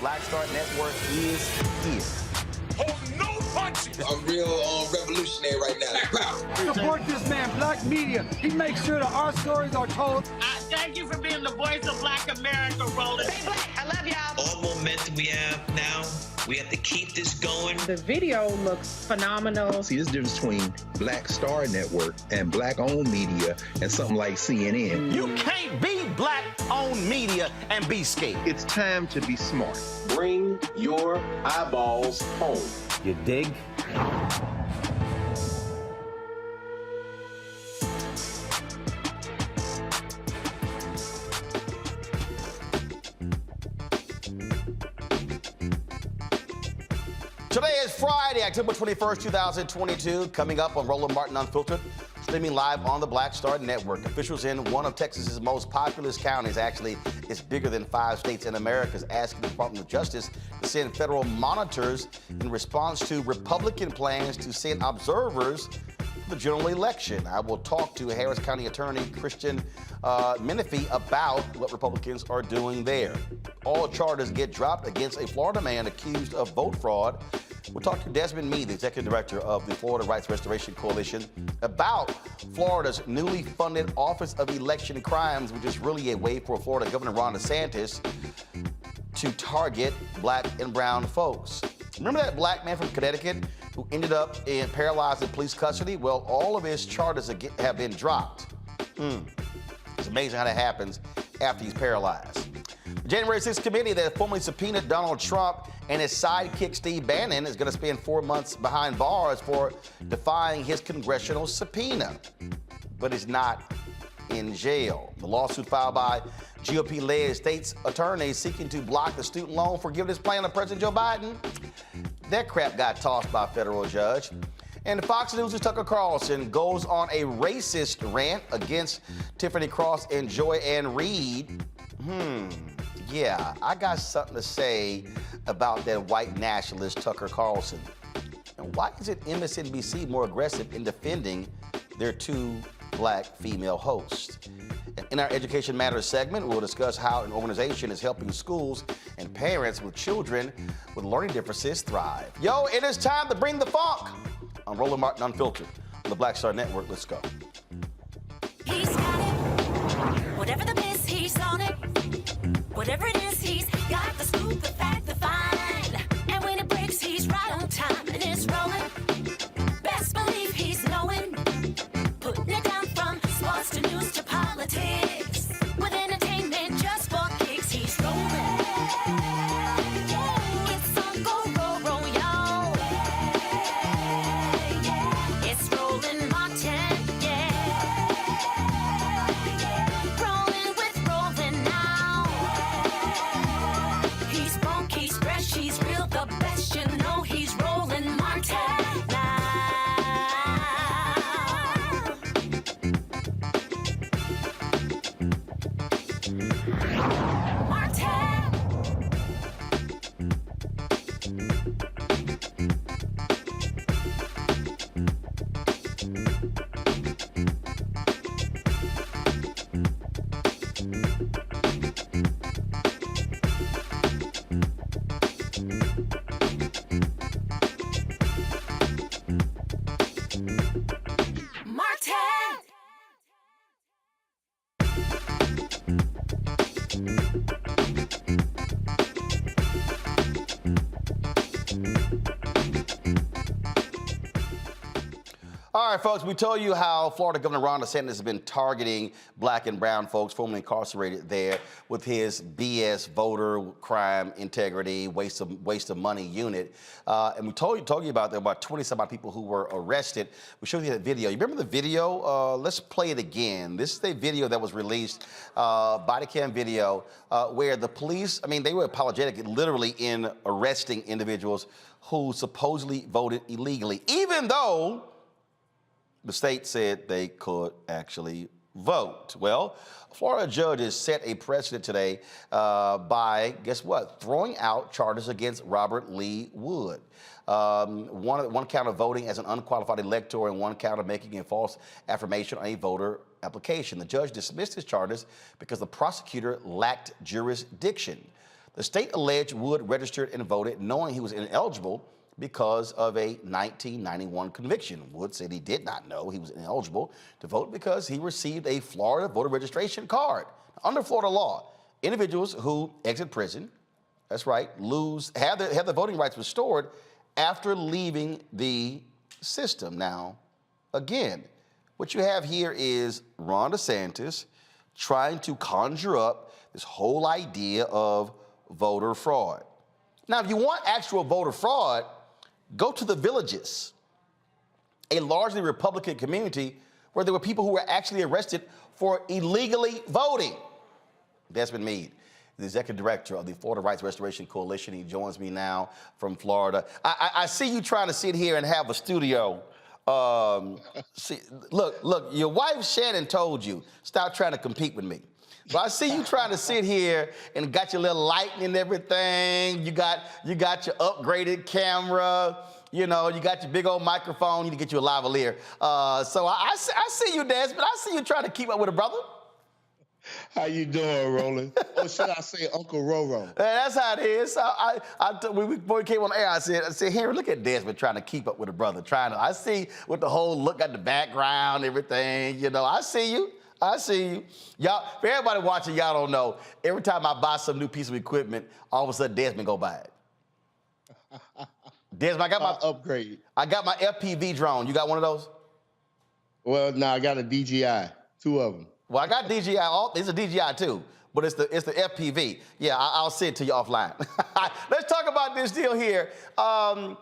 Black Star Network is here. Hold no punches! I'm real revolutionary right now. Support this man, Black Media. He makes sure that our stories are told. Thank you for being the voice of Black America, Roland. Stay black. I love y'all. All momentum we have now, we have to keep this going. The video looks phenomenal. See, this difference between Black Star Network and Black-owned media and something like CNN. You can't be Black-owned media and be scared. It's time to be smart. Bring your eyeballs home. You dig? Today is Friday, October 21st, 2022. Coming up on Roland Martin Unfiltered, streaming live on the Black Star Network. Officials in one of Texas's most populous counties, actually, it's bigger than 5 states in America, is asking the Department of Justice to send federal monitors in response to Republican plans to send observers for the general election. I will talk to Harris County Attorney Christian Menefee about what Republicans are doing there. All charges get dropped against a Florida man accused of vote fraud. We'll talk to Desmond Meade, the executive director of the Florida Rights Restoration Coalition, about Florida's newly funded Office of Election Crimes, which is really a way for Florida Governor Ron DeSantis to target Black and brown folks. Remember that black man from Connecticut who ended up paralyzed in police custody? Well, all of his charges have been dropped. It's amazing how that happens after he's paralyzed. The January 6th committee that formally subpoenaed Donald Trump and his sidekick Steve Bannon is going to spend 4 months behind bars for defying his congressional subpoena, but is not in jail. The lawsuit filed by GOP-led state's attorneys seeking to block the student loan forgiveness plan of President Joe Biden. That crap got tossed by a federal judge. And Fox News' Tucker Carlson goes on a racist rant against Tiffany Cross and Joy Ann Reid. Yeah, I got something to say about that white nationalist Tucker Carlson. And why isn't MSNBC more aggressive in defending their 2 black female hosts? In our Education Matters segment, we'll discuss how an organization is helping schools and parents with children with learning differences thrive. Yo, it is time to bring the funk on Roland Martin Unfiltered on the Black Star Network. Let's go. He's got it. Whatever the miss, he's on it. Whatever it is, he's got the scoop, the fact, the find. And when it breaks, he's right on time and it's rolling. Best believe he's knowing. Putting it down from sports to news to politics. With entertainment just for kicks, he's rolling. It's on go, roll, y'all. It's Roland Martin, rolling with Roland now. He's funky, he's fresh, he's real, the best, you know he's Roland Martin now. All right, folks, we told you how Florida Governor Ron DeSantis has been targeting black and brown folks formerly incarcerated there with his BS voter crime integrity, waste of money unit. And we told you about there were about 20-some-odd people who were arrested. We showed you that video. You remember the video? Let's play it again. This is a video that was released, body cam video, where the police, I mean, they were apologetic literally in arresting individuals who supposedly voted illegally, even though the state said they could actually vote. Well, Florida judges set a precedent today by, guess what, throwing out charges against Robert Lee Wood. One count of voting as an unqualified elector and one count of making a false affirmation on a voter application. The judge dismissed his charges because the prosecutor lacked jurisdiction. The state alleged Wood registered and voted knowing he was ineligible because of a 1991 conviction. Wood said he did not know he was ineligible to vote because he received a Florida voter registration card. Under Florida law, individuals who exit prison, that's right, have their voting rights restored after leaving the system. Now, again, what you have here is Ron DeSantis trying to conjure up this whole idea of voter fraud. Now, if you want actual voter fraud, go to the Villages, a largely Republican community where there were people who were actually arrested for illegally voting. Desmond Meade, the executive director of the Florida Rights Restoration Coalition. He joins me now from Florida. I see you trying to sit here and have a studio. Look, your wife Shannon told you, stop trying to compete with me. But I see you trying to sit here and got your little lighting and everything. You got your upgraded camera. You know, you got your big old microphone. You need to get you a lavalier. So I see you, Desmond. I see you trying to keep up with a brother. How you doing, Roland? Or should I say Uncle Roro? That's how it is. Before we came on the air, I said, Henry, look at Desmond trying to keep up with a brother. I see with the whole look at the background, everything. You know, I see you. Y'all, for everybody watching, y'all don't know. Every time I buy some new piece of equipment, all of a sudden Desmond go buy it. Desmond, I got my upgrade. I got my FPV drone. You got one of those? Well, no, I got a DJI, 2 of them. Well, I got DJI. It's a DJI too, but it's the FPV. Yeah, I'll send it to you offline. Let's talk about this deal here. Bottom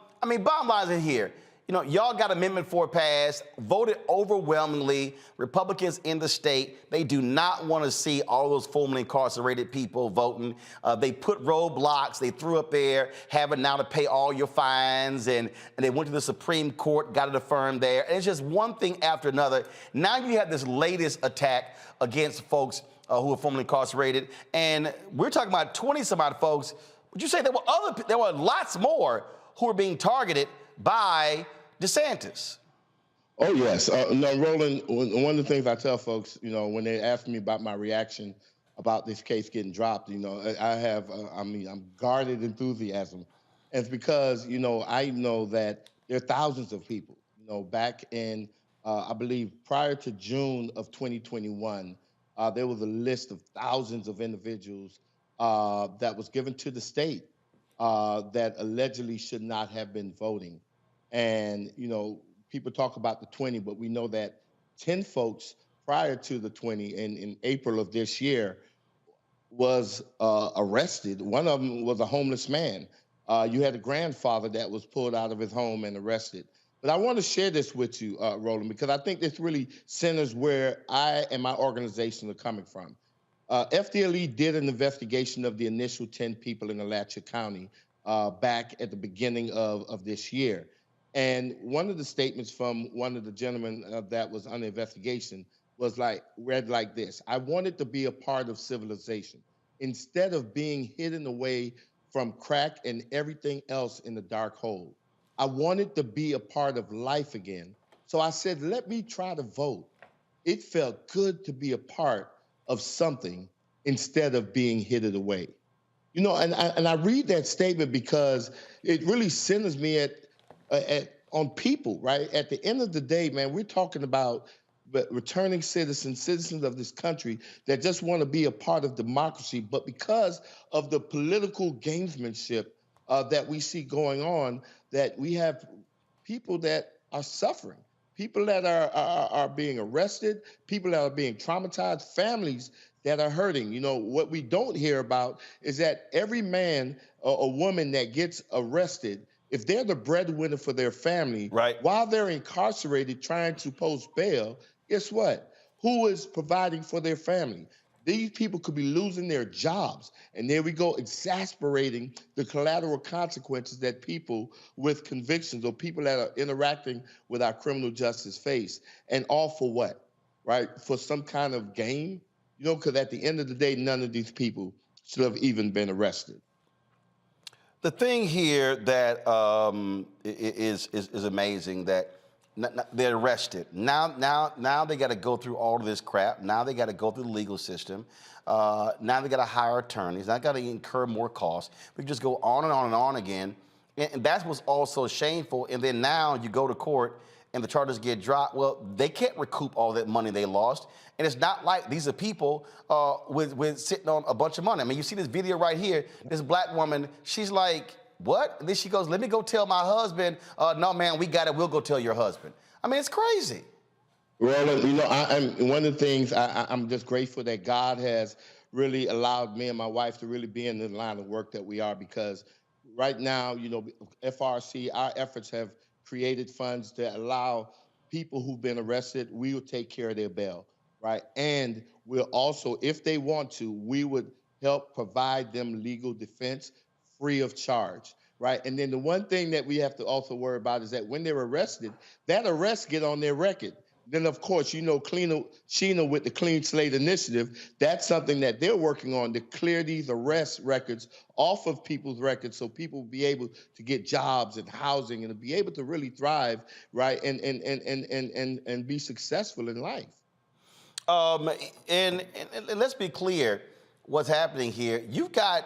line is here. You know, y'all got Amendment 4 passed, voted overwhelmingly. Republicans in the state, they do not want to see all those formerly incarcerated people voting. They put roadblocks, they threw up there, having now to pay all your fines, and they went to the Supreme Court, got it affirmed there. And it's just one thing after another. Now you have this latest attack against folks who are formerly incarcerated, and we're talking about 20-some-odd folks. Would you say there were lots more who were being targeted by DeSantis? Oh, yes. No, Roland, one of the things I tell folks, you know, when they ask me about my reaction about this case getting dropped, you know, I have, I'm guarded enthusiasm. And it's because, you know, I know that there are thousands of people, you know, back in, I believe, prior to June of 2021, there was a list of thousands of individuals that was given to the state that allegedly should not have been voting. And, you know, people talk about the 20, but we know that 10 folks prior to the 20 in April of this year was arrested. One of them was a homeless man. You had a grandfather that was pulled out of his home and arrested. But I want to share this with you, Roland, because I think this really centers where I and my organization are coming from. FDLE did an investigation of the initial 10 people in Alachua County back at the beginning of this year. And one of the statements from one of the gentlemen that was under investigation was read like this: I wanted to be a part of civilization instead of being hidden away from crack and everything else in the dark hole. I wanted to be a part of life again. So I said, let me try to vote. It felt good to be a part of something instead of being hidden away. You know, and I read that statement because it really centers me on people, right? At the end of the day, man, we're talking about returning citizens of this country that just want to be a part of democracy, but because of the political gamesmanship that we see going on, that we have people that are suffering, people that are being arrested, people that are being traumatized, families that are hurting. You know, what we don't hear about is that every man or woman that gets arrested, if they're the breadwinner for their family, right, while they're incarcerated trying to post bail, guess what? Who is providing for their family? These people could be losing their jobs. And there we go, exasperating the collateral consequences that people with convictions or people that are interacting with our criminal justice face. And all for what, right? For some kind of game? You know, because at the end of the day, none of these people should have even been arrested. The thing here that is amazing, that They're arrested. Now they got to go through all of this crap. Now they got to go through the legal system. Now they got to hire attorneys. Now they got to incur more costs. We can just go on and on and on again. And that's what's also shameful. And then now you go to court and the charges get dropped. Well, they can't recoup all that money they lost. And it's not like these are people with sitting on a bunch of money. I mean, you see this video right here. This black woman, she's like, what? And then she goes, let me go tell my husband. No, man, we got it. We'll go tell your husband. I mean, it's crazy. Roland, you know, I'm one of the things I'm just grateful that God has really allowed me and my wife to really be in the line of work that we are, because right now, you know, FRC, our efforts have created funds that allow people who've been arrested, we will take care of their bail, right? And we'll also, if they want to, we would help provide them legal defense free of charge, right? And then the one thing that we have to also worry about is that when they're arrested, that arrest get on their record. Then, of course, you know, Sheena with the Clean Slate Initiative, that's something that they're working on to clear these arrest records off of people's records so people will be able to get jobs and housing and to be able to really thrive, right, and be successful in life. And let's be clear what's happening here. You got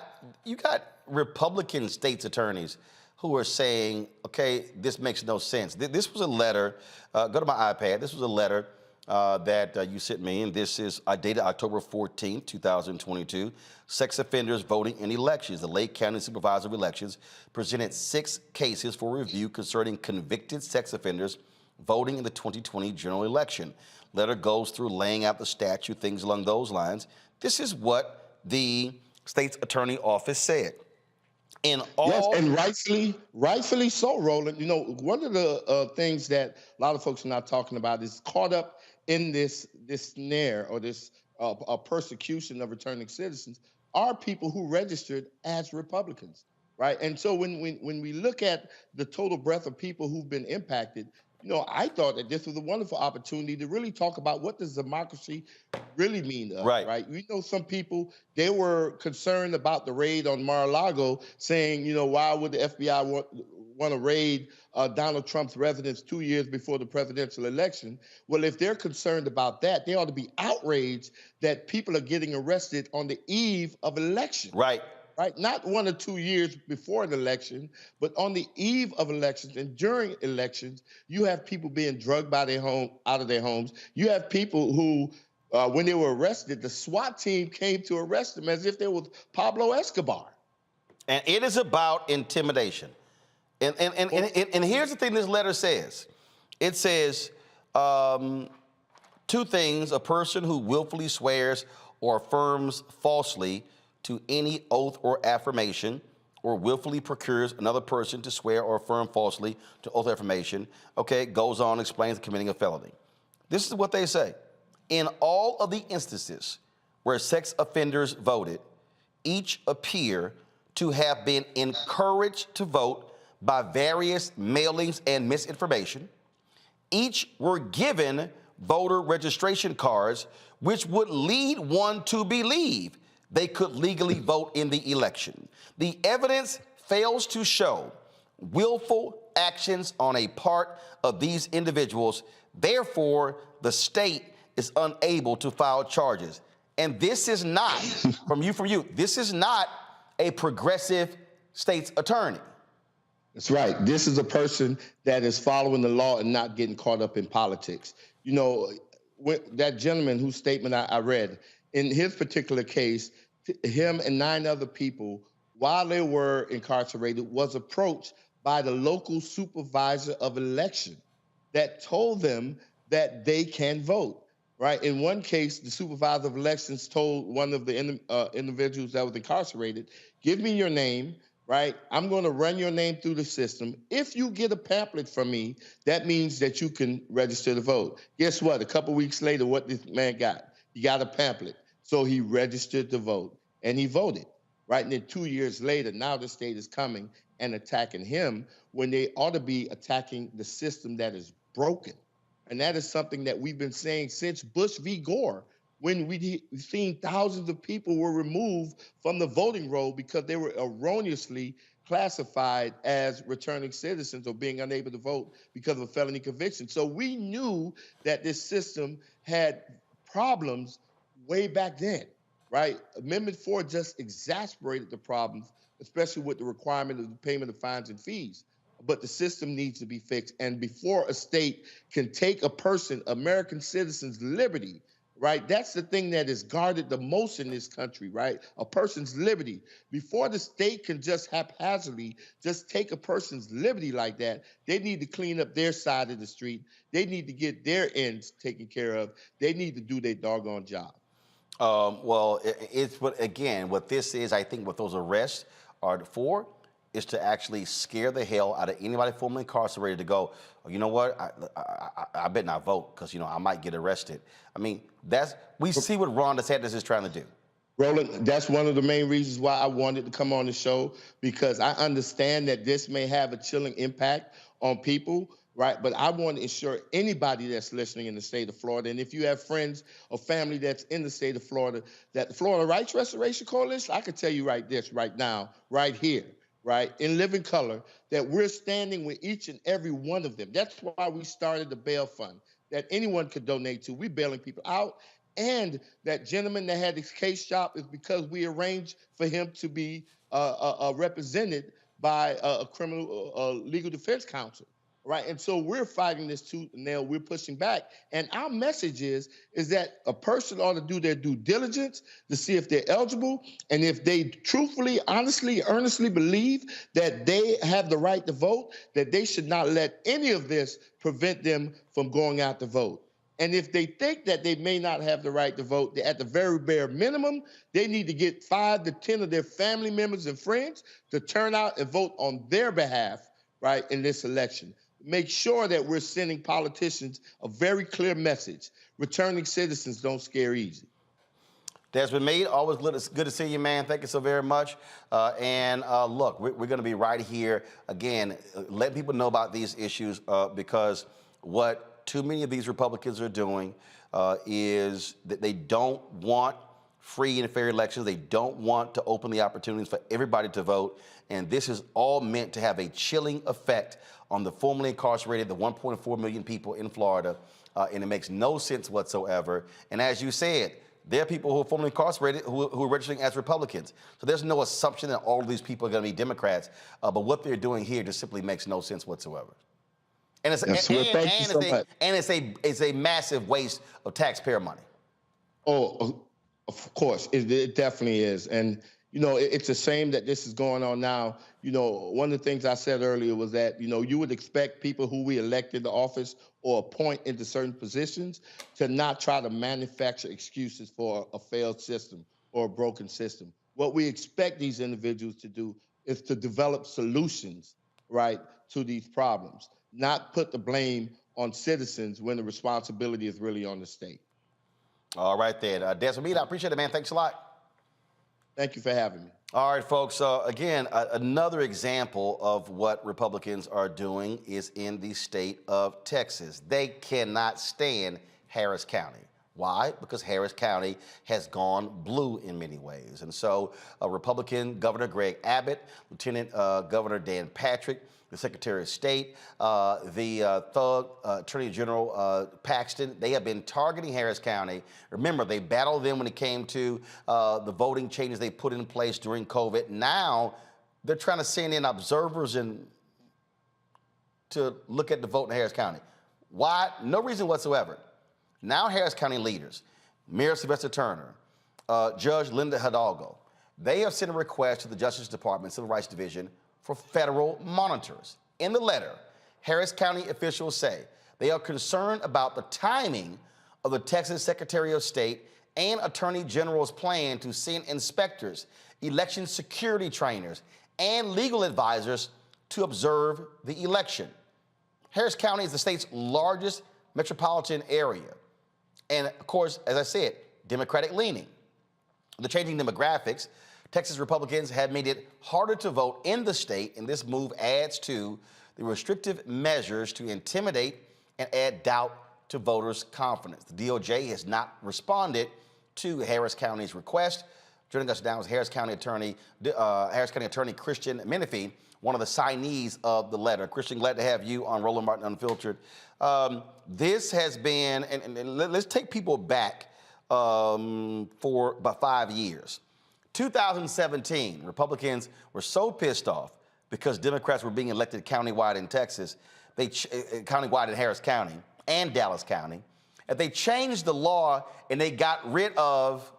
Republican states attorneys who are saying, okay, this makes no sense. This was a letter, go to my iPad, this was a letter that you sent me, and this is dated October 14, 2022. Sex offenders voting in elections. The Lake County Supervisor of Elections presented 6 cases for review concerning convicted sex offenders voting in the 2020 general election. Letter goes through laying out the statute, things along those lines. This is what the state's attorney office said. Yes, and rightfully so, Roland. You know, one of the things that a lot of folks are not talking about is caught up in this snare or this persecution of returning citizens are people who registered as Republicans, right? And so when we look at the total breadth of people who've been impacted, you know, I thought that this was a wonderful opportunity to really talk about what does democracy really mean to us, right? You know, some people, they were concerned about the raid on Mar-a-Lago, saying, you know, why would the FBI want to raid Donald Trump's residence 2 years before the presidential election? Well, if they're concerned about that, they ought to be outraged that people are getting arrested on the eve of election. Right. Right, not 1 or 2 years before an election, but on the eve of elections and during elections, you have people being drugged by out of their homes. You have people who, when they were arrested, the SWAT team came to arrest them as if they were Pablo Escobar. And it is about intimidation. And here's the thing this letter says. It says 2 things: a person who willfully swears or affirms falsely to any oath or affirmation, or willfully procures another person to swear or affirm falsely to oath or affirmation, okay, goes on, explains committing a felony. This is what they say. In all of the instances where sex offenders voted, each appear to have been encouraged to vote by various mailings and misinformation. Each were given voter registration cards, which would lead one to believe they could legally vote in the election. The evidence fails to show willful actions on a part of these individuals. Therefore, the state is unable to file charges. And this is not, from you, this is not a progressive state's attorney. That's right. This is a person that is following the law and not getting caught up in politics. You know, that gentleman whose statement I read, in his particular case, him and 9 other people, while they were incarcerated, was approached by the local supervisor of election that told them that they can vote, right? In one case, the supervisor of elections told one of the individuals that was incarcerated, give me your name, right? I'm going to run your name through the system. If you get a pamphlet from me, that means that you can register to vote. Guess what? A couple weeks later, what this man got? He got a pamphlet. So he registered to vote, and he voted, right? And then 2 years later, now the state is coming and attacking him when they ought to be attacking the system that is broken. And that is something that we've been saying since Bush v. Gore, when we've seen thousands of people were removed from the voting roll because they were erroneously classified as returning citizens or being unable to vote because of a felony conviction. So we knew that this system had problems way back then, right? Amendment 4 just exacerbated the problems, especially with the requirement of the payment of fines and fees. But the system needs to be fixed. And before a state can take a person, American citizen's liberty, right? That's the thing that is guarded the most in this country, right? A person's liberty. Before the state can just haphazardly just take a person's liberty like that, they need to clean up their side of the street. They need to get their ends taken care of. They need to do their doggone job. Well, it's what this is, I think what those arrests are for is to actually scare the hell out of anybody formerly incarcerated to go, oh, you know what, I better not vote because, you know, I might get arrested. I mean, we see what Ron DeSantis is trying to do. Roland, that's one of the main reasons why I wanted to come on the show, because I understand that this may have a chilling impact on people, right? But I want to ensure anybody that's listening in the state of Florida, and if you have friends or family that's in the state of Florida, that the Florida Rights Restoration Coalition, I can tell you right now, right here, right, in living color, that we're standing with each and every one of them. That's why we started the bail fund that anyone could donate to. We're bailing people out. And that gentleman that had his case shop is because we arranged for him to be represented by a criminal legal defense counsel, right? And so we're fighting this tooth and nail. We're pushing back. And our message is that a person ought to do their due diligence to see if they're eligible. And if they truthfully, honestly, earnestly believe that they have the right to vote, that they should not let any of this prevent them from going out to vote. And if they think that they may not have the right to vote, at the very bare minimum, they need to get 5 to 10 of their family members and friends to turn out and vote on their behalf, right, in this election. Make sure that we're sending politicians a very clear message. Returning citizens don't scare easy. Desmond Meade, always good to see you, man. Thank you so very much. Look, we're going to be right here, again, letting people know about these issues because what too many of these Republicans are doing is that they don't want free and fair elections. They don't want to open the opportunities for everybody to vote. And this is all meant to have a chilling effect on the formerly incarcerated, the 1.4 million people in Florida. And it makes no sense whatsoever. And as you said, there are people who are formerly incarcerated who are registering as Republicans. So there's no assumption that all of these people are going to be Democrats. But what they're doing here just simply makes no sense whatsoever. And it's a massive waste of taxpayer money. Oh, of course, it definitely is. And, you know, it's a shame that this is going on now. You know, one of the things I said earlier was that, you know, you would expect people who we elected to office or appoint into certain positions to not try to manufacture excuses for a failed system or a broken system. What we expect these individuals to do is to develop solutions, right, to these problems. Not put the blame on citizens when the responsibility is really on the state. All right, then. Desmond Meade, I appreciate it, man. Thanks a lot. Thank you for having me. All right, folks. Again, another example of what Republicans are doing is in the state of Texas. They cannot stand Harris County. Why? Because Harris County has gone blue in many ways. And so Republican Governor Greg Abbott, Lieutenant Governor Dan Patrick, the Secretary of State, the thug Attorney General Paxton, they have been targeting Harris County. Remember, they battled them when it came to the voting changes they put in place during COVID. Now they're trying to send in observers to look at the vote in Harris County. Why? No reason whatsoever. Now Harris County leaders, Mayor Sylvester Turner, Judge Linda Hidalgo, they have sent a request to the Justice Department, Civil Rights Division, for federal monitors. In the letter, Harris County officials say they are concerned about the timing of the Texas Secretary of State and Attorney General's plan to send inspectors, election security trainers, and legal advisors to observe the election. Harris County is the state's largest metropolitan area. And of course, as I said, Democratic leaning. The changing demographics, Texas Republicans have made it harder to vote in the state, and this move adds to the restrictive measures to intimidate and add doubt to voters' confidence. The DOJ has not responded to Harris County's request. Joining us now is Harris County Attorney Christian Menefee, one of the signees of the letter. Christian, glad to have you on Roland Martin Unfiltered. This has been, and let's take people back for about 5 years. 2017, Republicans were so pissed off because Democrats were being elected countywide in Texas, countywide in Harris County and Dallas County, that they changed the law and they got rid of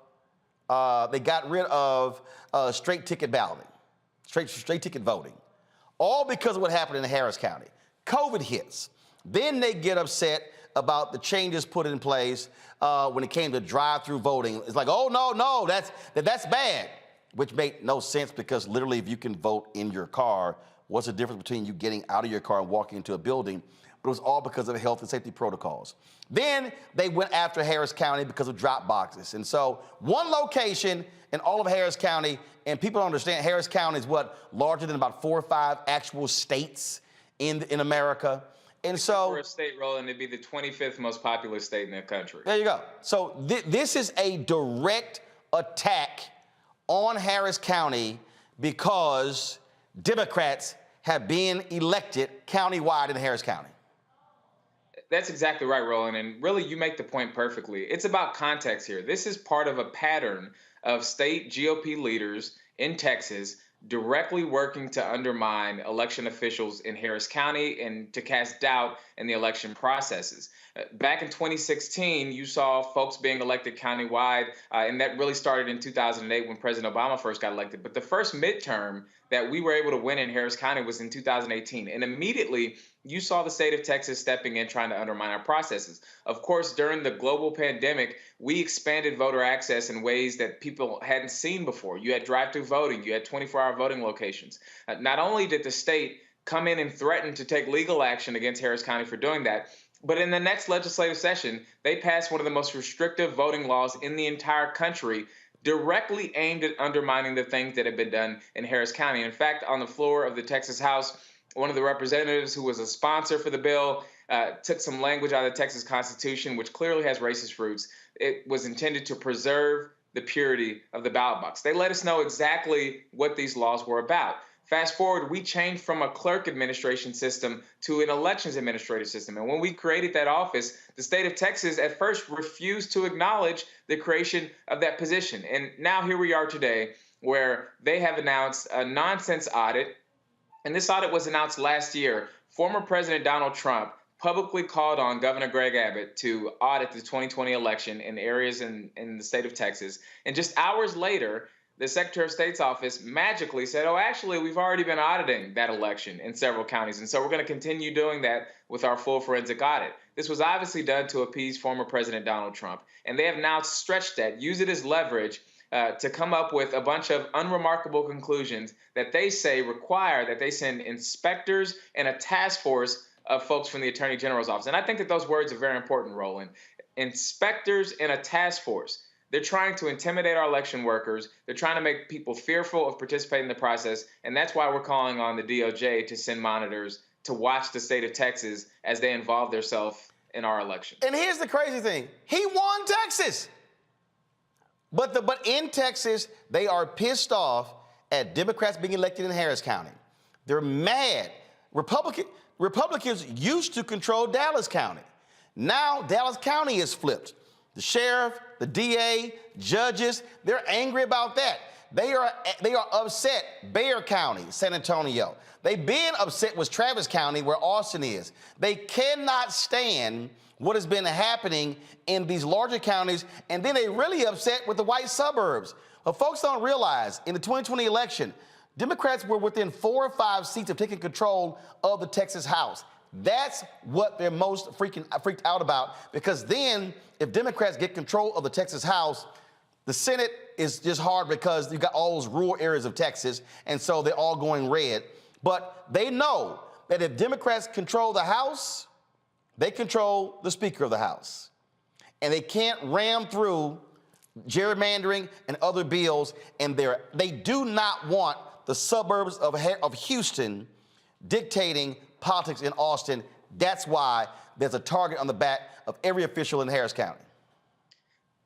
straight ticket balloting, straight ticket voting, all because of what happened in Harris County. COVID hits. Then they get upset about the changes put in place when it came to drive-through voting. It's like, oh, no, that's bad, which made no sense because literally if you can vote in your car, what's the difference between you getting out of your car and walking into a building? But it was all because of health and safety protocols. Then they went after Harris County because of drop boxes. And so one location in all of Harris County, and people don't understand, Harris County is larger than about 4 or 5 actual states in America. And so for a state, Roland, it'd be the 25th most populous state in the country. There you go. So this is a direct attack on Harris County because Democrats have been elected countywide in Harris County. That's exactly right, Roland. And really, you make the point perfectly. It's about context here. This is part of a pattern of state GOP leaders in Texas directly working to undermine election officials in Harris County and to cast doubt in the election processes. Back in 2016, you saw folks being elected countywide, and that really started in 2008 when President Obama first got elected. But the first midterm that we were able to win in Harris County was in 2018. And immediately, you saw the state of Texas stepping in, trying to undermine our processes. Of course, during the global pandemic, we expanded voter access in ways that people hadn't seen before. You had drive-through voting. You had 24-hour voting locations. Not only did the state come in and threaten to take legal action against Harris County for doing that, but in the next legislative session, they passed one of the most restrictive voting laws in the entire country, directly aimed at undermining the things that have been done in Harris County. In fact, on the floor of the Texas House, one of the representatives who was a sponsor for the bill took some language out of the Texas Constitution, which clearly has racist roots. It was intended to preserve the purity of the ballot box. They let us know exactly what these laws were about. Fast forward, we changed from a clerk administration system to an elections administrative system. And when we created that office, the state of Texas at first refused to acknowledge the creation of that position. And now here we are today, where they have announced a nonsense audit. And this audit was announced last year. Former President Donald Trump publicly called on Governor Greg Abbott to audit the 2020 election in areas in the state of Texas. And just hours later, the Secretary of State's office magically said, oh, actually, we've already been auditing that election in several counties. And so we're going to continue doing that with our full forensic audit. This was obviously done to appease former President Donald Trump. And they have now stretched that, used it as leverage to come up with a bunch of unremarkable conclusions that they say require that they send inspectors and a task force of folks from the Attorney General's office. And I think that those words are very important, Roland. Inspectors and a task force. They're trying to intimidate our election workers. They're trying to make people fearful of participating in the process. And that's why we're calling on the DOJ to send monitors to watch the state of Texas as they involve themselves in our election. And here's the crazy thing. He won Texas. But in Texas, they are pissed off at Democrats being elected in Harris County. They're mad. Republicans used to control Dallas County. Now Dallas County is flipped. The sheriff, the DA, judges, they're angry about that. They are upset. Bexar County, San Antonio. They've been upset with Travis County, where Austin is. They cannot stand what has been happening in these larger counties, and then they're really upset with the white suburbs. But folks don't realize, in the 2020 election, Democrats were within 4 or 5 seats of taking control of the Texas House. That's what they're most freaked out about, because then if Democrats get control of the Texas House, the Senate is just hard because you've got all those rural areas of Texas, and so they're all going red. But they know that if Democrats control the House, they control the Speaker of the House. And they can't ram through gerrymandering and other bills, and they do not want the suburbs of Houston dictating politics in Austin. That's why there's a target on the back of every official in Harris County.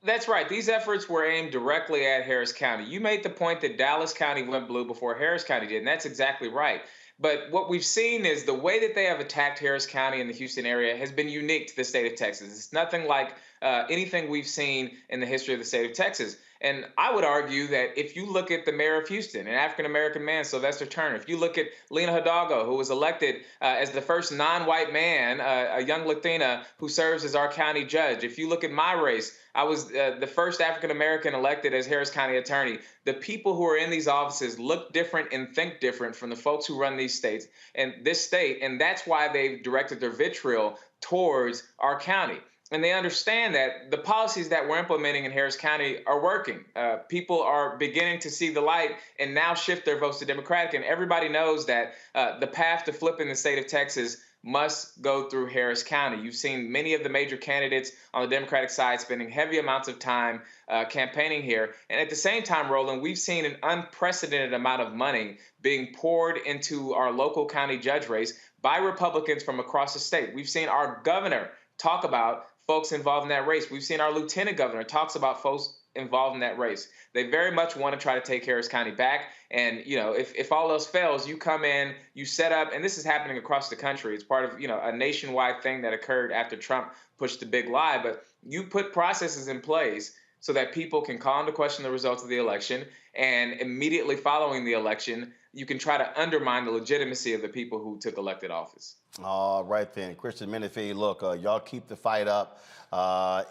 That's right. These efforts were aimed directly at Harris County. You made the point that Dallas County went blue before Harris County did, and that's exactly right. But what we've seen is the way that they have attacked Harris County and the Houston area has been unique to the state of Texas. It's nothing like anything we've seen in the history of the state of Texas. And I would argue that if you look at the mayor of Houston, an African-American man, Sylvester Turner, if you look at Lena Hidalgo, who was elected as the first non-white man, a young Latina who serves as our county judge. If you look at my race, I was the first African-American elected as Harris County attorney. The people who are in these offices look different and think different from the folks who run these states and this state. And that's why they've directed their vitriol towards our county. And they understand that the policies that we're implementing in Harris County are working. People are beginning to see the light and now shift their votes to Democratic. And everybody knows that the path to flipping the state of Texas must go through Harris County. You've seen many of the major candidates on the Democratic side spending heavy amounts of time campaigning here. And at the same time, Roland, we've seen an unprecedented amount of money being poured into our local county judge race by Republicans from across the state. We've seen our governor talk about folks involved in that race. We've seen our lieutenant governor talks about folks involved in that race. They very much want to try to take Harris County back. And, you know, if all else fails, you come in, you set up, and this is happening across the country. It's part of, you know, a nationwide thing that occurred after Trump pushed the big lie. But you put processes in place so that people can call into question the results of the election. And immediately following the election, you can try to undermine the legitimacy of the people who took elected office. All right, then. Christian Menefee, look, y'all keep the fight up.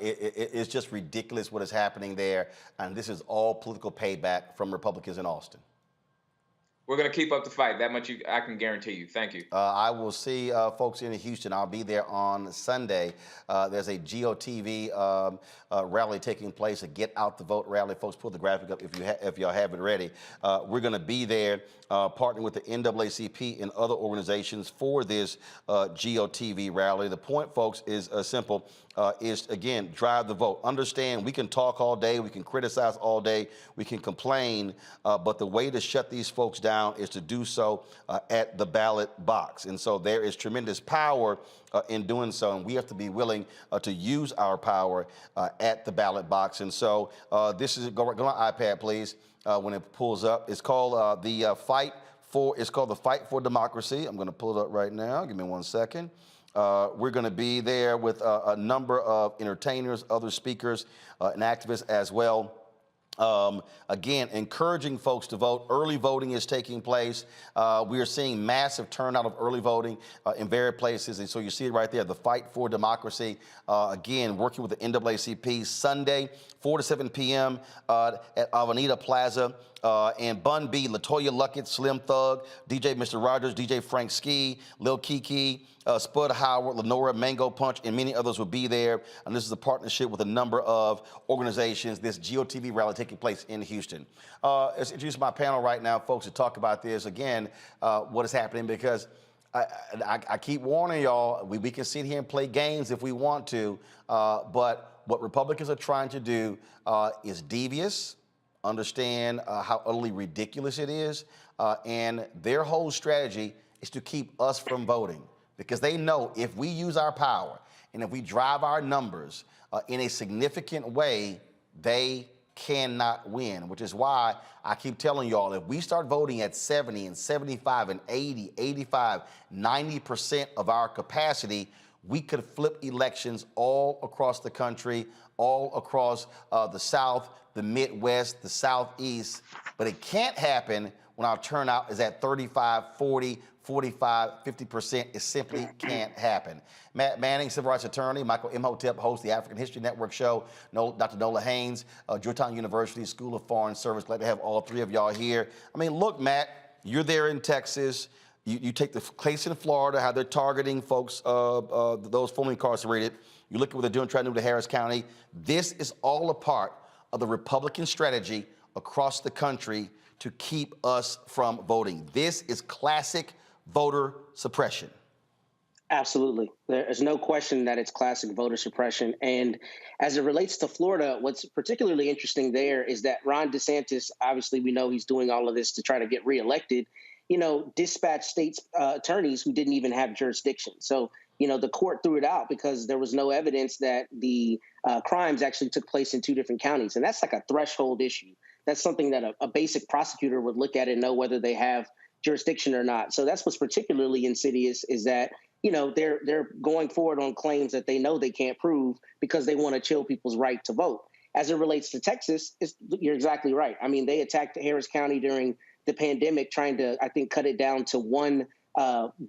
It's just ridiculous what is happening there. And this is all political payback from Republicans in Austin. We're going to keep up the fight. That much I can guarantee you. Thank you. I will see folks in Houston. I'll be there on Sunday. There's a GOTV rally taking place, a Get Out the Vote rally. Folks, pull the graphic up if y'all have it ready. We're going to be there partnering with the NAACP and other organizations for this GOTV rally. The point, folks, is simple. Is, again, drive the vote. Understand we can talk all day, we can criticize all day, we can complain, but the way to shut these folks down is to do so at the ballot box. And so there is tremendous power in doing so, and we have to be willing to use our power at the ballot box. And so this is, go on iPad, please, when it pulls up. It's called the Fight for Democracy. I'm going to pull it up right now. Give me 1 second. We're going to be there with a number of entertainers, other speakers, and activists as well. Again, encouraging folks to vote. Early voting is taking place. We are seeing massive turnout of early voting in various places. And so you see it right there, the Fight for Democracy. Again, working with the NAACP Sunday, 4 to 7 p.m. At Avenida Plaza. And Bun B, LaToya Luckett, Slim Thug, DJ Mr. Rogers, DJ Frank Ski, Lil Kiki, Spud Howard, Lenora, Mango Punch, and many others will be there. And this is a partnership with a number of organizations. This GOTV rally taking place in Houston. Let's introduce my panel right now, folks, to talk about this. Again, what is happening, because I keep warning y'all, we can sit here and play games if we want to, but what Republicans are trying to do is devious. Understand how utterly ridiculous it is, and their whole strategy is to keep us from voting, because they know if we use our power and if we drive our numbers in a significant way, they cannot win, which is why I keep telling y'all, if we start voting at 70 and 75 and 80, 85, 90% of our capacity, we could flip elections all across the country, all across the South, the Midwest, the Southeast, but it can't happen when our turnout is at 35, 40, 45, 50%. It simply can't happen. Matt Manning, civil rights attorney. Michael Imhotep hosts the African History Network show. Dr. Nola Haynes, Georgetown University School of Foreign Service. Glad to have all three of y'all here. I mean, look, Matt, you're there in Texas. You take the case in Florida, how they're targeting folks, those formerly incarcerated. You look at what they're doing, trying to do to Harris County. This is all a part of the Republican strategy across the country to keep us from voting. This is classic voter suppression. Absolutely. There's no question that it's classic voter suppression. And as it relates to Florida, what's particularly interesting there is that Ron DeSantis, obviously we know he's doing all of this to try to get reelected, dispatched states attorneys who didn't even have jurisdiction. So the court threw it out because there was no evidence that the crimes actually took place in two different counties. And that's like a threshold issue. That's something that a basic prosecutor would look at and know whether they have jurisdiction or not. So that's what's particularly insidious, is that, they're going forward on claims that they know they can't prove because they want to chill people's right to vote. As it relates to Texas, you're exactly right. I mean, they attacked Harris County during the pandemic, trying to, I think, cut it down to one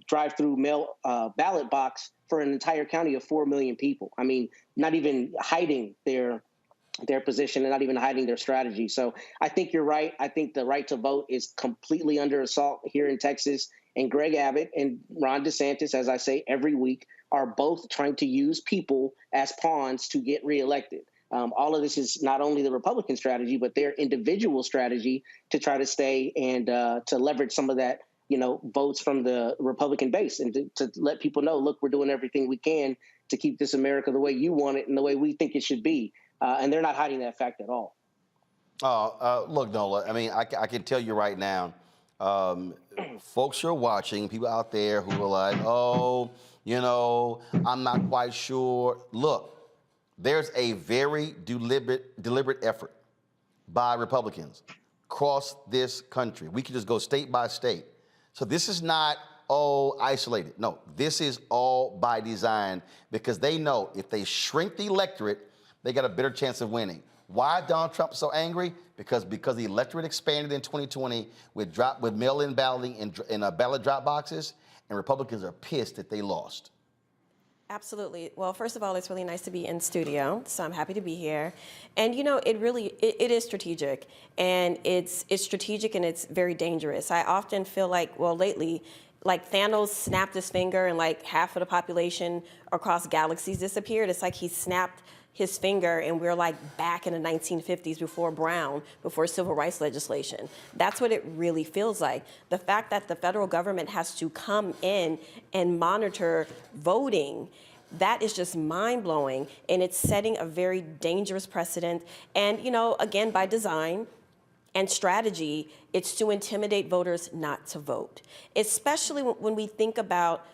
drive-through mail ballot box for an entire county of 4 million people. I mean, not even hiding their position and not even hiding their strategy. So I think you're right. I think the right to vote is completely under assault here in Texas. And Greg Abbott and Ron DeSantis, as I say every week, are both trying to use people as pawns to get reelected. All of this is not only the Republican strategy, but their individual strategy to try to stay and to leverage some of that, votes from the Republican base, and to let people know, look, we're doing everything we can to keep this America the way you want it and the way we think it should be. And they're not hiding that fact at all. Look, Nola, I mean, I can tell you right now, folks are watching, people out there who are like, I'm not quite sure. Look, there's a very deliberate effort by Republicans across this country. We can just go state by state. So this is not isolated. No, this is all by design, because they know if they shrink the electorate, they got a better chance of winning. Why Donald Trump so angry? Because the electorate expanded in 2020 with mail-in balloting and ballot drop boxes, and Republicans are pissed that they lost. Absolutely. Well, first of all, it's really nice to be in studio, so I'm happy to be here. And it is strategic, and it's strategic and it's very dangerous. I often feel like, lately, like Thanos snapped his finger and like half of the population across galaxies disappeared. It's like he snapped his finger and we're like back in the 1950s before civil rights legislation. That's what it really feels like. The fact that the federal government has to come in and monitor voting, that is just mind-blowing, and it's setting a very dangerous precedent. And, again, by design and strategy, it's to intimidate voters not to vote, especially when we think about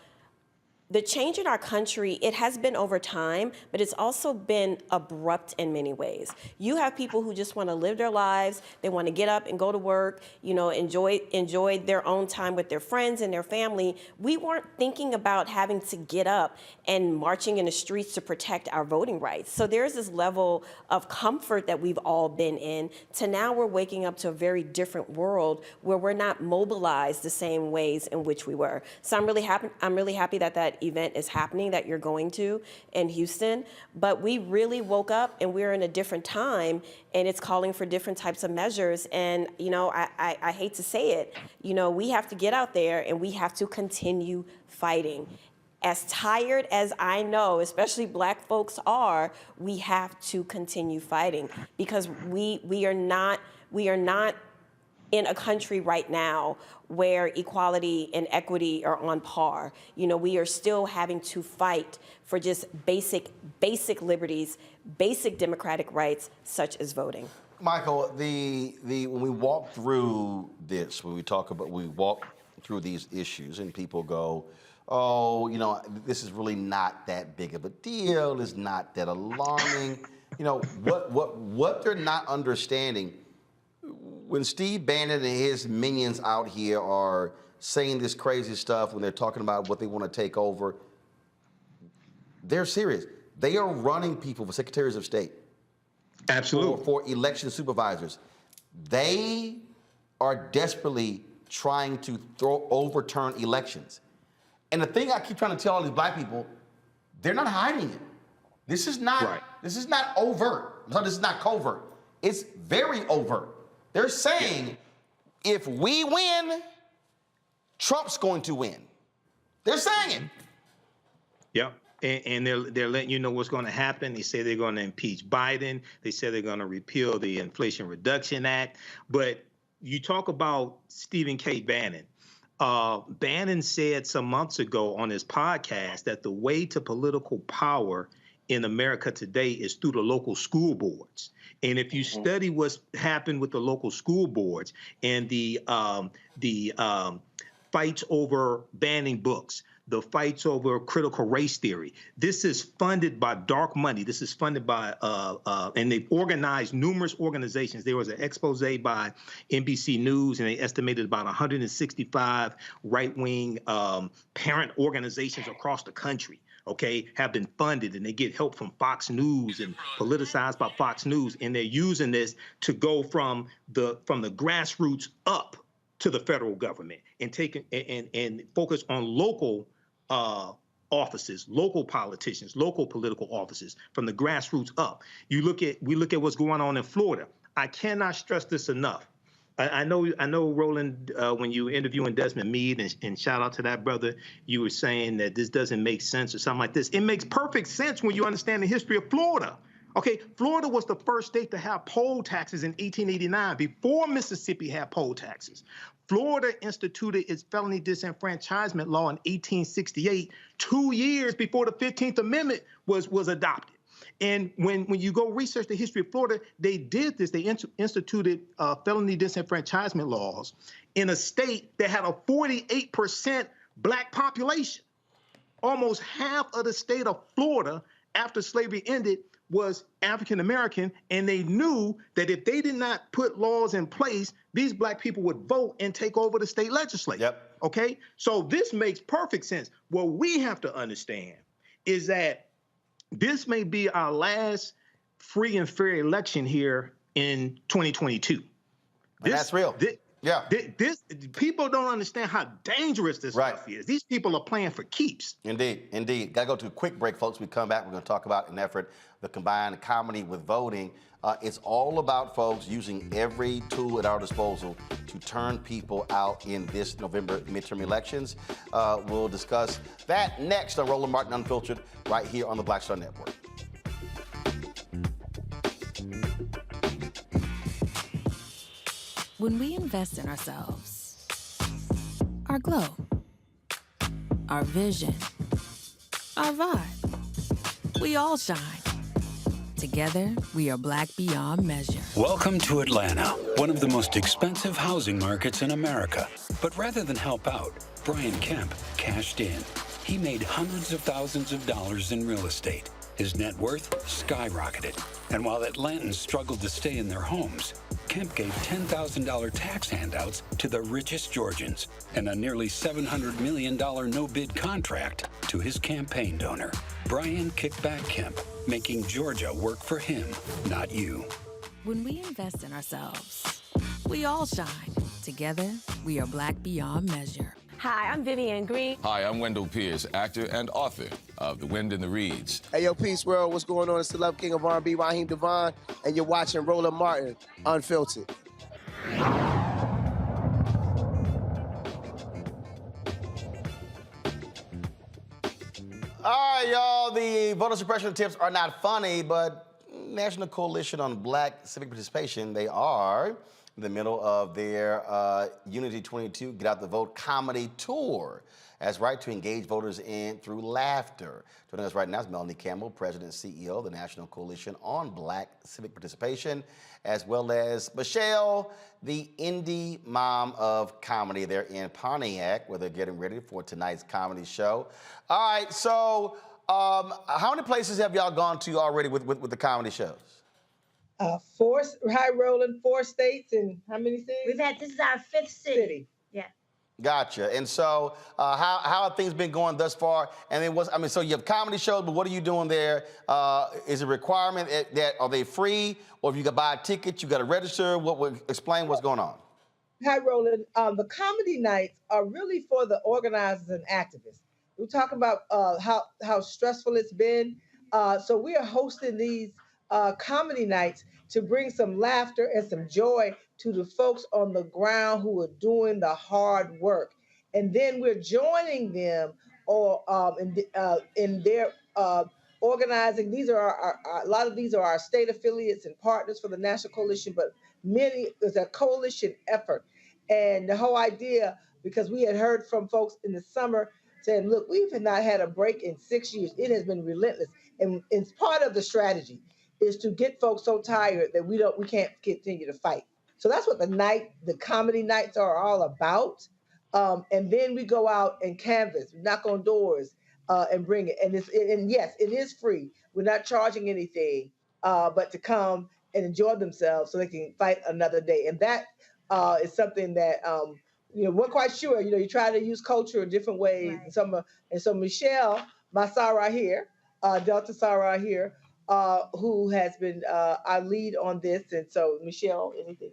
the change in our country. It has been over time, but it's also been abrupt in many ways. You have people who just want to live their lives. They want to get up and go to work, enjoy their own time with their friends and their family. We weren't thinking about having to get up and marching in the streets to protect our voting rights. So there's this level of comfort that we've all been in, to now we're waking up to a very different world where we're not mobilized the same ways in which we were. So I'm really happy that event is happening that you're going to in Houston, but we really woke up and we're in a different time, and it's calling for different types of measures. And I hate to say it, we have to get out there and we have to continue fighting. As tired as I know, especially Black folks are, we have to continue fighting, because we are not in a country right now where equality and equity are on par. We are still having to fight for just basic liberties, basic democratic rights, such as voting. Michael, when we walk through this, we walk through these issues, and people go, this is really not that big of a deal, it's not that alarming. What they're not understanding, when Steve Bannon and his minions out here are saying this crazy stuff, when they're talking about what they want to take over, they're serious. They are running people for secretaries of state. Absolutely. For election supervisors. They are desperately trying to overturn elections. And the thing I keep trying to tell all these Black people, they're not hiding it. This is not overt. No, this is not covert. It's very overt. They're saying, if we win, Trump's going to win. They're saying it. Yeah. And they're letting you know what's going to happen. They say they're going to impeach Biden. They say they're going to repeal the Inflation Reduction Act. But you talk about Stephen K. Bannon. Bannon said some months ago on his podcast that the way to political power in America today is through the local school boards. And if you study what's happened with the local school boards and the fights over banning books, the fights over critical race theory. This is funded by dark money. This is funded by, and they've organized numerous organizations. There was an expose by NBC News, and they estimated about 165 right-wing parent organizations across the country, okay, have been funded, and they get help from Fox News and politicized by Fox News, and they're using this to go from the grassroots up to the federal government and take and focus on local offices, local politicians, local political offices from the grassroots up. We look at what's going on in Florida. I cannot stress this enough. I know, Roland, when you were interviewing Desmond Meade, and shout out to that brother, you were saying that this doesn't make sense or something like this. It makes perfect sense when you understand the history of Florida. Okay, Florida was the first state to have poll taxes in 1889, before Mississippi had poll taxes. Florida instituted its felony disenfranchisement law in 1868, 2 years before the 15th Amendment was adopted. And when you go research the history of Florida, they did this. They instituted felony disenfranchisement laws in a state that had a 48% black population. Almost half of the state of Florida, after slavery ended, was African American, and they knew that if they did not put laws in place, these black people would vote and take over the state legislature. Yep. Okay? So this makes perfect sense. What we have to understand is that this may be our last free and fair election here in 2022. That's real. This people don't understand how dangerous this stuff is. These people are playing for keeps. Indeed. Got to go to a quick break, folks. We come back, we're going to talk about an effort, the combined comedy with voting. It's all about, folks, using every tool at our disposal to turn people out in this November midterm elections. We'll discuss that next on Roland Martin Unfiltered, right here on the Black Star Network. When we invest in ourselves, our glow, our vision, our vibe, we all shine. Together, we are black beyond measure. Welcome to Atlanta, one of the most expensive housing markets in America. But rather than help out, Brian Kemp cashed in. He made hundreds of thousands of dollars in real estate. His net worth skyrocketed. And while Atlantans struggled to stay in their homes, Kemp gave $10,000 tax handouts to the richest Georgians and a nearly $700 million no-bid contract to his campaign donor. Brian Kickback Kemp, making Georgia work for him, not you. When we invest in ourselves, we all shine. Together, we are black beyond measure. Hi, I'm Vivian Green. Hi, I'm Wendell Pierce, actor and author of The Wind in the Reeds. Hey, yo, Peace World, what's going on? It's the Love King of R&B, Raheem Devon, and you're watching Roland Martin Unfiltered. All right, y'all, the voter suppression tips are not funny, but National Coalition on Black Civic Participation, they are in the middle of their Unity 22 Get Out the Vote comedy tour. That's right, to engage voters in through laughter. Joining us right now is Melanie Campbell, President and CEO of the National Coalition on Black Civic Participation, as well as Michelle, the indie mom of comedy. They're in Pontiac, where they're getting ready for tonight's comedy show. All right, so how many places have y'all gone to already with the comedy shows? 4, hi Roland, 4 states and how many cities? This is our 5th city. Yeah. Gotcha. And so how have things been going thus far? And then so you have comedy shows, but what are you doing there? Is it a requirement that are they free? Or if you got to buy a ticket, you got to register? Explain what's going on. Hi Roland, the comedy nights are really for the organizers and activists. We're talking about how stressful it's been. So we are hosting these comedy nights to bring some laughter and some joy to the folks on the ground who are doing the hard work. And then we're joining them in their organizing. These are a lot of these are our state affiliates and partners for the National Coalition, but many is a coalition effort. And the whole idea, because we had heard from folks in the summer saying, look, we've not had a break in 6 years. It has been relentless. And it's part of the strategy is to get folks so tired that we can't continue to fight. So that's what the comedy nights are all about. And then we go out and canvas, knock on doors, and bring it. And yes, it is free. We're not charging anything, but to come and enjoy themselves so they can fight another day. And that is something that we're quite sure. You try to use culture in different ways. Right. And so Michelle, my Sarah here, Delta Sarah here, who has been our lead on this. And so Michelle, anything?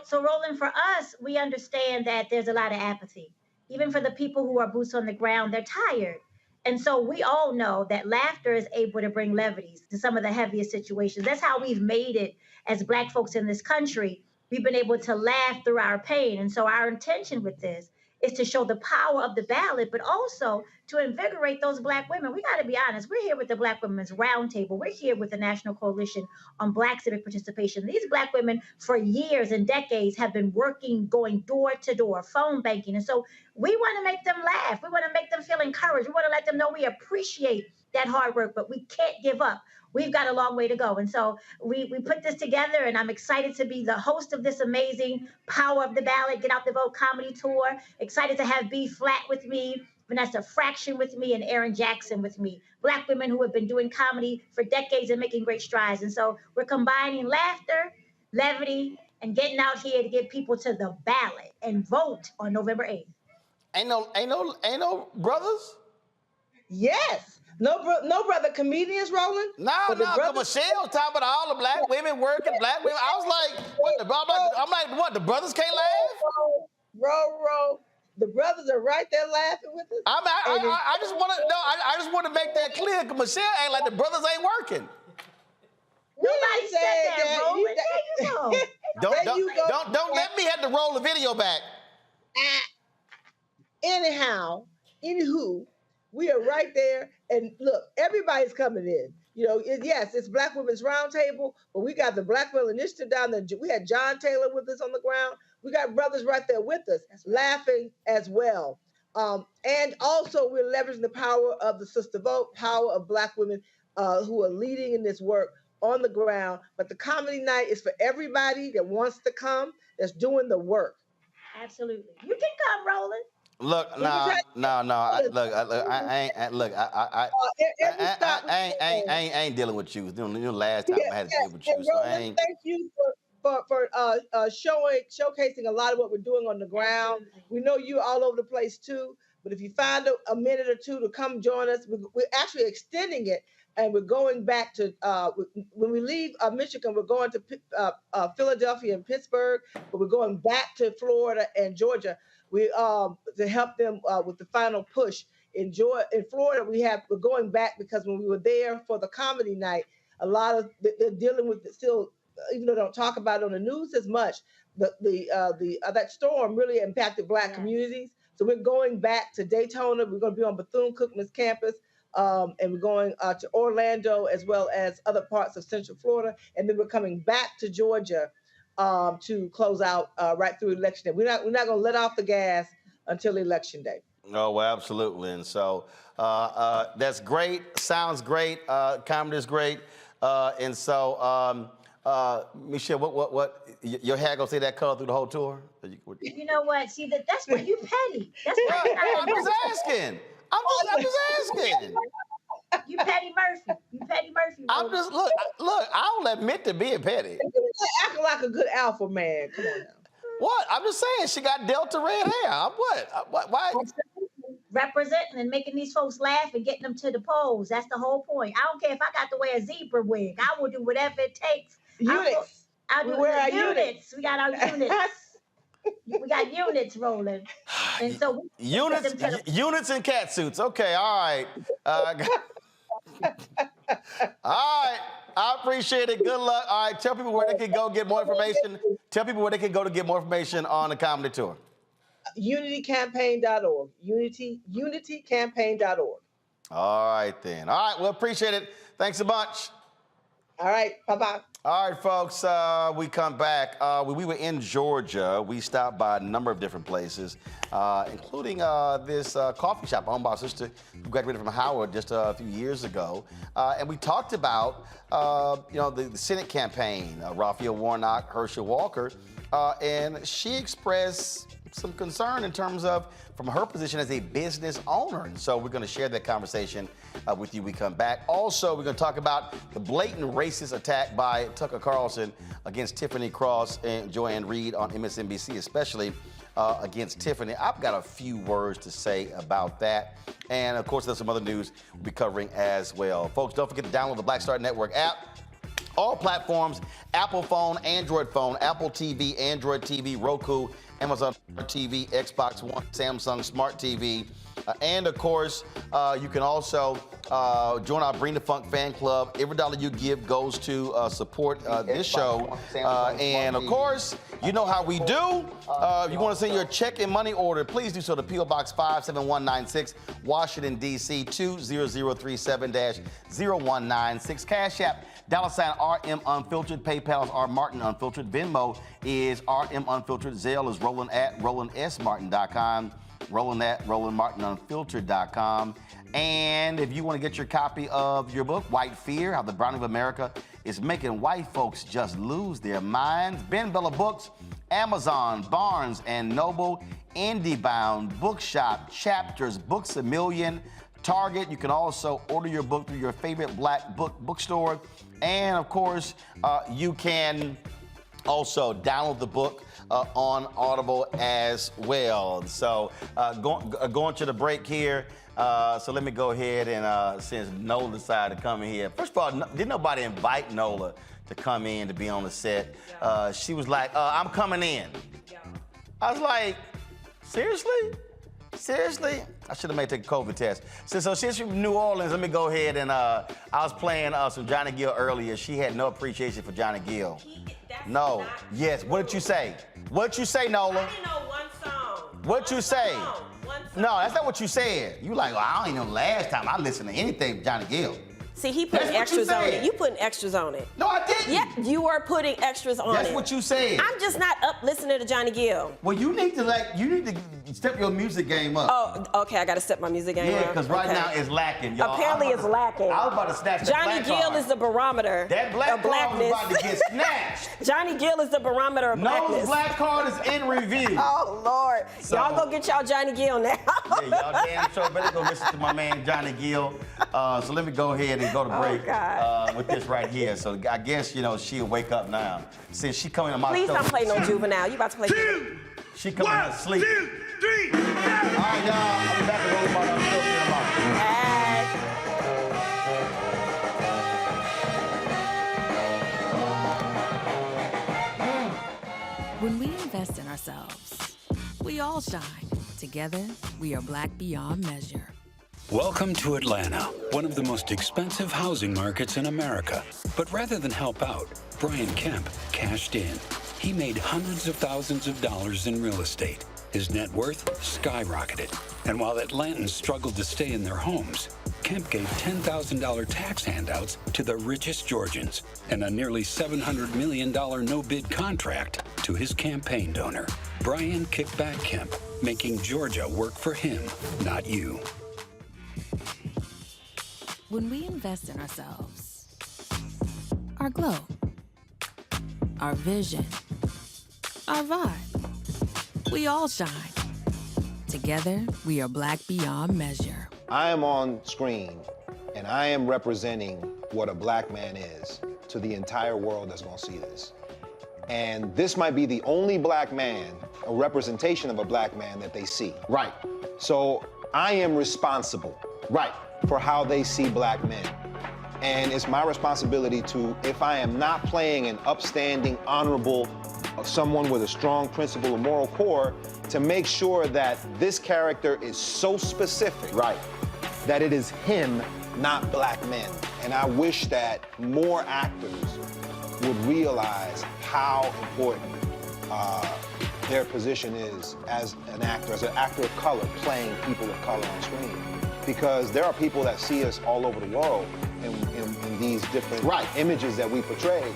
So Roland, for us, we understand that there's a lot of apathy. Even for the people who are boots on the ground, they're tired. And so we all know that laughter is able to bring levities to some of the heaviest situations. That's how we've made it as Black folks in this country. We've been able to laugh through our pain. And so our intention with this is to show the power of the ballot, but also to invigorate those Black women. We got to be honest. We're here with the Black Women's Roundtable. We're here with the National Coalition on Black Civic Participation. These Black women for years and decades have been working, going door to door, phone banking. And so we want to make them laugh. We want to make them feel encouraged. We want to let them know we appreciate that hard work, but we can't give up. We've got a long way to go. And so we put this together, and I'm excited to be the host of this amazing Power of the Ballot, Get Out the Vote comedy tour. Excited to have B Flat with me, Vanessa Fraction with me, and Erin Jackson with me. Black women who have been doing comedy for decades and making great strides. And so we're combining laughter, levity, and getting out here to get people to the ballot and vote on November 8th. Ain't no brothers? Yes. No brother comedians, Roland? No, Michelle talking about all the Black women working, Black women. I was like, what, the brothers can't laugh? Bro, the brothers are right there laughing with us. I just want to make that clear, because Michelle ain't like the brothers ain't working. Nobody said that, Roland. There you go. Don't let me have to roll the video back. Anywho, we are right there. And look, everybody's coming in. Yes, it's Black Women's Roundtable, but we got the Black Women Initiative down there. We had John Taylor with us on the ground. We got brothers right there with us, laughing as well. And also, we're leveraging the power of the Sister Vote, power of Black women who are leading in this work on the ground. But the comedy night is for everybody that wants to come, that's doing the work. Absolutely. You can come, Roland. Look, I ain't dealing with you. Last time I had to deal with you. So Roland, thank you for showcasing a lot of what we're doing on the ground. We know you all over the place too, but if you find a minute or two to come join us, we're actually extending it, and we're going back to when we leave Michigan, we're going to Philadelphia and Pittsburgh, but we're going back to Florida and Georgia. We to help them with the final push. In Florida, we're going back because when we were there for the comedy night, a lot of they're dealing with still, even though they don't talk about it on the news as much. That storm really impacted Black communities. So we're going back to Daytona. We're going to be on Bethune-Cookman's campus, and we're going to Orlando as well as other parts of Central Florida, and then we're coming back to Georgia to close out right through election day. We're not going to let off the gas until election day. Oh, well, absolutely. And so that's great. Sounds great. Comedy is great. And so, Michelle, what your hair gonna stay that color through the whole tour? You know what? See, that's what you petty. That's what I'm just asking. I'm just asking. You Petty Murphy. I'm just look. I'll admit to being petty. Acting like a good alpha man. Come on now. What? I'm just saying she got Delta red hair. What? Why? Representing and making these folks laugh and getting them to the polls. That's the whole point. I don't care if I got to wear a zebra wig. I will do whatever it takes. Units. I'll do our units. We got our units. We got units rolling. And so units and cat suits. Okay, all right. All right. I appreciate it. Good luck. All right, tell people where they can go get more information. Tell people where they can go to get more information on the comedy tour. UnityCampaign.org. UnityCampaign.org. All right, then. All right, well, appreciate it. Thanks a bunch. All right, bye-bye. All right, folks, we come back. We were in Georgia. We stopped by a number of different places, including this coffee shop owned by our sister who graduated from Howard just a few years ago. And we talked about, the Senate campaign, Raphael Warnock, Herschel Walker, and she expressed some concern in terms of from her position as a business owner. And so we're going to share that conversation with you when we come back. Also, we're going to talk about the blatant racist attack by Tucker Carlson against Tiffany Cross and Joanne Reed on MSNBC, especially against Tiffany. I've got a few words to say about that. And of course, there's some other news we'll be covering as well. Folks, don't forget to download the Black Star Network app. All platforms, Apple phone, Android phone, Apple TV, Android TV, Roku, Amazon TV, Xbox One, Samsung Smart TV. And of course, you can also join our Bring the Funk fan club. Every dollar you give goes to support this show. And of course, you know how we do. If you want to send your check and money order, please do so to P.O. Box 57196, Washington, D.C. 20037-0196. Cash App, $RM Unfiltered. PayPal is R Martin Unfiltered. Venmo is RM Unfiltered. Zelle is Roland at RolandSMartin.com. Roland at RolandMartinUnfiltered.com. And if you want to get your copy of your book, White Fear, How the Browning of America is Making White Folks Just Lose Their Minds, Ben Bella Books, Amazon, Barnes & Noble, IndieBound, Bookshop, Chapters, Books A Million, Target. You can also order your book through your favorite black bookstore. And of course, you can also download the book on Audible as well. So going to the break here. So let me go ahead and since Nola decided to come in here. First of all, didn't nobody invite Nola to come in to be on the set? She was like, I'm coming in. I was like, seriously? Seriously? I should have made take a COVID test. So she's from New Orleans. Let me go ahead and I was playing some Johnny Gill earlier. She had no appreciation for Johnny Gill. No. Yes. What did you say? What did you say, Nola? I didn't know one song. What you say? One song. No, that's not what you said. You like, well, I don't even know last time I listened to anything from Johnny Gill. See, he putting extras on it. You putting extras on it. No, I didn't. Yeah, you were putting extras on it. That's what you said. I'm just not up listening to Johnny Gill. Well, you need to step your music game up. Oh, okay, I got to step my music game up. Yeah, because right now it's lacking, y'all. Apparently it's lacking. I was about to snatch that Johnny black Gill card. is the barometer That black of blackness. card was about to get snatched. Johnny Gill is the barometer of blackness. No's black card is in review. Oh, Lord. So, y'all go get y'all Johnny Gill now. Yeah, y'all damn sure better go listen to my man Johnny Gill. So let me go ahead and go to break with this right here. So I guess, she'll wake up now. Since she coming to my Please show. don't play no Juvenile. You about to play She coming to sleep. 1, 2, 3, 4. All right, y'all. I'll be back to Roland Martin Unfiltered in a moment. When we invest in ourselves, we all shine. Together, we are black beyond measure. Welcome to Atlanta, one of the most expensive housing markets in America. But rather than help out, Brian Kemp cashed in. He made hundreds of thousands of dollars in real estate. His net worth skyrocketed. And while Atlantans struggled to stay in their homes, Kemp gave $10,000 tax handouts to the richest Georgians and a nearly $700 million no-bid contract to his campaign donor. Brian Kickback Kemp, making Georgia work for him, not you. When we invest in ourselves, our glow, our vision, our vibe, we all shine. Together, we are black beyond measure. I am on screen, and I am representing what a black man is to the entire world that's gonna see this. And this might be the only black man, a representation of a black man that they see. Right. So I am responsible. Right. For how they see black men. And it's my responsibility to, if I am not playing an upstanding, honorable, someone with a strong principle and moral core, to make sure that this character is so specific, right, that it is him, not black men. And I wish that more actors would realize how important their position is as an actor of color, playing people of color on screen. Because there are people that see us all over the world in these different images that we portray.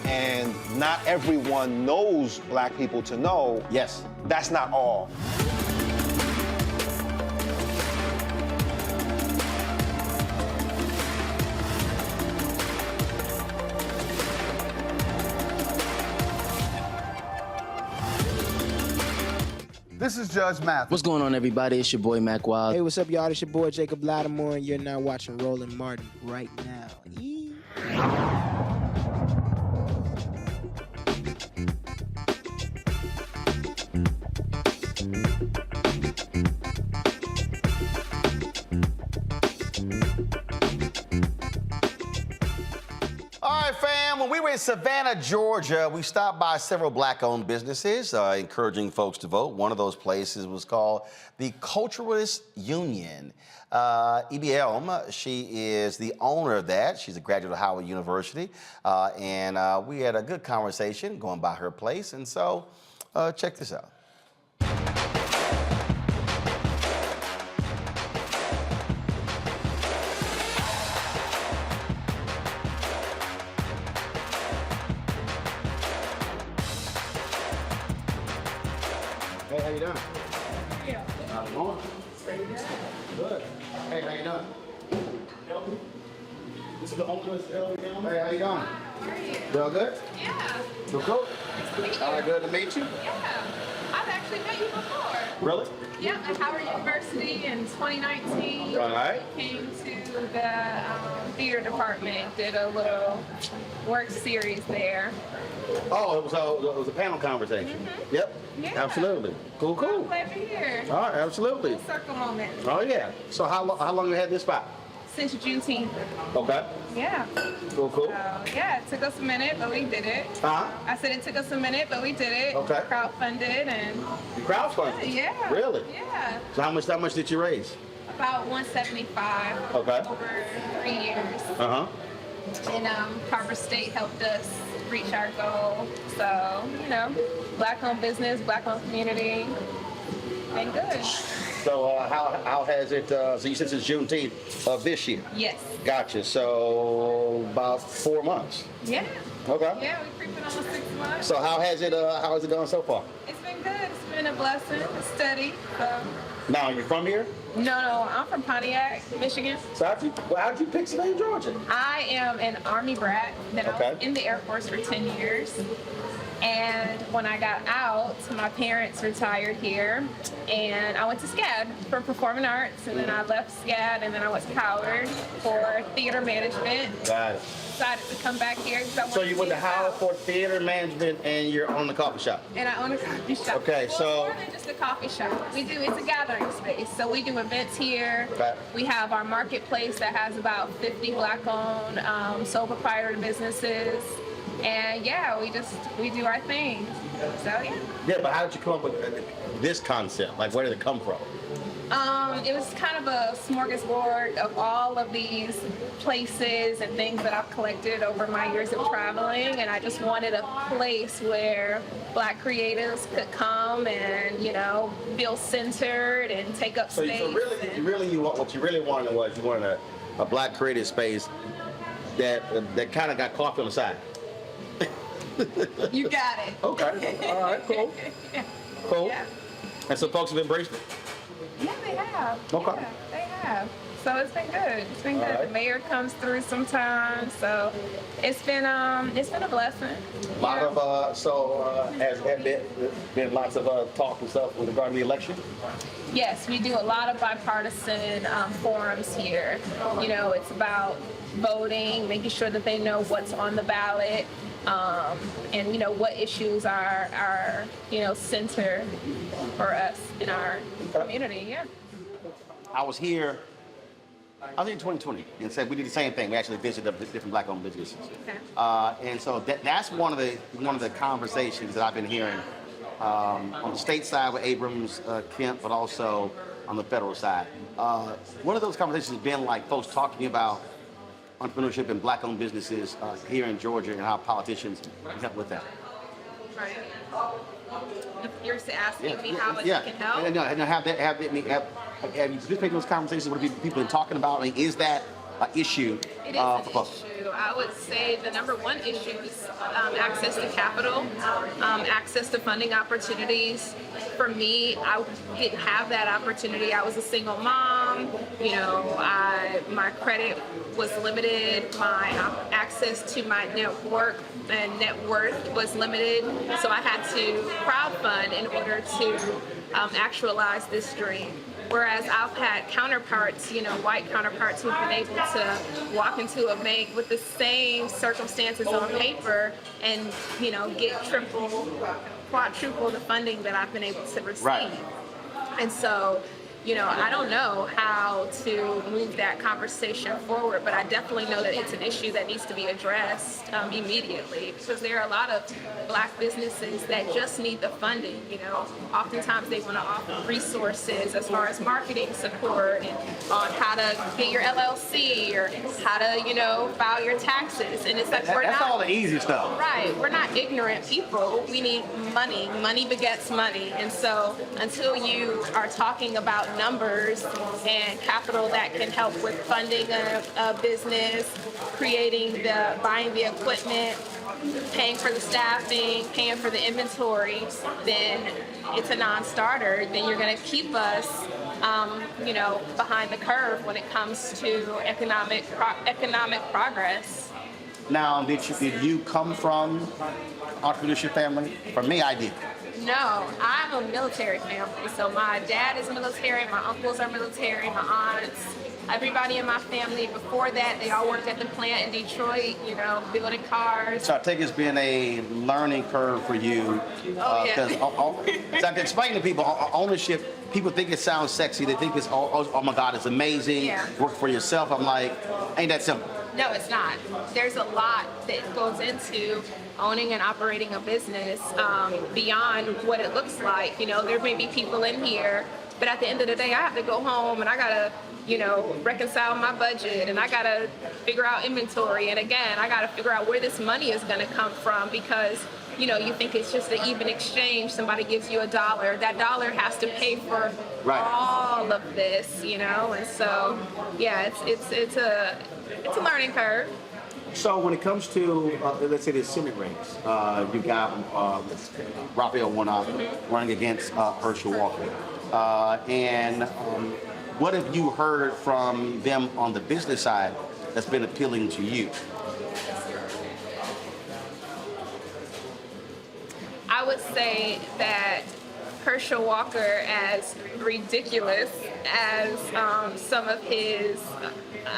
And not everyone knows black people to know. Yes. That's not all. This is Judge Mathis. What's going on, everybody? It's your boy, Mac Wild. Hey, what's up, y'all? It's your boy, Jacob Lattimore, and you're now watching Roland Martin right now. All right, fam, when we were in Savannah, Georgia, we stopped by several black-owned businesses, encouraging folks to vote. One of those places was called the Culturalist Union. E.B. Elm, she is the owner of that. She's a graduate of Howard University. And we had a good conversation going by her place. And so check this out. Hey, how you doing? Yeah. How's it going? Good. Hey, how you doing? This is the homeless LBM. Hey, how you doing? How are you? You all good? Yeah. Feel cool? Nice to meet you. All right, good to meet you. Yeah. I've actually met you before. Really? Yeah, at Howard University in 2019. All right. Came to the theater department, did a little work series there. Oh, it was a panel conversation. Mm-hmm. Yep. Yeah. Absolutely. Cool, cool. Glad you're here. All right, absolutely. Full circle moment. Oh, yeah. So how long you had this spot? Since Juneteenth. Okay. Yeah. Cool, cool. Yeah, it took us a minute, but we did it. Huh? I said it took us a minute, but we did it. Okay. Crowdfunded and. You crowdfunded? Yeah. Really? Yeah. So how much did you raise? About $175. Okay. Over 3 years. Uh-huh. And Carver State helped us reach our goal. So, black-owned business, black-owned community, been good. So how has it, so you said since Juneteenth of this year? Yes. Gotcha. So about 4 months. Yeah. Okay. Yeah, we creeping on 6 months. So how has it gone so far? It's been good. It's been a blessing. It's steady. So. Now, you from here? No, I'm from Pontiac, Michigan. So how'd you pick Savannah, Georgia? I am an Army brat. Then I was in the Air Force for 10 years. And when I got out, my parents retired here, and I went to SCAD for performing arts, and then I left SCAD, and then I went to Howard for theater management. Got it. Decided to come back here. So you went to Howard for theater management, and you're on the coffee shop. And I own a coffee shop. Okay, well, so more than just a coffee shop. It's a gathering space. So we do events here. Okay. We have our marketplace that has about 50 black-owned sole proprietor businesses. And yeah, we do our thing. So yeah. Yeah, but how did you come up with this concept? Like, where did it come from? It was kind of a smorgasbord of all of these places and things that I've collected over my years of traveling, and I just wanted a place where black creatives could come and feel centered and take up space. So what you really wanted was a black creative space that kind of got coffee on the side. You got it. Okay. All right. Cool. Yeah. Cool. Yeah. And so folks have embraced it. Yeah, they have. Okay. Yeah, they have. So it's been good. It's been good. Right. The mayor comes through sometimes, so it's been a blessing. A lot of has there been lots of talk and stuff with regard to the election? Yes, we do a lot of bipartisan forums here. It's about voting, making sure that they know what's on the ballot, and what issues are center for us in our community. Yeah. I was here in 2020 and said we did the same thing. We actually visited different black-owned businesses. Okay. And so that's one of the conversations that I've been hearing on the state side with Abrams, Kemp, but also on the federal side. One of those conversations has been like folks talking about entrepreneurship and black-owned businesses here in Georgia and how politicians can help with that. Right. You're asking me how it can help? And have you participated in those conversations? What have people been talking about? I mean, is that an issue? It is an issue. I would say the number one issue is access to capital, access to funding opportunities. For me, I didn't have that opportunity. I was a single mom. You know, my credit was limited. My access to my network and net worth was limited. So I had to crowdfund in order to actualize this dream. Whereas I've had counterparts, you know, white counterparts who've been able to walk into a bank with the same circumstances on paper and, you know, get triple, quadruple the funding that I've been able to receive. Right. And so, you know, I don't know how to move that conversation forward, but I definitely know that it's an issue that needs to be addressed immediately, because there are a lot of Black businesses that just need the funding. You know, oftentimes they want to offer resources as far as marketing support and on how to get your LLC or how to, you know, file your taxes. And it's like that's all the easy stuff. Right. We're not ignorant people. We need money. Money begets money. And so until you are talking about numbers and capital that can help with funding a business, buying the equipment, paying for the staffing, paying for the inventory, then it's a non-starter. Then you're going to keep us, you know, behind the curve when it comes to economic progress. Now, did you come from entrepreneurship family? For me, I did. No, I'm a military family. So my dad is military, my uncles are military, my aunts, everybody in my family before that, they all worked at the plant in Detroit, you know, building cars. So I take it's been a learning curve for you. Because I can explain to people, ownership, people think it sounds sexy. They think it's, oh my God, it's amazing. Yeah. Work for yourself. I'm like, ain't that simple. No, it's not. There's a lot that goes into owning and operating a business beyond what it looks like. You know, there may be people in here, but at the end of the day, I have to go home and I gotta, you know, reconcile my budget and I gotta figure out inventory. And again, I gotta figure out where this money is gonna come from, because, you know, you think it's just an even exchange. Somebody gives you $1. That dollar has to pay for all of this, you know? And so, yeah, it's a learning curve. So when it comes to, let's say the Senate race, you got Raphael Warnock running against Herschel Walker. And what have you heard from them on the business side that's been appealing to you? I would say that Herschel Walker, as ridiculous as some of his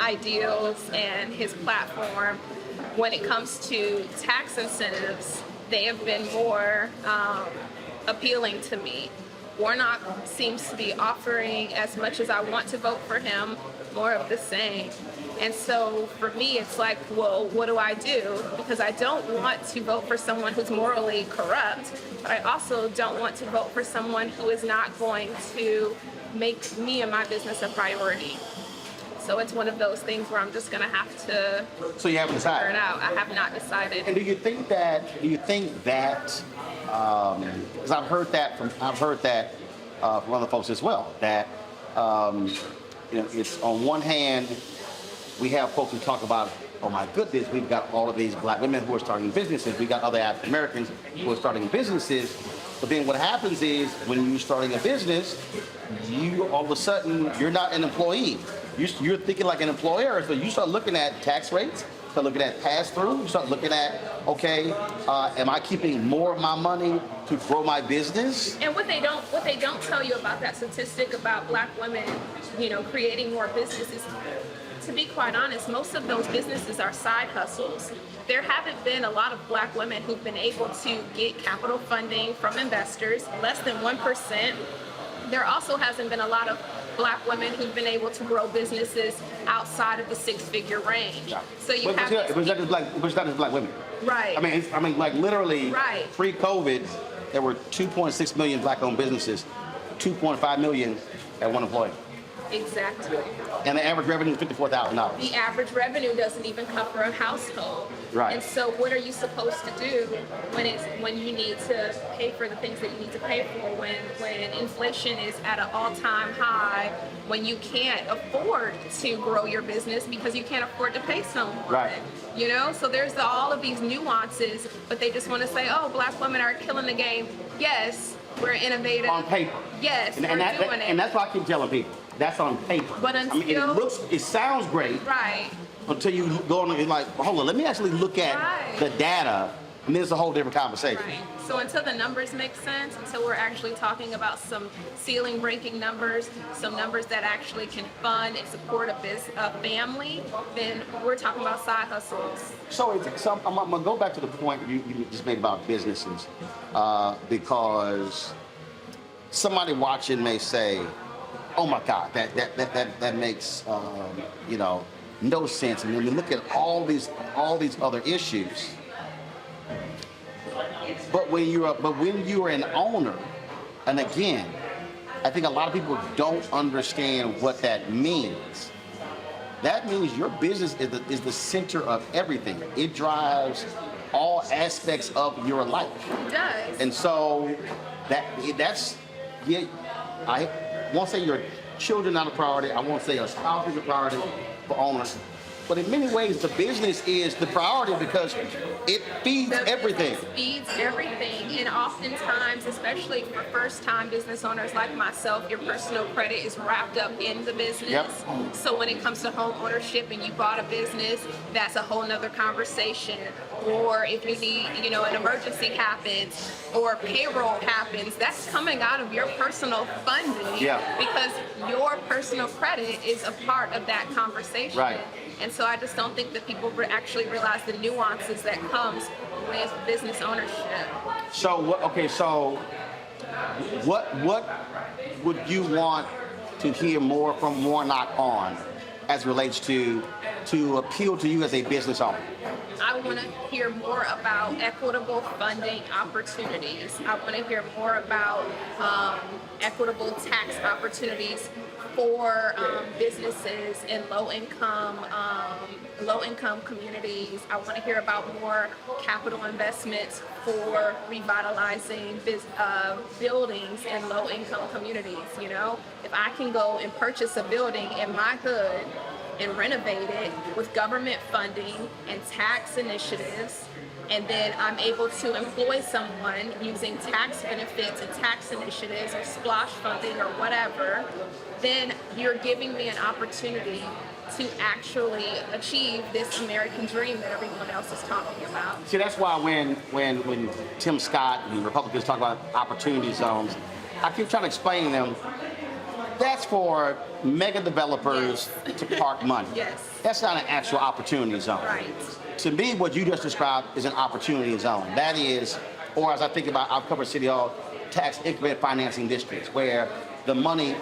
ideals and his platform, when it comes to tax incentives, they have been more appealing to me. Warnock seems to be offering, as much as I want to vote for him, more of the same. And so for me, it's like, well, what do I do? Because I don't want to vote for someone who's morally corrupt, but I also don't want to vote for someone who is not going to make me and my business a priority. So it's one of those things where I'm just going to have to So you haven't decided? figure it out. I have not decided. And do you think that, because I've heard that from other folks as well, that, you know, it's on one hand, we have folks who talk about, oh my goodness, we've got all of these Black women who are starting businesses. We've got other African Americans who are starting businesses. But then what happens is when you're starting a business, you all of a sudden, you're not an employee. You're thinking like an employer. So you start looking at tax rates, start looking at pass-through, you start looking at, okay, am I keeping more of my money to grow my business? And what they don't tell you about that statistic about Black women, you know, creating more businesses, to be quite honest, most of those businesses are side hustles. There haven't been a lot of Black women who've been able to get capital funding from investors, less than 1%. There also hasn't been a lot of Black women who've been able to grow businesses outside of the six-figure range. So you have But it's not just Black women. Right. I mean, like literally, Right. pre-COVID, there were 2.6 million Black-owned businesses, 2.5 million at one employee. Exactly. And the average revenue is $54,000. The average revenue doesn't even cover a household. Right. And so what are you supposed to do when you need to pay for the things that you need to pay for, when inflation is at an all-time high, when you can't afford to grow your business because you can't afford to pay someone? Right. You know, so there's all of these nuances, but they just want to say, oh, Black women are killing the game. Yes, we're innovative. On paper. Yes, And we're doing it. And that's what I keep telling people. That's on paper. But until it sounds great. Right. Until you go on and like, hold on, let me actually look at the data, and then it's a whole different conversation. Right. So until the numbers make sense, until we're actually talking about some ceiling breaking numbers, some numbers that actually can fund and support a family, then we're talking about side hustles. So I'm gonna go back to the point you just made about businesses, because somebody watching may say, "Oh my God, that makes no sense." And when you look at all these other issues. But when you're an owner, and again, I think a lot of people don't understand what that means. That means your business is the center of everything. It drives all aspects of your life. It does. And so I won't say your children are a priority. I won't say a spouse is a priority for owners. But in many ways, the business is the priority because it feeds everything. It feeds everything. And oftentimes, especially for first-time business owners like myself, your personal credit is wrapped up in the business. Yep. So when it comes to home ownership and you bought a business, that's a whole nother conversation. Or if you need, an emergency happens or payroll happens, that's coming out of your personal funding. Yeah. Because your personal credit is a part of that conversation. Right. And so I just don't think that people actually realize the nuances that comes with business ownership. So what would you want to hear more from Warnock on as it relates to appeal to you as a business owner? I want to hear more about equitable funding opportunities. I want to hear more about equitable tax opportunities for businesses in low-income communities. I want to hear about more capital investments for revitalizing buildings in low-income communities. If I can go and purchase a building in my hood and renovate it with government funding and tax initiatives, and then I'm able to employ someone using tax benefits and tax initiatives or splosh funding or whatever, then you're giving me an opportunity to actually achieve this American dream that everyone else is talking about. See, that's why when Tim Scott and Republicans talk about opportunity zones, I keep trying to explain to them, that's for mega developers to park money. Yes. That's not an actual opportunity zone. Right. To me, what you just described is an opportunity zone. That is, or as I think about, I've covered City Hall, tax increment financing districts, where the money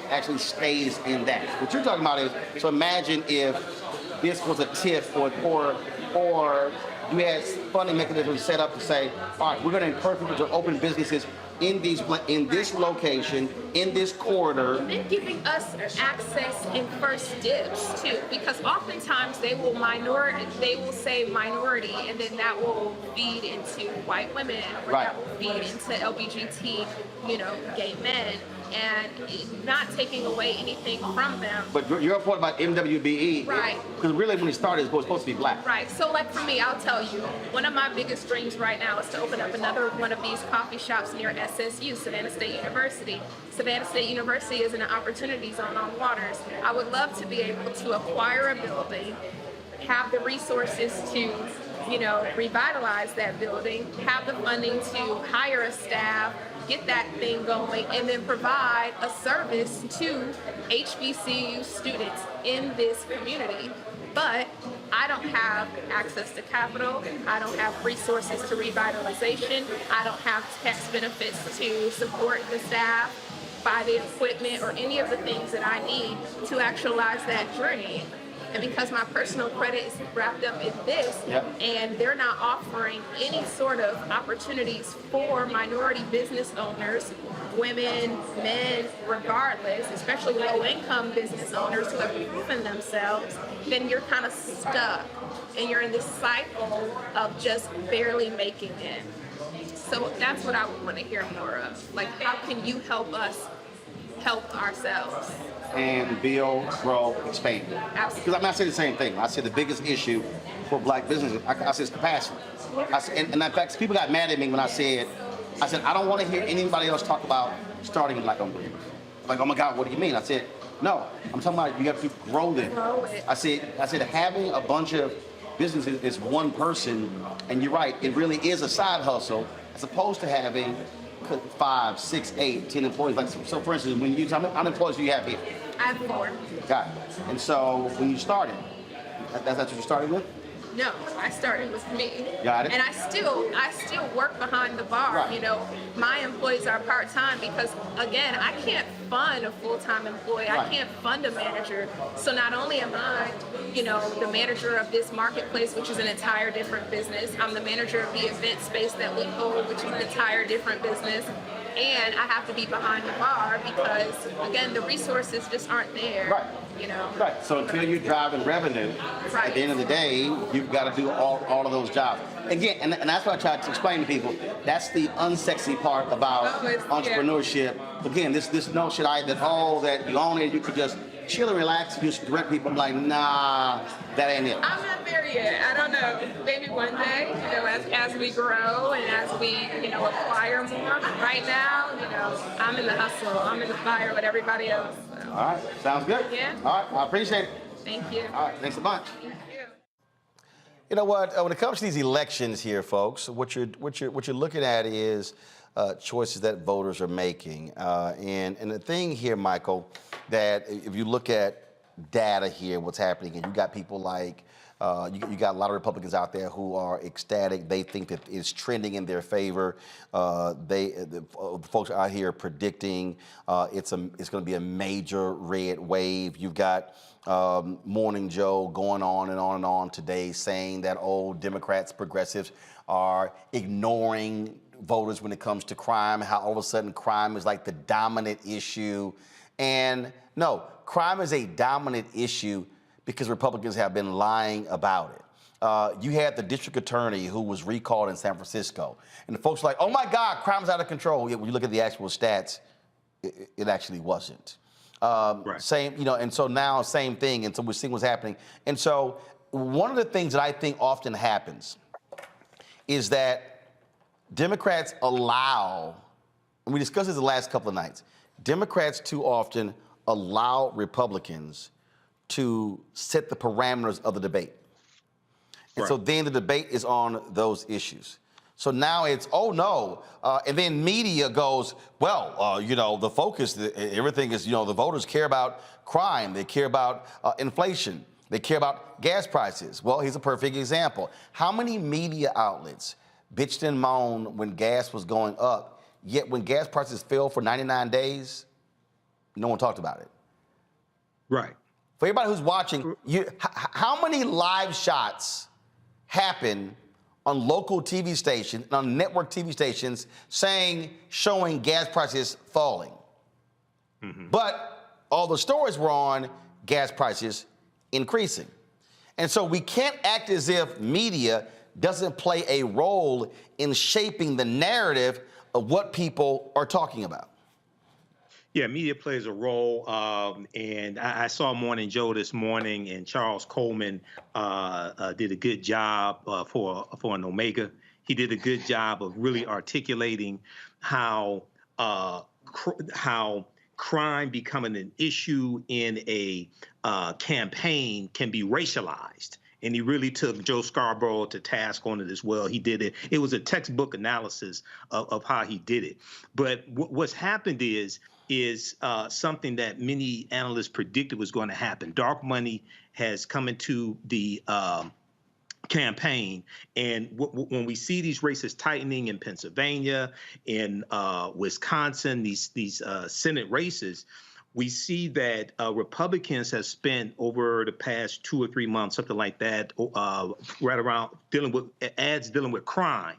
actually stays in that. What you're talking about is, so imagine if this was a TIF or you had funding mechanisms set up to say, all right, we're going to encourage people to open businesses in this location, in this corridor. And then giving us access and first dibs too, because oftentimes they will say minority, and then that will feed into white women, or right. that will feed into LBGT, gay men, and not taking away anything from them. But your point about MWBE, right? Because really, when it started, it was supposed to be black. Right. So, like for me, I'll tell you, one of my biggest dreams right now is to open up another one of these coffee shops near SSU, Savannah State University. Savannah State University is an opportunity zone on Waters. I would love to be able to acquire a building, have the resources to, revitalize that building, have the funding to hire a staff, get that thing going, and then provide a service to HBCU students in this community. But I don't have access to capital, I don't have resources to revitalization, I don't have tax benefits to support the staff, buy the equipment, or any of the things that I need to actualize that dream. And because my personal credit is wrapped up in this, yep. and they're not offering any sort of opportunities for minority business owners, women, men, regardless, especially low-income business owners who have proven themselves, then you're kind of stuck. And you're in this cycle of just barely making it. So that's what I would want to hear more of. Like, how can you help us help ourselves? And build, grow, expand. Absolutely. Because I say the same thing. I said the biggest issue for black businesses, I said, is capacity. And in fact, people got mad at me when I said, I don't want to hear anybody else talk about starting black-owned businesses. Like, oh my God, what do you mean? I said, No, I'm talking about you have to grow them. Grow it. I said having a bunch of businesses is one person, and you're right, it really is a side hustle, as opposed to having 5, 6, 8, 10 employees. Like so, for instance, when you how many employees do you have here? I have 4. Got it. And so when you started, that's what you started with? No, I started with me. Got it. And I still work behind the bar. Right. You know, my employees are part-time because, again, I can't fund a full-time employee. Right. I can't fund a manager. So not only am I, you know, the manager of this marketplace, which is an entire different business, I'm the manager of the event space that we hold, which is an entire different business. And I have to be behind the bar because, again, the resources just aren't there. Right. You know. Right. So until you're driving revenue, Right. at the end of the day, you've got to do all of those jobs. Again, and that's what I try to explain to people. That's the unsexy part about entrepreneurship. Again, this notion that you own it, you could just chill and relax, just direct people. I'm like, nah, that ain't it. I'm not there yet. I don't know. Maybe one day, you know, as we grow and as we, you know, acquire more. But right now, you know, I'm in the hustle. I'm in the fire with everybody else. So. All right. Sounds good. Yeah. All right. I appreciate it. Thank you. All right. Thanks a bunch. Thank you. You know what? When it comes to these elections here, folks, what you're looking at is choices that voters are making. And the thing here, Michael, that if you look at data here, what's happening, and you got people like you got a lot of Republicans out there who are ecstatic. They think that it's trending in their favor. The folks out here predicting it's going to be a major red wave. You've got Morning Joe going on and on and on today saying that old Democrats, progressives are ignoring voters when it comes to crime, how all of a sudden crime is like the dominant issue. And no, crime is a dominant issue because Republicans have been lying about it. You had the district attorney who was recalled in San Francisco, and the folks were like, oh my God, crime's out of control. Yet when you look at the actual stats, it actually wasn't. Right. Same, you know, and so now same thing, and so we're seeing what's happening. And so one of the things that I think often happens is that Democrats allow, and we discussed this the last couple of nights, Democrats too often allow Republicans to set the parameters of the debate. And so then the debate is on those issues. So now it's, oh no, and then media goes, well, you know, the focus, everything is, you know, the voters care about crime, they care about inflation, they care about gas prices. Well, here's a perfect example. How many media outlets bitched and moaned when gas was going up, yet when gas prices fell for 99 days, no one talked about it? Right. For everybody who's watching, how many live shots happen on local TV stations, on network TV stations, showing gas prices falling? Mm-hmm. But all the stories were on gas prices increasing. And so we can't act as if media doesn't play a role in shaping the narrative of what people are talking about. Yeah, media plays a role, and I saw Morning Joe this morning, and Charles Coleman did a good job for an Omega. He did a good job of really articulating how crime becoming an issue in a campaign can be racialized. And he really took Joe Scarborough to task on it as well. He did it. It was a textbook analysis of how he did it. But what's happened is something that many analysts predicted was going to happen. Dark money has come into the campaign, and when we see these races tightening in Pennsylvania, in Wisconsin, these Senate races, we see that Republicans have spent over the past 2 or 3 months, something like that, right around dealing with crime,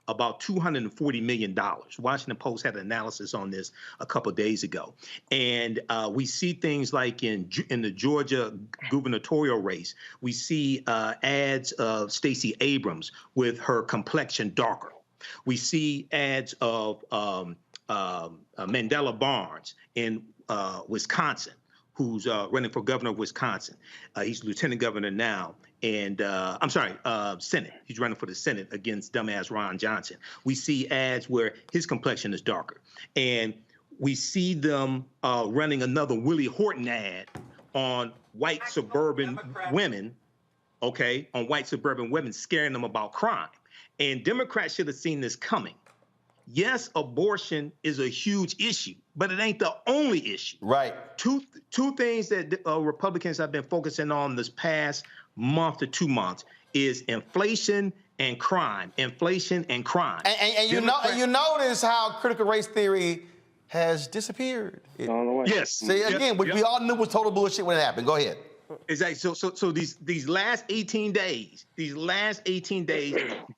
about $240 million. Washington Post had an analysis on this a couple of days ago. And we see things like in the Georgia gubernatorial race, we see ads of Stacey Abrams with her complexion darker. We see ads of Mandela Barnes in Wisconsin, who's running for governor of Wisconsin. He's lieutenant governor now. And Senate. He's running for the Senate against dumbass Ron Johnson. We see ads where his complexion is darker. And we see them running another Willie Horton ad on white suburban women, okay, on white suburban women, scaring them about crime. And Democrats should have seen this coming. Yes, abortion is a huge issue, but it ain't the only issue. Right. Two things that Republicans have been focusing on this past month to 2 months is inflation and crime. Inflation and crime. And you notice how critical race theory has disappeared. Yes. See, again, which we all knew was total bullshit when it happened. Go ahead. Exactly. So these last 18 days,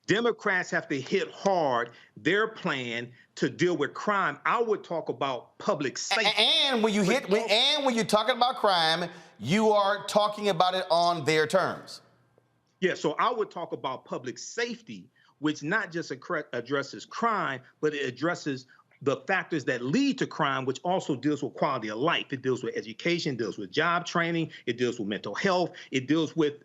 Democrats have to hit hard their plan to deal with crime. I would talk about public safety. And when you're talking about crime, you are talking about it on their terms. Yeah, so I would talk about public safety, which not just addresses crime, but it addresses the factors that lead to crime, which also deals with quality of life. It deals with education, deals with job training, it deals with mental health, it deals with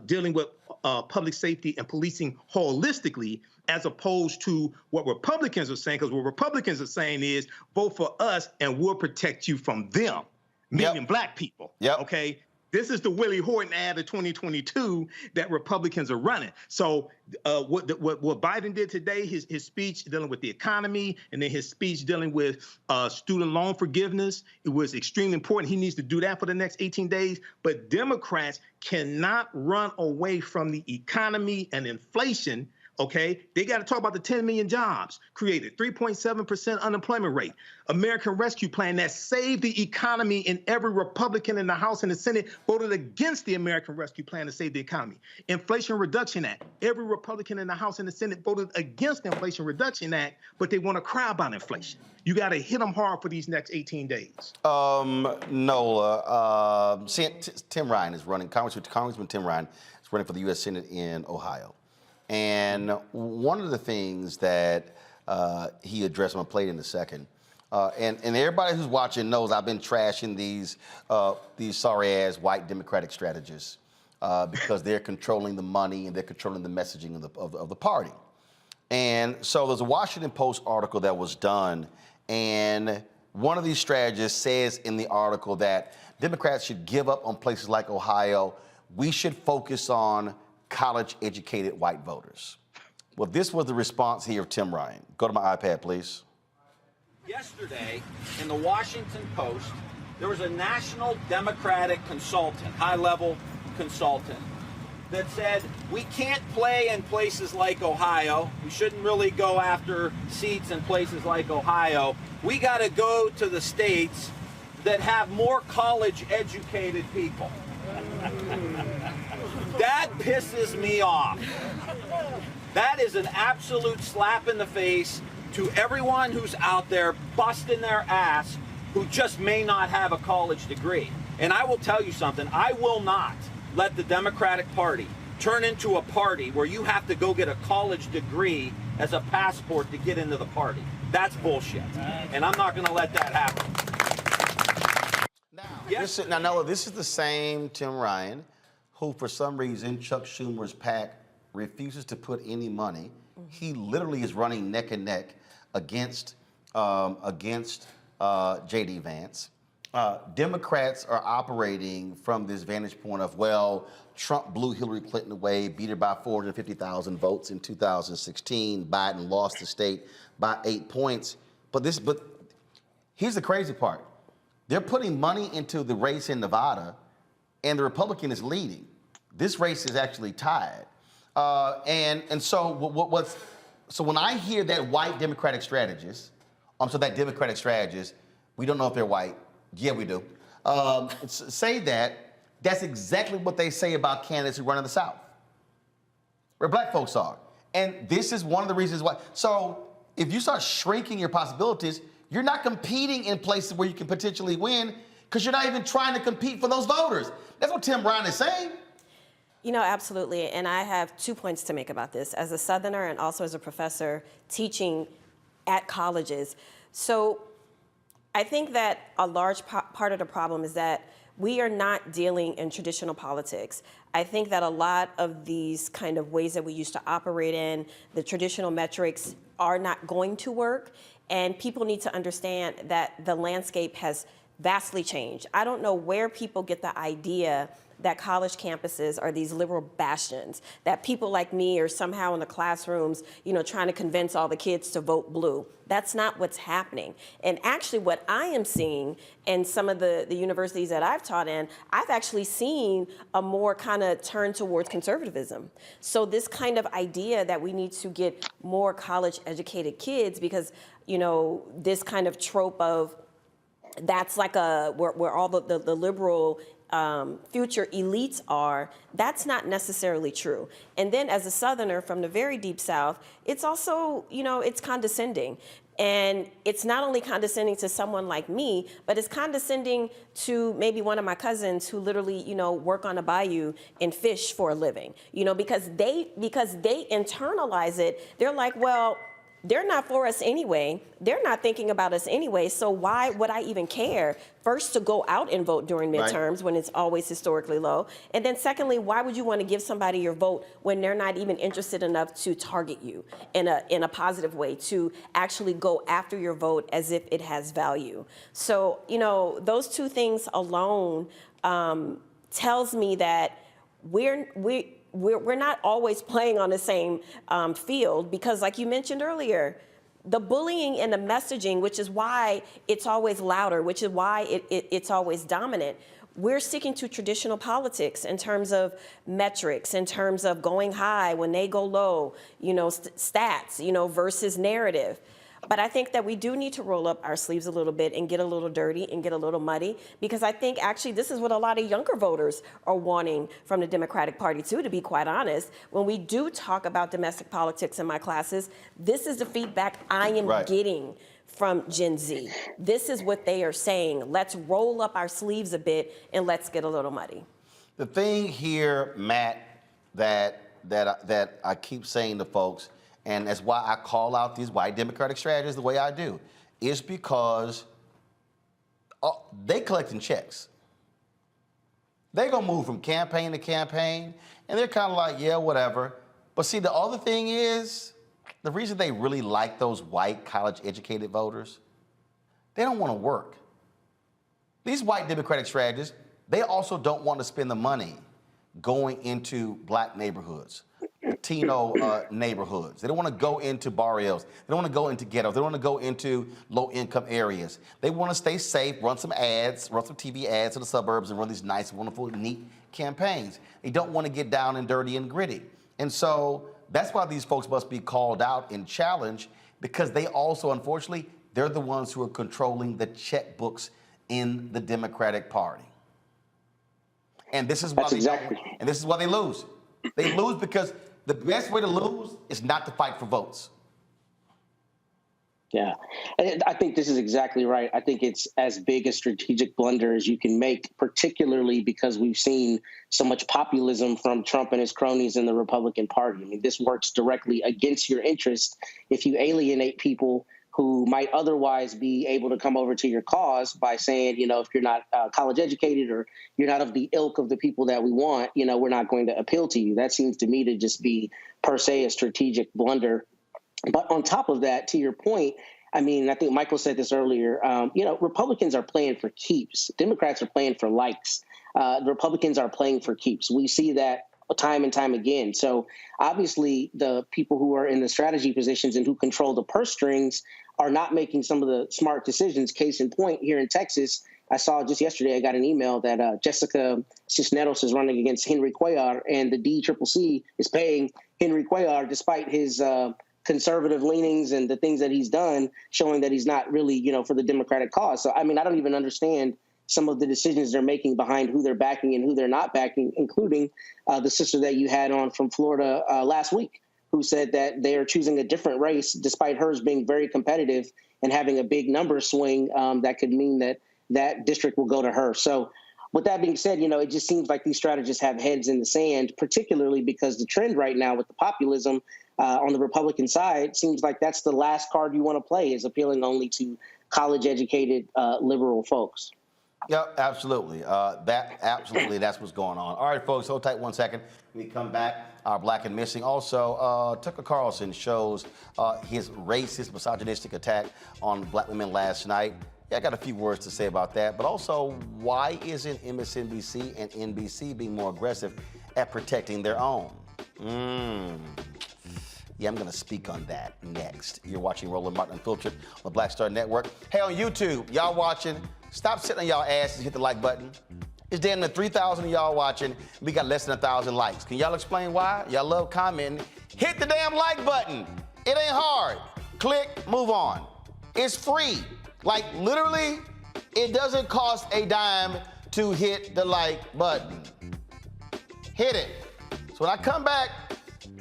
dealing with public safety and policing holistically, as opposed to what Republicans are saying, because what Republicans are saying is vote for us and we'll protect you from them, meaning black people. Okay. This is the Willie Horton ad of 2022 that Republicans are running. So what Biden did today, his speech dealing with the economy, and then his speech dealing with student loan forgiveness, it was extremely important. He needs to do that for the next 18 days. But Democrats cannot run away from the economy and inflation. Okay, they got to talk about the 10 million jobs created, 3.7% unemployment rate, American Rescue Plan that saved the economy, and every Republican in the House and the Senate voted against the American Rescue Plan to save the economy. Inflation Reduction Act, every Republican in the House and the Senate voted against the Inflation Reduction Act, but they want to cry about inflation. You got to hit them hard for these next 18 days. Nola, Tim Ryan is running, Congressman Tim Ryan is running for the U.S. Senate in Ohio. And one of the things that he addressed, I'm going to play it in a second, and everybody who's watching knows I've been trashing these sorry-ass white Democratic strategists because they're controlling the money and they're controlling the messaging of the party. And so there's a Washington Post article that was done, and one of these strategists says in the article that Democrats should give up on places like Ohio. We should focus on college-educated white voters. Well, this was the response here of Tim Ryan. Go to my iPad, please. Yesterday, in the Washington Post, there was a national Democratic consultant, high-level consultant, that said, we can't play in places like Ohio. We shouldn't really go after seats in places like Ohio. We got to go to the states that have more college-educated people. That pisses me off. That is an absolute slap in the face to everyone who's out there busting their ass who just may not have a college degree. And I will tell you something, I will not let the Democratic Party turn into a party where you have to go get a college degree as a passport to get into the party. That's bullshit. And I'm not going to let that happen. Now, Nola, this is the same Tim Ryan who, for some reason, Chuck Schumer's PAC refuses to put any money. He literally is running neck and neck against J.D. Vance. Democrats are operating from this vantage point of, well, Trump blew Hillary Clinton away, beat her by 450,000 votes in 2016. Biden lost the state by 8 points. But here's the crazy part. They're putting money into the race in Nevada, and the Republican is leading. This race is actually tied. So when I hear that white Democratic strategist, that Democratic strategist, we don't know if they're white. Yeah, we do. Say that's exactly what they say about candidates who run in the South, where black folks are. And this is one of the reasons why. So if you start shrinking your possibilities, you're not competing in places where you can potentially win because you're not even trying to compete for those voters. That's what Tim Ryan is saying. You know, absolutely. And I have 2 points to make about this as a Southerner and also as a professor teaching at colleges. So I think that a large part of the problem is that we are not dealing in traditional politics. I think that a lot of these kind of ways that we used to operate in, the traditional metrics are not going to work, and people need to understand that the landscape has vastly changed. I don't know where people get the idea that college campuses are these liberal bastions, that people like me are somehow in the classrooms, trying to convince all the kids to vote blue. That's not what's happening. And actually what I am seeing in some of the universities that I've taught in, I've actually seen a more kind of turn towards conservatism. So this kind of idea that we need to get more college educated kids because, this kind of trope of that's like where all the liberal future elites are, that's not necessarily true. And then as a Southerner from the very deep South, it's also, it's condescending. And it's not only condescending to someone like me, but it's condescending to maybe one of my cousins who literally, work on a bayou and fish for a living, because they internalize it. They're like, well, they're not for us anyway. They're not thinking about us anyway. So why would I even care? First, to go out and vote during midterms when it's always historically low. And then secondly, why would you want to give somebody your vote when they're not even interested enough to target you in a positive way, to actually go after your vote as if it has value? So, those two things alone tells me that we're not always playing on the same field, because like you mentioned earlier, the bullying and the messaging, which is why it's always louder, which is why it's always dominant. We're sticking to traditional politics in terms of metrics, in terms of going high when they go low, stats, versus narrative. But I think that we do need to roll up our sleeves a little bit and get a little dirty and get a little muddy, because I think actually this is what a lot of younger voters are wanting from the Democratic Party too, to be quite honest. When we do talk about domestic politics in my classes, this is the feedback I am getting from Gen Z. This is what they are saying. Let's roll up our sleeves a bit and let's get a little muddy. The thing here, Matt, that I keep saying to folks, and that's why I call out these white Democratic strategies the way I do, is because they collecting checks. They're gonna move from campaign to campaign, and they're kind of like, yeah, whatever. But see, the other thing is, the reason they really like those white college-educated voters, they don't want to work. These white Democratic strategists, they also don't want to spend the money going into black neighborhoods, Latino neighborhoods. They don't want to go into barrios. They don't want to go into ghettos. They don't want to go into low-income areas. They want to stay safe, run some ads, run some TV ads in the suburbs, and run these nice, wonderful, neat campaigns. They don't want to get down and dirty and gritty. And so that's why these folks must be called out and challenged, because they also, unfortunately, they're the ones who are controlling the checkbooks in the Democratic Party. And this is why this is why they lose. They lose because the best way to lose is not to fight for votes. Yeah, and I think this is exactly right. I think it's as big a strategic blunder as you can make, particularly because we've seen so much populism from Trump and his cronies in the Republican Party. I mean, this works directly against your interest if you alienate people who might otherwise be able to come over to your cause by saying, if you're not college educated or you're not of the ilk of the people that we want, we're not going to appeal to you. That seems to me to just be per se a strategic blunder. But on top of that, to your point, I mean, I think Michael said this earlier, Republicans are playing for keeps. Democrats are playing for likes. The Republicans are playing for keeps. We see that time and time again. So obviously the people who are in the strategy positions and who control the purse strings are not making some of the smart decisions. Case in point, here in Texas, I saw just yesterday, I got an email that Jessica Cisneros is running against Henry Cuellar, and the DCCC is paying Henry Cuellar despite his conservative leanings and the things that he's done, showing that he's not really, for the Democratic cause. So, I mean, I don't even understand some of the decisions they're making behind who they're backing and who they're not backing, including the sister that you had on from Florida last week, who said that they are choosing a different race despite hers being very competitive and having a big number swing that could mean that that district will go to her. So with that being said, it just seems like these strategists have heads in the sand, particularly because the trend right now with the populism on the Republican side seems like that's the last card you want to play, is appealing only to college-educated liberal folks. Yep, absolutely. That's what's going on. All right, folks, hold tight 1 second. When we come back, our Black and Missing. Also, Tucker Carlson shows his racist, misogynistic attack on black women last night. Yeah, I got a few words to say about that. But also, why isn't MSNBC and NBC being more aggressive at protecting their own? Yeah, I'm going to speak on that next. You're watching Roland Martin Unfiltered on the Black Star Network. Hey, on YouTube, y'all watching, stop sitting on y'all asses, hit the like button. It's damn near 3,000 of y'all watching. We got less than 1,000 likes. Can y'all explain why? Y'all love commenting. Hit the damn like button. It ain't hard. Click, move on. It's free. Like, literally, it doesn't cost a dime to hit the like button. Hit it. So when I come back,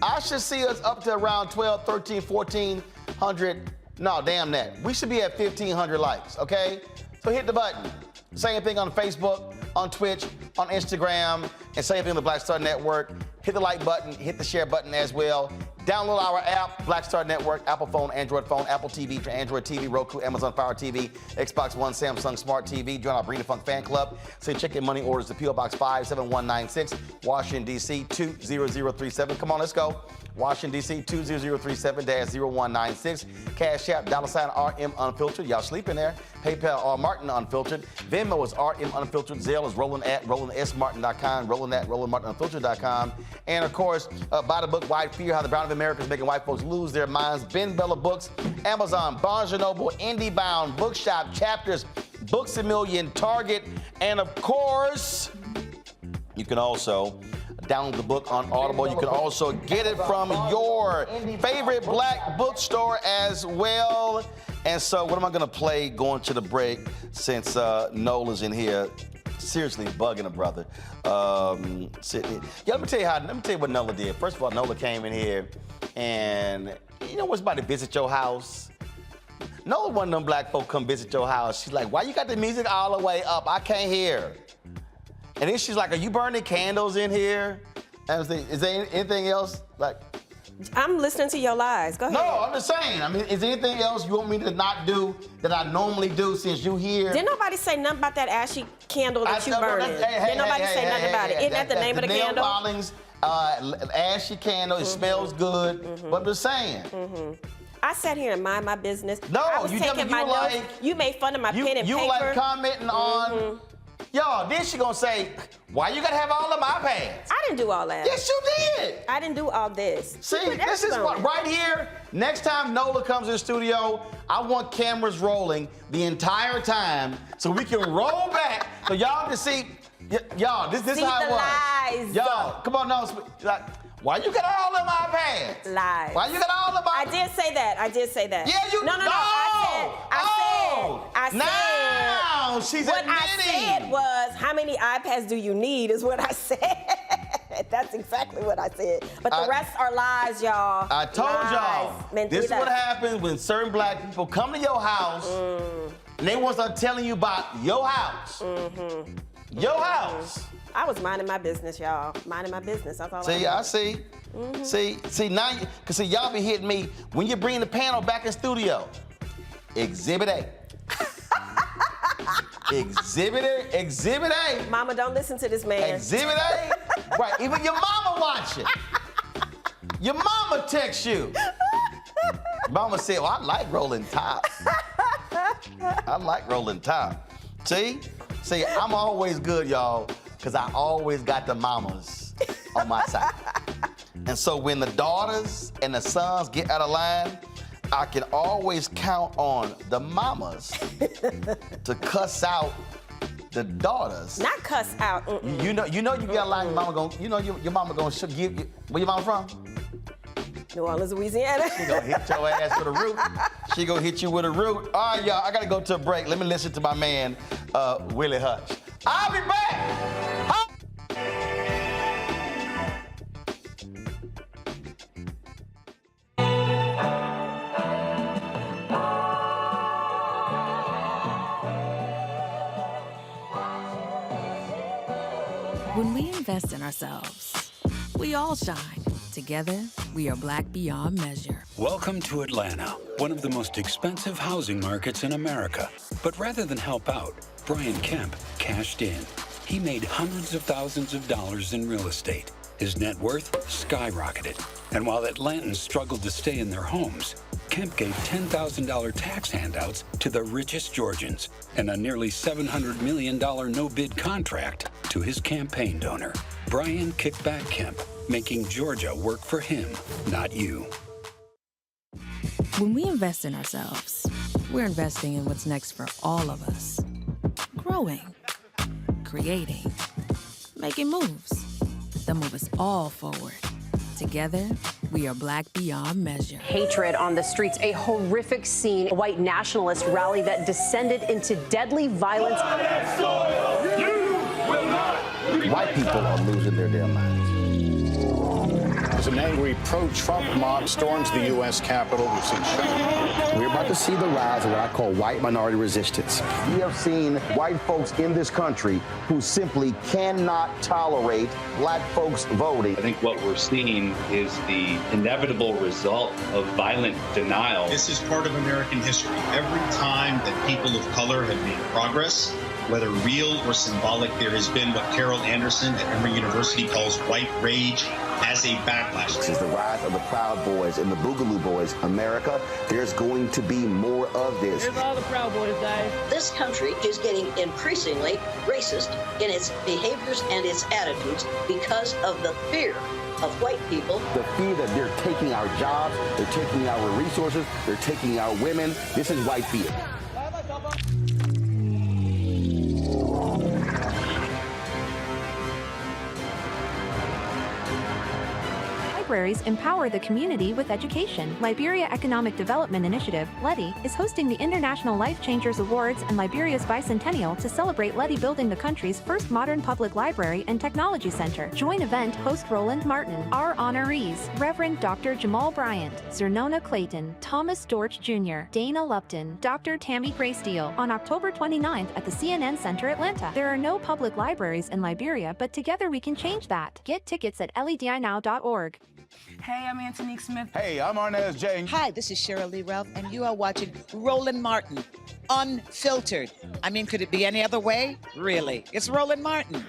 I should see us up to around 12, 13, 1,400. No, damn that. We should be at 1,500 likes, okay? So hit the button. Same thing on Facebook, on Twitch, on Instagram, and same thing on the Black Star Network. Hit the like button, hit the share button as well. Download our app, Black Star Network, Apple phone, Android phone, Apple TV, Android TV, Roku, Amazon Fire TV, Xbox One, Samsung Smart TV. Join our Bring the Funk fan club. Send check-in money orders to P.O. Box 57196, Washington, D.C. 20037. Come on, let's go. Washington, D.C. 20037-0196. Cash App, $RM Unfiltered. Y'all sleeping there. PayPal, Martin Unfiltered. Venmo is RM Unfiltered. Zelle is Roland at RolandSMartin.com. Roland at RolandMartinUnfiltered.com. And of course, buy the book White Fear, How the Brown of America is Making White Folks Lose Their Minds. Ben Bella Books, Amazon, Barnes & Noble, IndieBound, Bookshop, Chapters, Books A Million, Target, and of course, you can also download the book on Audible. You can also get it from your favorite black bookstore as well. And so what am I gonna play going to the break since Nola's in here? Seriously bugging a brother. Sitting. Yeah, let me tell you what Nola did. First of all, Nola came in here and you know what's about to visit your house? Nola, one of them black folk come visit your house. She's like, why you got the music all the way up? I can't hear. And then she's like, are you burning candles in here? And I was thinking, is there anything else? Like, I'm listening to your lies. Go ahead. no, I'm just saying. I mean, is there anything else you want me to not do that I normally do since you here? Didn't nobody say nothing about that ashy candle that you burning? Didn't nobody say nothing about it? Isn't that the name of the candle? Collins, ashy candle. It smells good. But I'm just saying. I sat here and mind my business. No, I was you taking my notes. You made fun of my pen and paper. You like commenting on. Y'all, then she gonna say, why you gotta have all of my pads? I didn't do all that. Yes, you did. I didn't do all this. See, this is what, right here, next time Nola comes in the studio, I want cameras rolling the entire time so we can roll back so y'all can see, y'all, this is how it was. Lies. Y'all, come on, no, like, why you got all of my pads? Lies. Why you got all of my I did say that. Yeah, you No. I said. Now she's what admitting. I said was, how many iPads do you need is what I said. That's exactly what I said. But the rest are lies, y'all. I told y'all. Mentira. This is what happens when certain black people come to your house and they want to start telling you about your house. Your house. I was minding my business, y'all. Minding my business. That's all See, I I see. See, now, because see, y'all be hitting me when you bring the panel back in studio. Exhibit A. Exhibit A. Mama, don't listen to this man. Exhibit A. Right, even your mama watching. Your mama texts you. Mama said, well, I like rolling top. I like rolling top. See, I'm always good, y'all, because I always got the mamas on my side. And so when the daughters and the sons get out of line, I can always count on the mamas to cuss out the daughters. Not cuss out. You know you got a line. Mama gonna, your mama gonna give you. Where your mama from? New Orleans, Louisiana. She gonna hit your ass with a root. She gonna hit you with a root. All right, y'all. I gotta go to a break. Let me listen to my man, Willie Hutch. I'll be back. When we invest in ourselves, we all shine. Together, we are Black beyond measure. Welcome to Atlanta, one of the most expensive housing markets in America. But rather than help out, Brian Kemp cashed in. He made hundreds of thousands of dollars in real estate. His net worth skyrocketed. And while Atlantans struggled to stay in their homes, Kemp gave $10,000 tax handouts to the richest Georgians and a nearly $700 million no-bid contract to his campaign donor. Brian Kickback Kemp, making Georgia work for him, not you. When we invest in ourselves, we're investing in what's next for all of us. Growing, creating, making moves that move us all forward. Together, we are Black beyond measure. Hatred on the streets, a horrific scene, a white nationalist rally that descended into deadly violence. White people are losing their damn minds. As an angry pro-Trump mob storms the U.S. Capitol, we've seen shooting. We're about to see the rise of what I call white minority resistance. We have seen white folks in this country who simply cannot tolerate black folks voting. I think what we're seeing is the inevitable result of violent denial. This is part of American history. Every time that people of color have made progress, whether real or symbolic, there has been what Carol Anderson at Emory University calls white rage as a backlash. This is the rise of the Proud Boys and the Boogaloo Boys. America, there's going to be more of this. Here's all the Proud Boys, guys. This country is getting increasingly racist in its behaviors and its attitudes because of the fear of white people. The fear that they're taking our jobs, they're taking our resources, they're taking our women. This is white fear. Libraries empower the community with education. Liberia Economic Development Initiative, LEDI, is hosting the International Life Changers Awards and Liberia's bicentennial to celebrate LEDI building the country's first modern public library and technology center. Join event host Roland Martin. Our honorees, Reverend Dr. Jamal Bryant, Zernona Clayton, Thomas Dorch Jr., Dana Lupton, Dr. Tammy Graysteele, on October 29th at the CNN Center, Atlanta. There are no public libraries in Liberia, but together we can change that. Get tickets at ledinow.org. Hey, I'm Antonique Smith. Hey, I'm Arnez J. Hi, this is Cheryl Lee Ralph, and you are watching Roland Martin, Unfiltered. I mean, could it be any other way? Really? It's Roland Martin.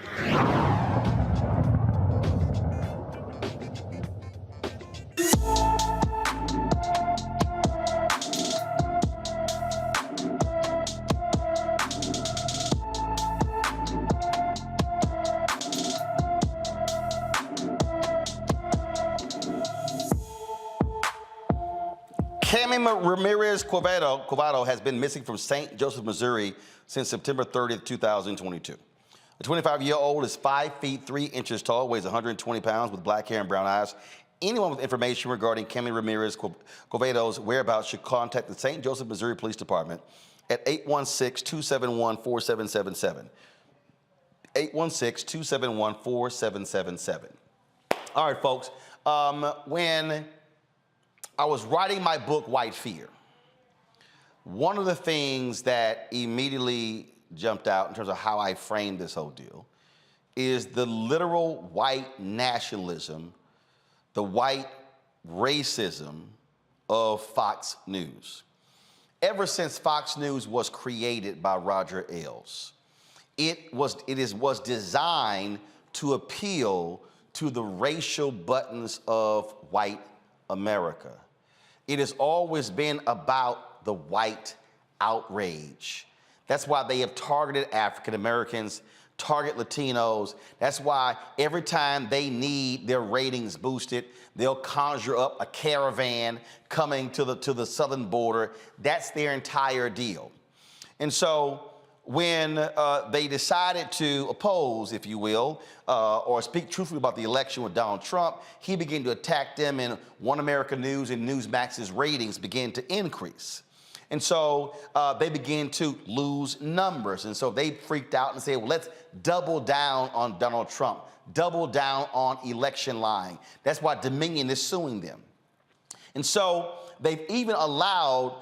Ramirez Covado has been missing from St. Joseph, Missouri since September 30th, 2022. The 25-year-old is 5 feet 3 inches tall, weighs 120 pounds, with black hair and brown eyes. Anyone with information regarding Cami Ramirez Covado's whereabouts should contact the St. Joseph, Missouri Police Department at 816-271-4777. 816-271-4777. All right, folks. When I was writing my book, White Fear, one of the things that immediately jumped out in terms of how I framed this whole deal is the literal white nationalism, the white racism of Fox News. Ever since Fox News was created by Roger Ailes, it was designed to appeal to the racial buttons of white America. It has always been about the white outrage. That's why they have targeted African Americans, target Latinos. That's why every time they need their ratings boosted, they'll conjure up a caravan coming to the southern border. That's their entire deal. And so when they decided to oppose, if you will, or speak truthfully about the election with Donald Trump, he began to attack them, and One America News and Newsmax's ratings began to increase. And so they began to lose numbers. And so they freaked out and said, well, let's double down on Donald Trump, double down on election lying. That's why Dominion is suing them. And so they've even allowed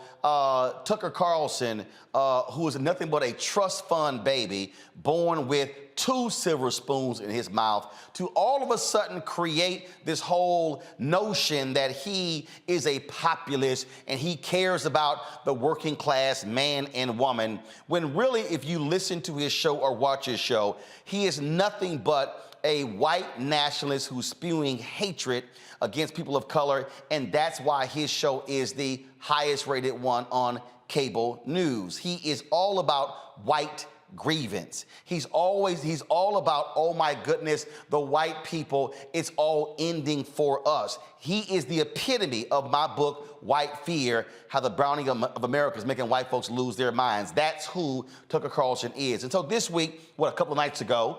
Tucker Carlson, who is nothing but a trust fund baby, born with 2 silver spoons in his mouth, to all of a sudden create this whole notion that he is a populist and he cares about the working class man and woman, when really, if you listen to his show or watch his show, he is nothing but a white nationalist who's spewing hatred against people of color, and that's why his show is the highest rated one on cable news. He is all about white grievance. He's all about, oh my goodness, the white people, it's all ending for us. He is the epitome of my book, White Fear, How the Browning of America is Making White Folks Lose Their Minds. That's who Tucker Carlson is. And so this week, a couple of nights ago,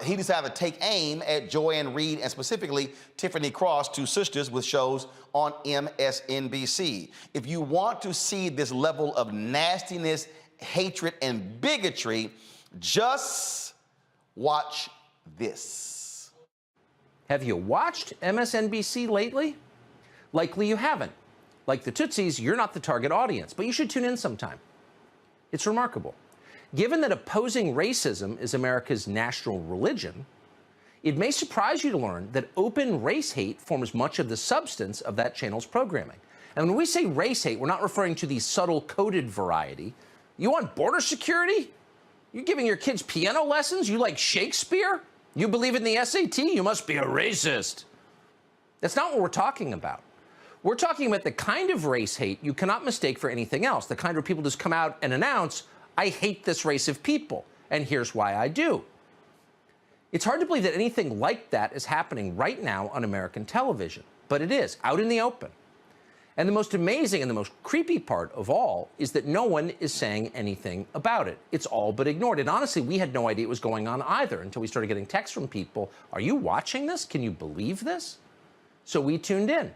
he decided to take aim at Joanne Reed and specifically Tiffany Cross, 2 sisters with shows on MSNBC. If you want to see this level of nastiness, hatred, and bigotry, just watch this. Have you watched MSNBC lately? Likely you haven't. Like the Tootsies, you're not the target audience, but you should tune in sometime. It's remarkable. Given that opposing racism is America's national religion, it may surprise you to learn that open race hate forms much of the substance of that channel's programming. And when we say race hate, we're not referring to the subtle coded variety. You want border security? You giving your kids piano lessons? You like Shakespeare? You believe in the SAT? You must be a racist. That's not what we're talking about. We're talking about the kind of race hate you cannot mistake for anything else, the kind where people just come out and announce, I hate this race of people, and here's why I do. It's hard to believe that anything like that is happening right now on American television, but it is, out in the open. And the most amazing and the most creepy part of all is that no one is saying anything about it. It's all but ignored. And honestly, we had no idea it was going on either until we started getting texts from people. Are you watching this? Can you believe this? So we tuned in.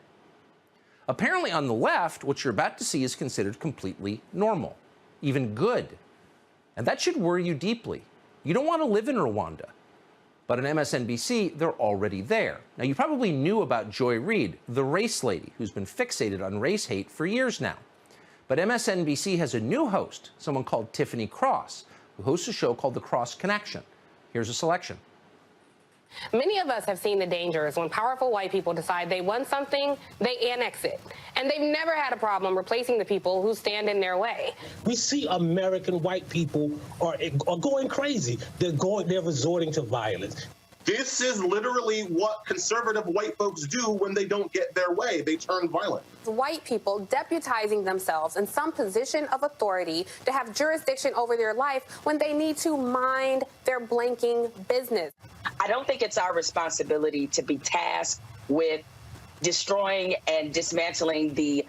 Apparently on the left, what you're about to see is considered completely normal, even good. And that should worry you deeply. You don't want to live in Rwanda. But on MSNBC, they're already there. Now, you probably knew about Joy Reid, the race lady, who's been fixated on race hate for years now. But MSNBC has a new host, someone called Tiffany Cross, who hosts a show called The Cross Connection. Here's a selection. Many of us have seen the dangers when powerful white people decide they want something, they annex it. And they've never had a problem replacing the people who stand in their way. We see American white people are going crazy. They're resorting to violence. This is literally what conservative white folks do when they don't get their way. They turn violent. White people deputizing themselves in some position of authority to have jurisdiction over their life when they need to mind their blanking business. I don't think it's our responsibility to be tasked with destroying and dismantling the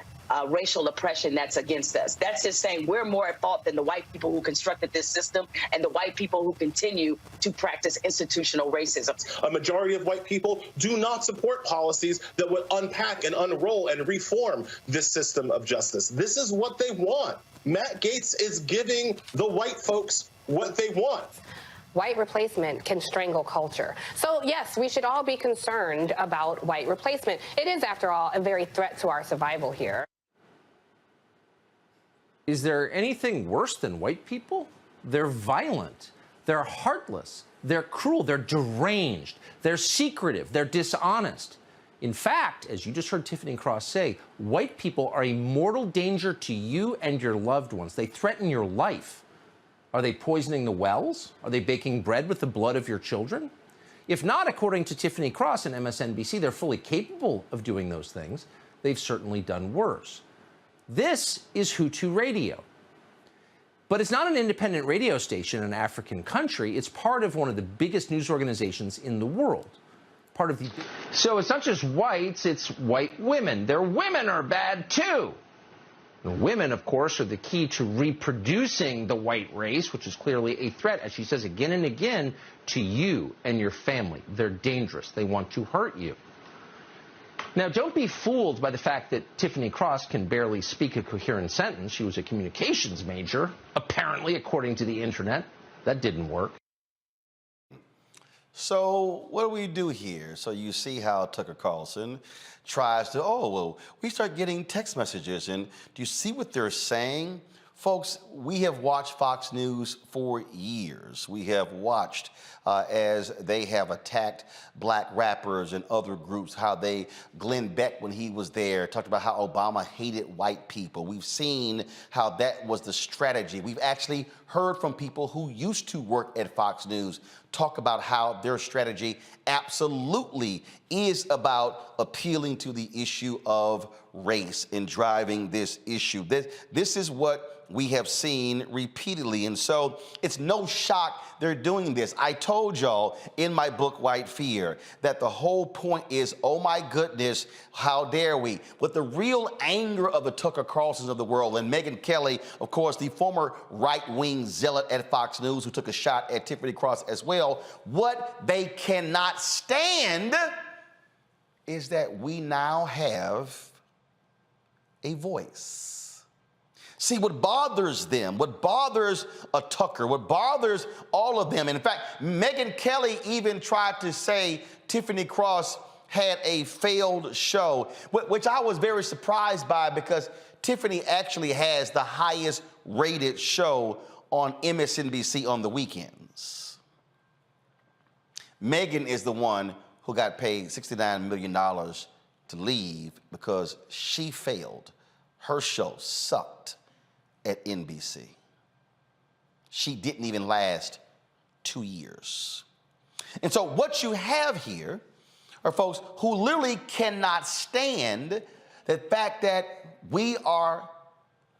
racial oppression that's against us. That's just saying we're more at fault than the white people who constructed this system and the white people who continue to practice institutional racism. A majority of white people do not support policies that would unpack and unroll and reform this system of justice. This is what they want. Matt Gaetz is giving the white folks what they want. White replacement can strangle culture. So yes, we should all be concerned about white replacement. It is, after all, a very threat to our survival here. Is there anything worse than white people? They're violent, they're heartless, they're cruel, they're deranged, they're secretive, they're dishonest. In fact, as you just heard Tiffany Cross say, white people are a mortal danger to you and your loved ones. They threaten your life. Are they poisoning the wells? Are they baking bread with the blood of your children? If not, according to Tiffany Cross and MSNBC, they're fully capable of doing those things. They've certainly done worse. This is Hutu Radio. But it's not an independent radio station in an African country. It's part of one of the biggest news organizations in the world. Part of the... So it's not just whites, it's white women. Their women are bad too. The women, of course, are the key to reproducing the white race, which is clearly a threat, as she says again and again, to you and your family. They're dangerous. They want to hurt you. Now, don't be fooled by the fact that Tiffany Cross can barely speak a coherent sentence. She was a communications major, apparently, according to the internet. That didn't work. So what do we do here? So you see how Tucker Carlson tries to, we start getting text messages, and do you see what they're saying? Folks, we have watched Fox News for years. We have watched as they have attacked black rappers and other groups, how Glenn Beck, when he was there, talked about how Obama hated white people. We've seen how that was the strategy. We've actually heard from people who used to work at Fox News talk about how their strategy absolutely is about appealing to the issue of race and driving this issue. This is what we have seen repeatedly. And so it's no shock they're doing this. I told y'all in my book, White Fear, that the whole point is, oh my goodness, how dare we? With the real anger of the Tucker Carlsons of the world, and Megyn Kelly, of course, the former right-wing zealot at Fox News who took a shot at Tiffany Cross as well, what they cannot stand is that we now have a voice. See, what bothers them, what bothers a Tucker, what bothers all of them, and in fact, Megyn Kelly even tried to say Tiffany Cross had a failed show, which I was very surprised by, because Tiffany actually has the highest rated show on MSNBC on the weekends. Megyn is the one who got paid $69 million to leave because she failed. Her show sucked at NBC. She didn't even last 2 years. And so what you have here are folks who literally cannot stand the fact that we are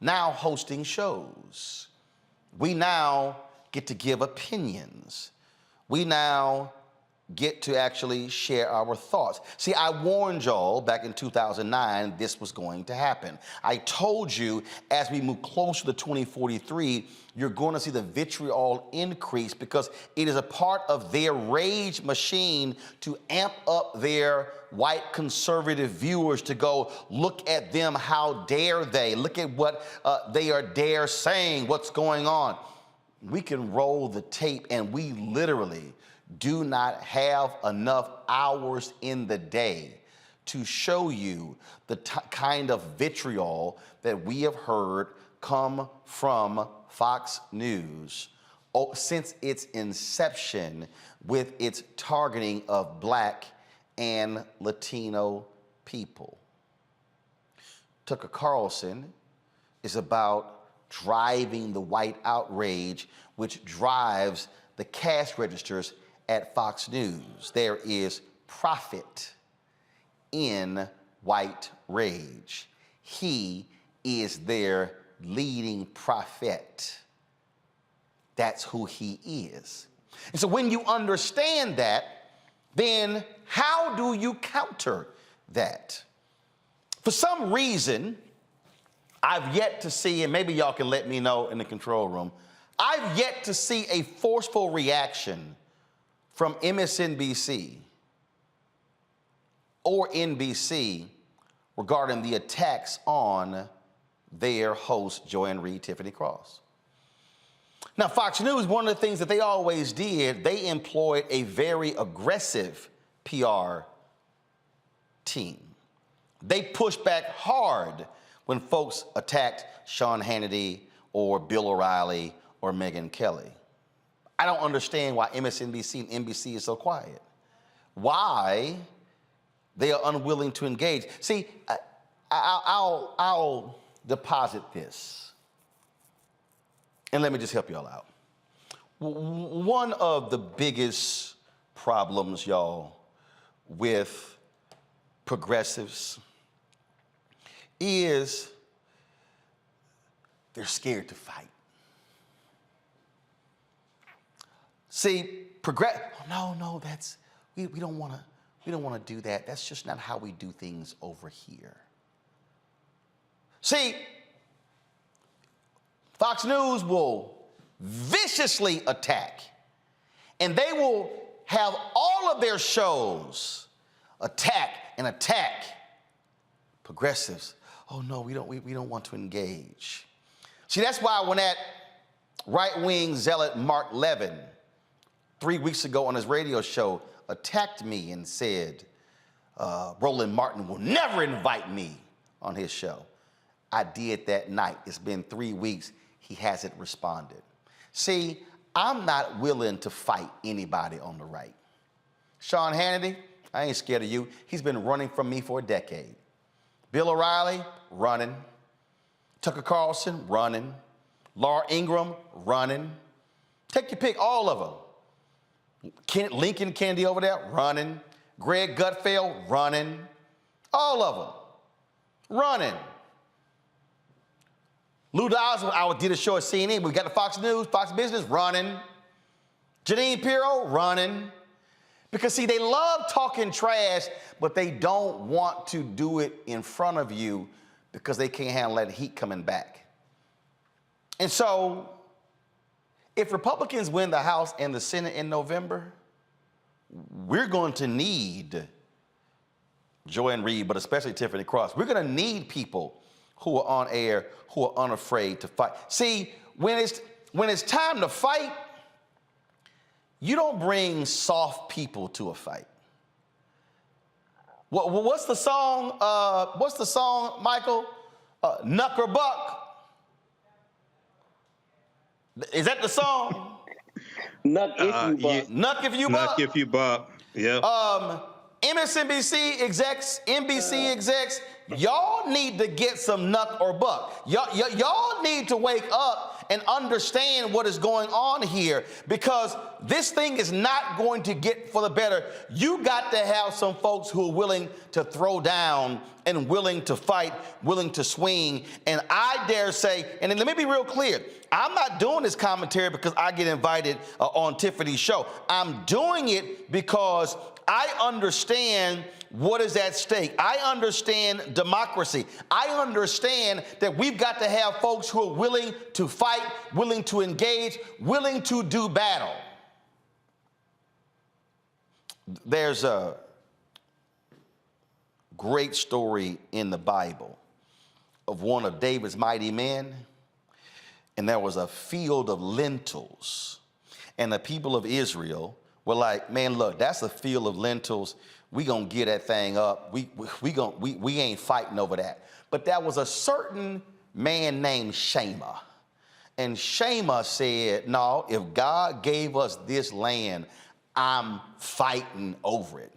now hosting shows. We now get to give opinions. We now get to actually share our thoughts. See, I warned y'all back in 2009 this was going to happen. I told you as we move closer to 2043, you're going to see the vitriol increase, because it is a part of their rage machine to amp up their white conservative viewers to go, look at them, how dare they? Look at what they are dare saying, what's going on. We can roll the tape, and we literally do not have enough hours in the day to show you the kind of vitriol that we have heard come from Fox News since its inception, with its targeting of black and Latino people. Tucker Carlson is about driving the white outrage, which drives the cash registers at Fox News. There is profit in white rage. He is their leading prophet. That's who he is. And so when you understand that, then how do you counter that? For some reason, I've yet to see, and maybe y'all can let me know in the control room, I've yet to see a forceful reaction from MSNBC or NBC regarding the attacks on their host, Joanne Reed, Tiffany Cross. Now, Fox News, one of the things that they always did, they employed a very aggressive PR team. They pushed back hard when folks attacked Sean Hannity or Bill O'Reilly or Megyn Kelly. I don't understand why MSNBC and NBC is so quiet. Why they are unwilling to engage. See, I'll deposit this, and let me just help y'all out. One of the biggest problems, y'all, with progressives is they're scared to fight. See, no, that's we don't want to do that. That's just not how we do things over here. See, Fox News will viciously attack, and they will have all of their shows attack progressives. Oh no, we don't want to engage. See, that's why when that right-wing zealot Mark Levin 3 weeks ago on his radio show attacked me and said, Roland Martin will never invite me on his show. I did that night. It's been 3 weeks. He hasn't responded. See, I'm not willing to fight anybody on the right. Sean Hannity, I ain't scared of you. He's been running from me for a decade. Bill O'Reilly, running. Tucker Carlson, running. Laura Ingraham, running. Take your pick, all of them. Lincoln Kennedy over there, running. Greg Gutfeld, running. All of them, running. Lou Dawes, I did a show at CNN. We got the Fox News, Fox Business, running. Janine Pirro, running. Because, see, they love talking trash, but they don't want to do it in front of you because they can't handle that heat coming back. And so, if Republicans win the House and the Senate in November, we're going to need Joanne Reed, but especially Tiffany Cross. We're going to need people who are on air, who are unafraid to fight. See, when it's time to fight, you don't bring soft people to a fight. What's the song? Michael? Knuck or Buck? Is that the song? Knuck if you buck. Yeah. Knuck if you buck. Knuck if you buck. Yeah. MSNBC execs, NBC execs, y'all need to get some knuck or buck. Y'all need to wake up and understand what is going on here, because this thing is not going to get for the better. You got to have some folks who are willing to throw down and willing to fight, willing to swing. And I dare say, and let me be real clear, I'm not doing this commentary because I get invited on Tiffany's show. I'm doing it because I understand what is at stake. I understand democracy. I understand that we've got to have folks who are willing to fight, willing to engage, willing to do battle. There's a great story in the Bible of one of David's mighty men, and there was a field of lentils, and the people of Israel were like, man, look, that's a field of lentils. We gonna get that thing up. We ain't fighting over that. But there was a certain man named Shema. And Shema said, no, if God gave us this land, I'm fighting over it.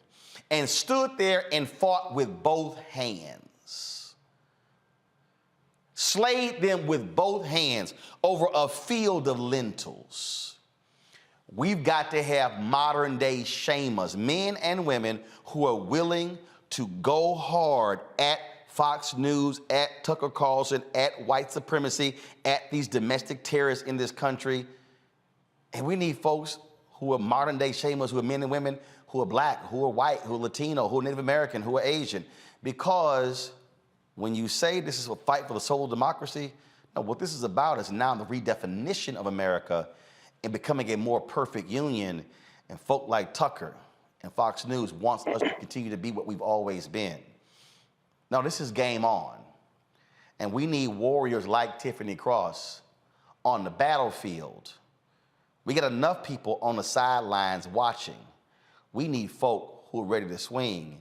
And stood there and fought with both hands. Slayed them with both hands over a field of lentils. We've got to have modern day Shemas, men and women who are willing to go hard at Fox News, at Tucker Carlson, at white supremacy, at these domestic terrorists in this country. And we need folks who are modern day Shemas, who are men and women who are black, who are white, who are Latino, who are Native American, who are Asian. Because when you say this is a fight for the soul of democracy, no, what this is about is now the redefinition of America and becoming a more perfect union. And folk like Tucker and Fox News wants us to continue to be what we've always been. Now, this is game on. And we need warriors like Tiffany Cross on the battlefield. We got enough people on the sidelines watching. We need folk who are ready to swing.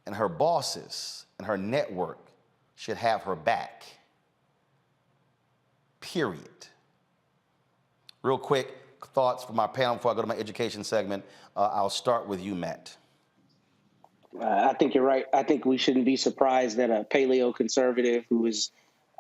And her bosses and her network should have her back. Period. Real quick, thoughts from our panel before I go to my education segment. I'll start with you, Matt. I think you're right. I think we shouldn't be surprised that a paleo conservative who is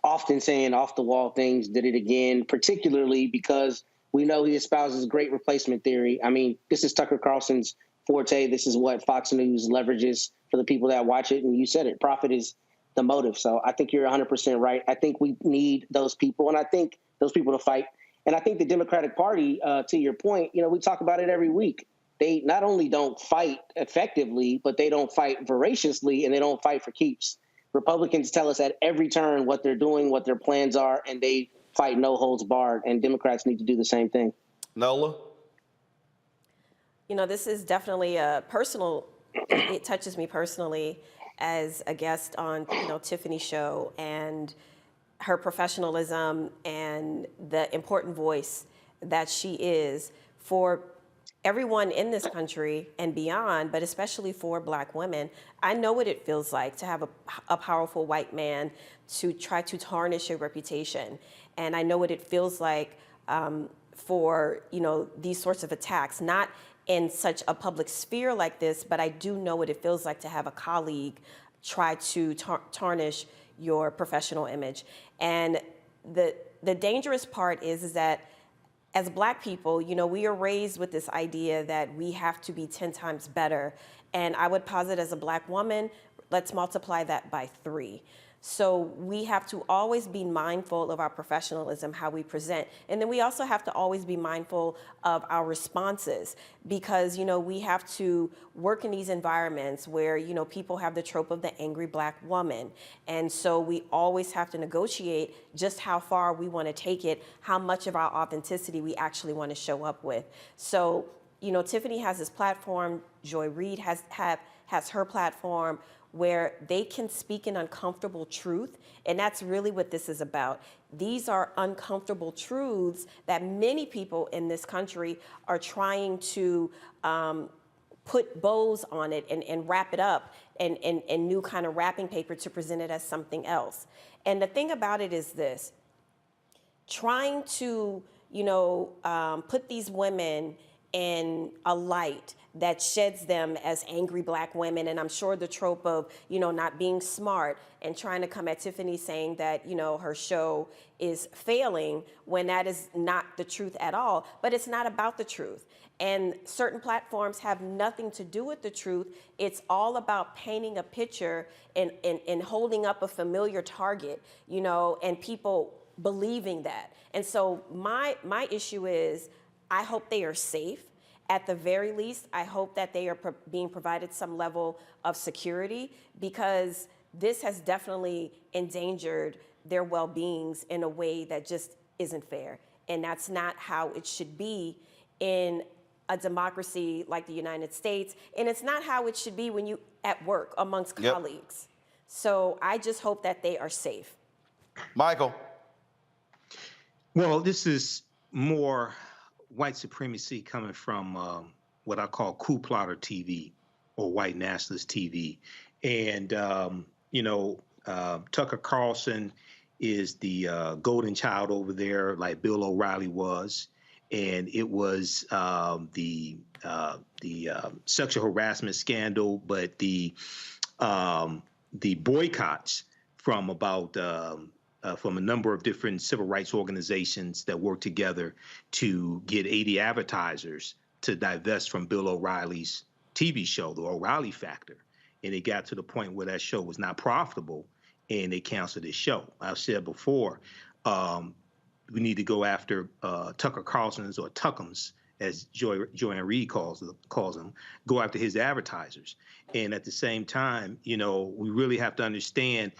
often saying off-the-wall things did it again, particularly because we know he espouses great replacement theory. I mean, this is Tucker Carlson's forte. This is what Fox News leverages for the people that watch it. And you said it, profit is the motive. So I think you're 100% right. I think we need those people, and I think those people to fight. And I think the Democratic Party, to your point, we talk about it every week. They not only don't fight effectively, but they don't fight voraciously, and they don't fight for keeps. Republicans tell us at every turn what they're doing, what their plans are, and they fight no holds barred. And Democrats need to do the same thing. Nola? This is definitely a personal, it touches me personally as a guest on, Tiffany's show, and her professionalism and the important voice that she is for everyone in this country and beyond, but especially for Black women, I know what it feels like to have a powerful white man to try to tarnish your reputation. And I know what it feels like for, you know, these sorts of attacks, not in such a public sphere like this, but I do know what it feels like to have a colleague try to tarnish your professional image. And the dangerous part is that as Black people, you know, we are raised with this idea that we have to be 10 times better. And I would posit as a Black woman, let's multiply that by 3. So we have to always be mindful of our professionalism, how we present. And then we also have to always be mindful of our responses because, you know, we have to work in these environments where, you know, people have the trope of the angry Black woman. And so we always have to negotiate just how far we want to take it, how much of our authenticity we actually want to show up with. So, you know, Tiffany has this platform, Joy Reid has her platform, where they can speak an uncomfortable truth, and that's really what this is about. These are uncomfortable truths that many people in this country are trying to put bows on it and wrap it up in new kind of wrapping paper to present it as something else. And the thing about it is this, trying to, you know, put these women in a light that sheds them as angry Black women, and I'm sure the trope of, you know, not being smart and trying to come at Tiffany saying that, you know, her show is failing when that is not the truth at all. But it's not about the truth. And certain platforms have nothing to do with the truth. It's all about painting a picture and holding up a familiar target, you know, and people believing that. And so my issue is, I hope they are safe. At the very least, I hope that they are being provided some level of security because this has definitely endangered their well-beings in a way that just isn't fair. And that's not how it should be in a democracy like the United States. And it's not how it should be when you at work amongst colleagues. So I just hope that they are safe. Michael. Well, this is more white supremacy coming from what I call coup plotter TV or white nationalist TV. And, you know, Tucker Carlson is the golden child over there like Bill O'Reilly was. And it was the sexual harassment scandal, but the boycotts from about from a number of different civil rights organizations that work together to get 80 advertisers to divest from Bill O'Reilly's TV show, The O'Reilly Factor. And it got to the point where that show was not profitable and they canceled this show. I've said before, we need to go after Tucker Carlson's or Tuckums, as Joanne Reid calls them, go after his advertisers. And at the same time, you know, we really have to understand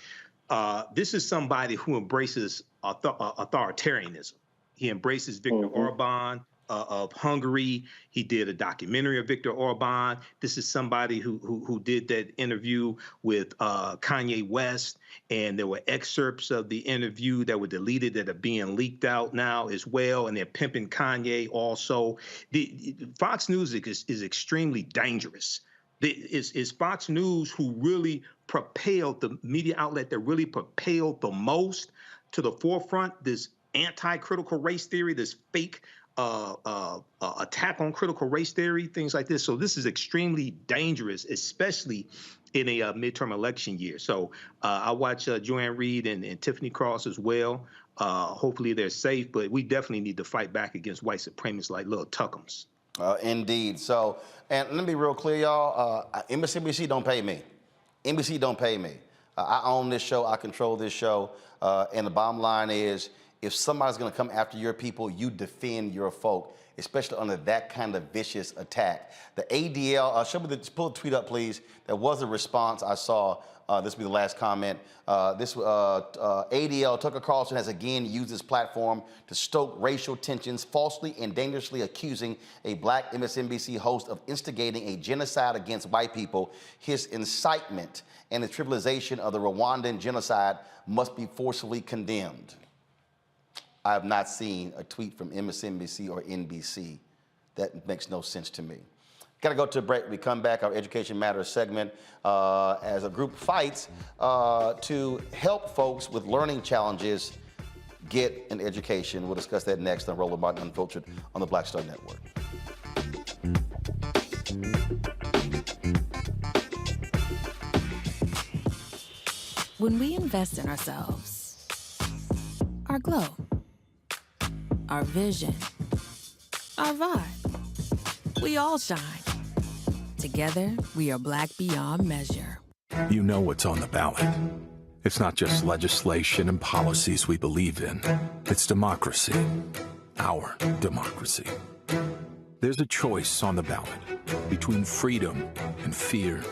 this is somebody who embraces authoritarianism. He embraces Viktor Orban of Hungary. He did a documentary of Viktor Orban. This is somebody who did that interview with Kanye West, and there were excerpts of the interview that were deleted that are being leaked out now as well, and they're pimping Kanye also. Fox News is extremely dangerous. It's Fox News who really propelled, the media outlet that really propelled the most to the forefront this anti-critical race theory, this fake attack on critical race theory, things like this. So this is extremely dangerous, especially in a midterm election year. So I watch Joanne Reid and Tiffany Cross as well. Hopefully they're safe, but we definitely need to fight back against white supremacists like little Tuckums. Indeed. So, and let me be real clear, y'all. MSNBC don't pay me. NBC don't pay me. I own this show. I control this show. And the bottom line is, if somebody's going to come after your people, you defend your folk, especially under that kind of vicious attack. The ADL, pull the tweet up, please. There was a response I saw. This will be the last comment. ADL, Tucker Carlson, has again used his platform to stoke racial tensions, falsely and dangerously accusing a Black MSNBC host of instigating a genocide against white people. His incitement and the trivialization of the Rwandan genocide must be forcefully condemned. I have not seen a tweet from MSNBC or NBC That makes no sense to me. Got to go to a break. We come back, our Education Matters segment, as a group fights to help folks with learning challenges get an education. We'll discuss that next on Roland Martin Unfiltered on the Black Star Network. When we invest in ourselves, our glow, our vision, our vibe, we all shine. Together, we are Black beyond measure. You know what's on the ballot. It's not just legislation and policies we believe in. It's democracy. Our democracy. There's a choice on the ballot between freedom and fear,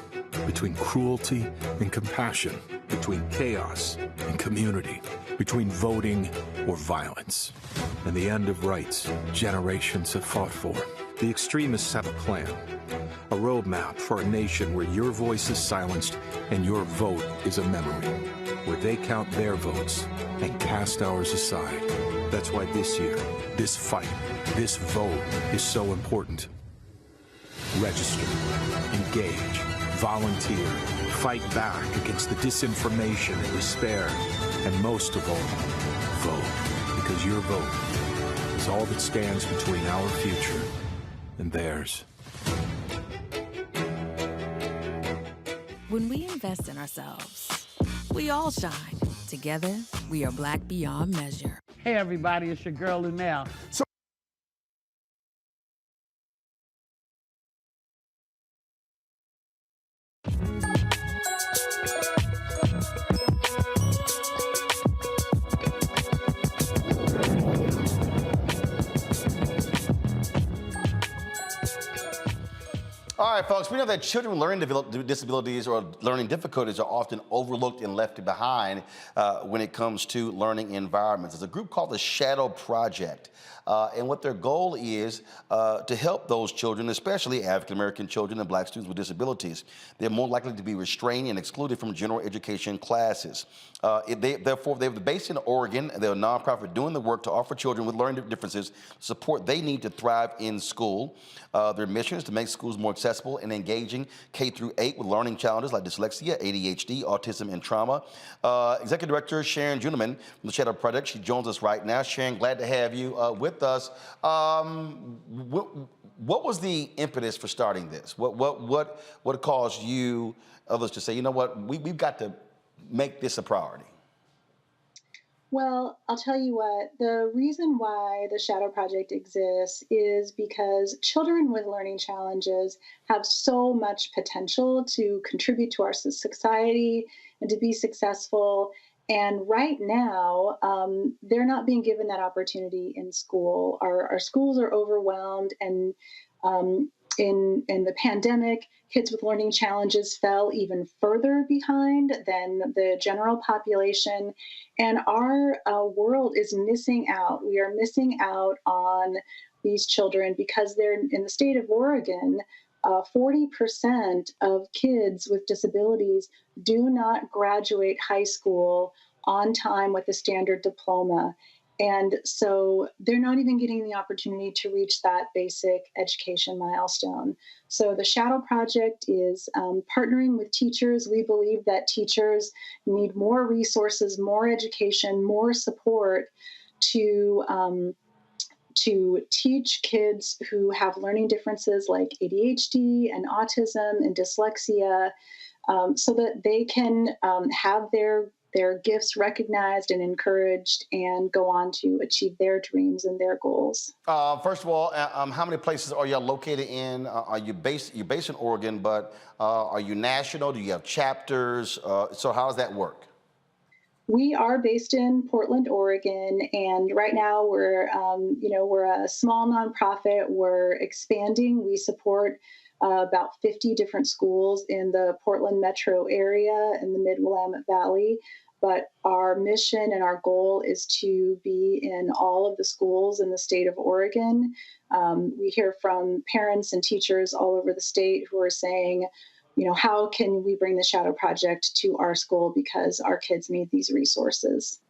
between cruelty and compassion, between chaos and community, between voting or violence. And the end of rights generations have fought for. The extremists have a plan, a roadmap for a nation where your voice is silenced and your vote is a memory, where they count their votes and cast ours aside. That's why this year, this fight, this vote is so important. Register, engage, volunteer, fight back against the disinformation and despair, and most of all, vote, because your vote is all that stands between our future and theirs. When we invest in ourselves, we all shine. Together, we are Black beyond measure. Hey everybody, it's your girl Lunel. All right, folks, we know that children with learning disabilities or learning difficulties are often overlooked and left behind when it comes to learning environments. There's a group called the Shadow Project, and what their goal is to help those children, especially African-American children and Black students with disabilities. They're more likely to be restrained and excluded from general education classes. Therefore, they're based in Oregon. They're a nonprofit doing the work to offer children with learning differences support they need to thrive in school. Their mission is to make schools more accessible and engaging K through 8 with learning challenges like dyslexia, ADHD, autism, and trauma. Executive Director Sharon Juneman from the Shadow Project, she joins us right now. Sharon, glad to have you with us. What was the impetus for starting this? What caused you, others to say, you know what, we've got to make this a priority? Well, I'll tell you what, the reason why the Shadow Project exists is because children with learning challenges have so much potential to contribute to our society and to be successful. And right now, they're not being given that opportunity in school. Our schools are overwhelmed, and in the pandemic, kids with learning challenges fell even further behind than the general population. And our world is missing out. We are missing out on these children because they're in the state of Oregon. 40% of kids with disabilities do not graduate high school on time with a standard diploma. And so they're not even getting the opportunity to reach that basic education milestone. So the Shadow Project is partnering with teachers. We believe that teachers need more resources, more education, more support to teach kids who have learning differences like ADHD and autism and dyslexia, so that they can have their gifts recognized and encouraged and go on to achieve their dreams and their goals. First of all, how many places are you located in? Are you based in Oregon, but are you national? Do you have chapters? So how does that work? We are based in Portland, Oregon, and right now we're a small nonprofit. We're expanding. We support about 50 different schools in the Portland metro area in the Mid-Willamette Valley. But our mission and our goal is to be in all of the schools in the state of Oregon. We hear from parents and teachers all over the state who are saying, how can we bring the Shadow Project to our school because our kids need these resources?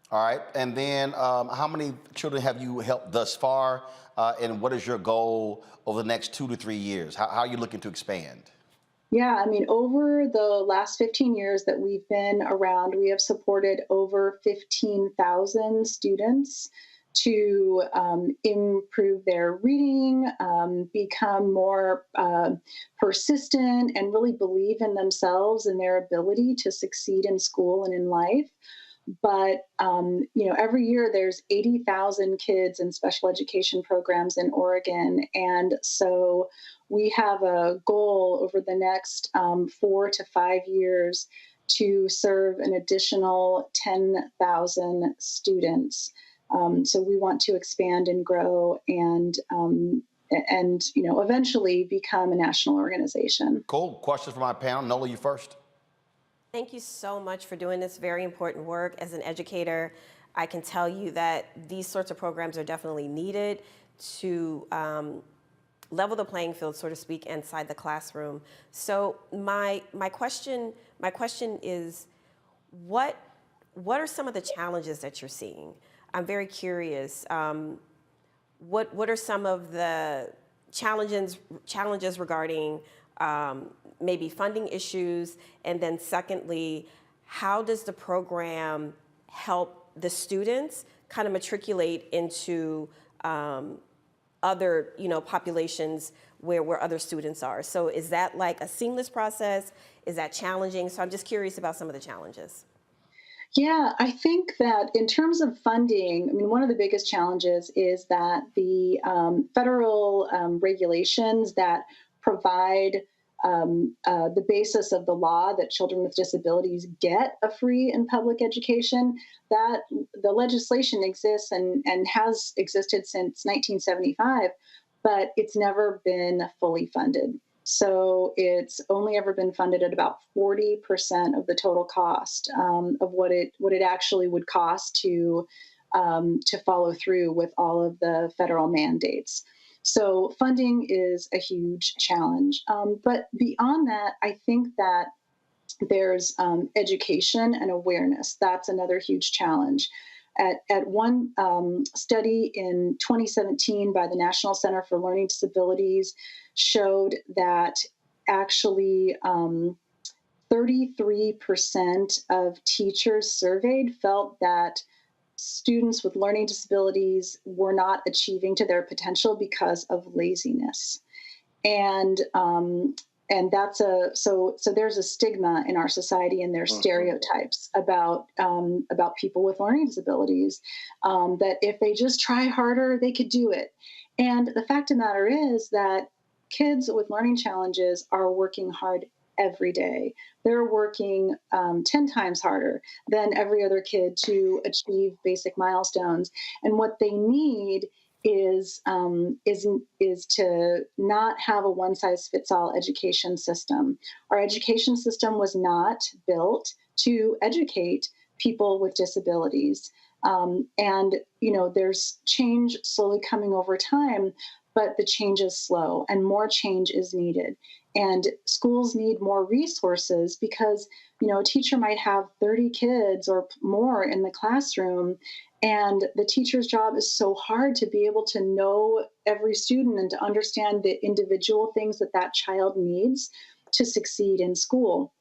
All right. And then how many children have you helped thus far? And what is your goal over the next 2 to 3 years? How are you looking to expand? Yeah, I mean, over the last 15 years that we've been around, we have supported over 15,000 students to improve their reading, become more persistent, and really believe in themselves and their ability to succeed in school and in life. But every year there's 80,000 kids in special education programs in Oregon, and so we have a goal over the next 4 to 5 years to serve an additional 10,000 students. So we want to expand and grow and eventually become a national organization. Cool. Questions for my panel. Nola, you first. Thank you so much for doing this very important work. As an educator, I can tell you that these sorts of programs are definitely needed to level the playing field, so to speak, inside the classroom. So my question is, what are some of the challenges that you're seeing? I'm very curious. What are some of the challenges regarding maybe funding issues? And then secondly, how does the program help the students kind of matriculate into other populations where other students are? So is that like a seamless process? Is that challenging? So I'm just curious about some of the challenges. Yeah, I think that in terms of funding, I mean, one of the biggest challenges is that the federal regulations that provide the basis of the law that children with disabilities get a free and public education, that the legislation exists and has existed since 1975, but it's never been fully funded. So it's only ever been funded at about 40% of the total cost of what it actually would cost to follow through with all of the federal mandates. So funding is a huge challenge. But beyond that, I think that there's education and awareness. That's another huge challenge. At one study in 2017 by the National Center for Learning Disabilities showed that actually 33% of teachers surveyed felt that students with learning disabilities were not achieving to their potential because of laziness. And that's so there's a stigma in our society, and there's stereotypes about people with learning disabilities, that if they just try harder, they could do it. And the fact of the matter is that kids with learning challenges are working hard every day. They're working 10 times harder than every other kid to achieve basic milestones. And what they need is to not have a one-size-fits-all education system. Our education system was not built to educate people with disabilities. And there's change slowly coming over time, but the change is slow and more change is needed. And schools need more resources because, a teacher might have 30 kids or more in the classroom, and the teacher's job is so hard to be able to know every student and to understand the individual things that child needs to succeed in school.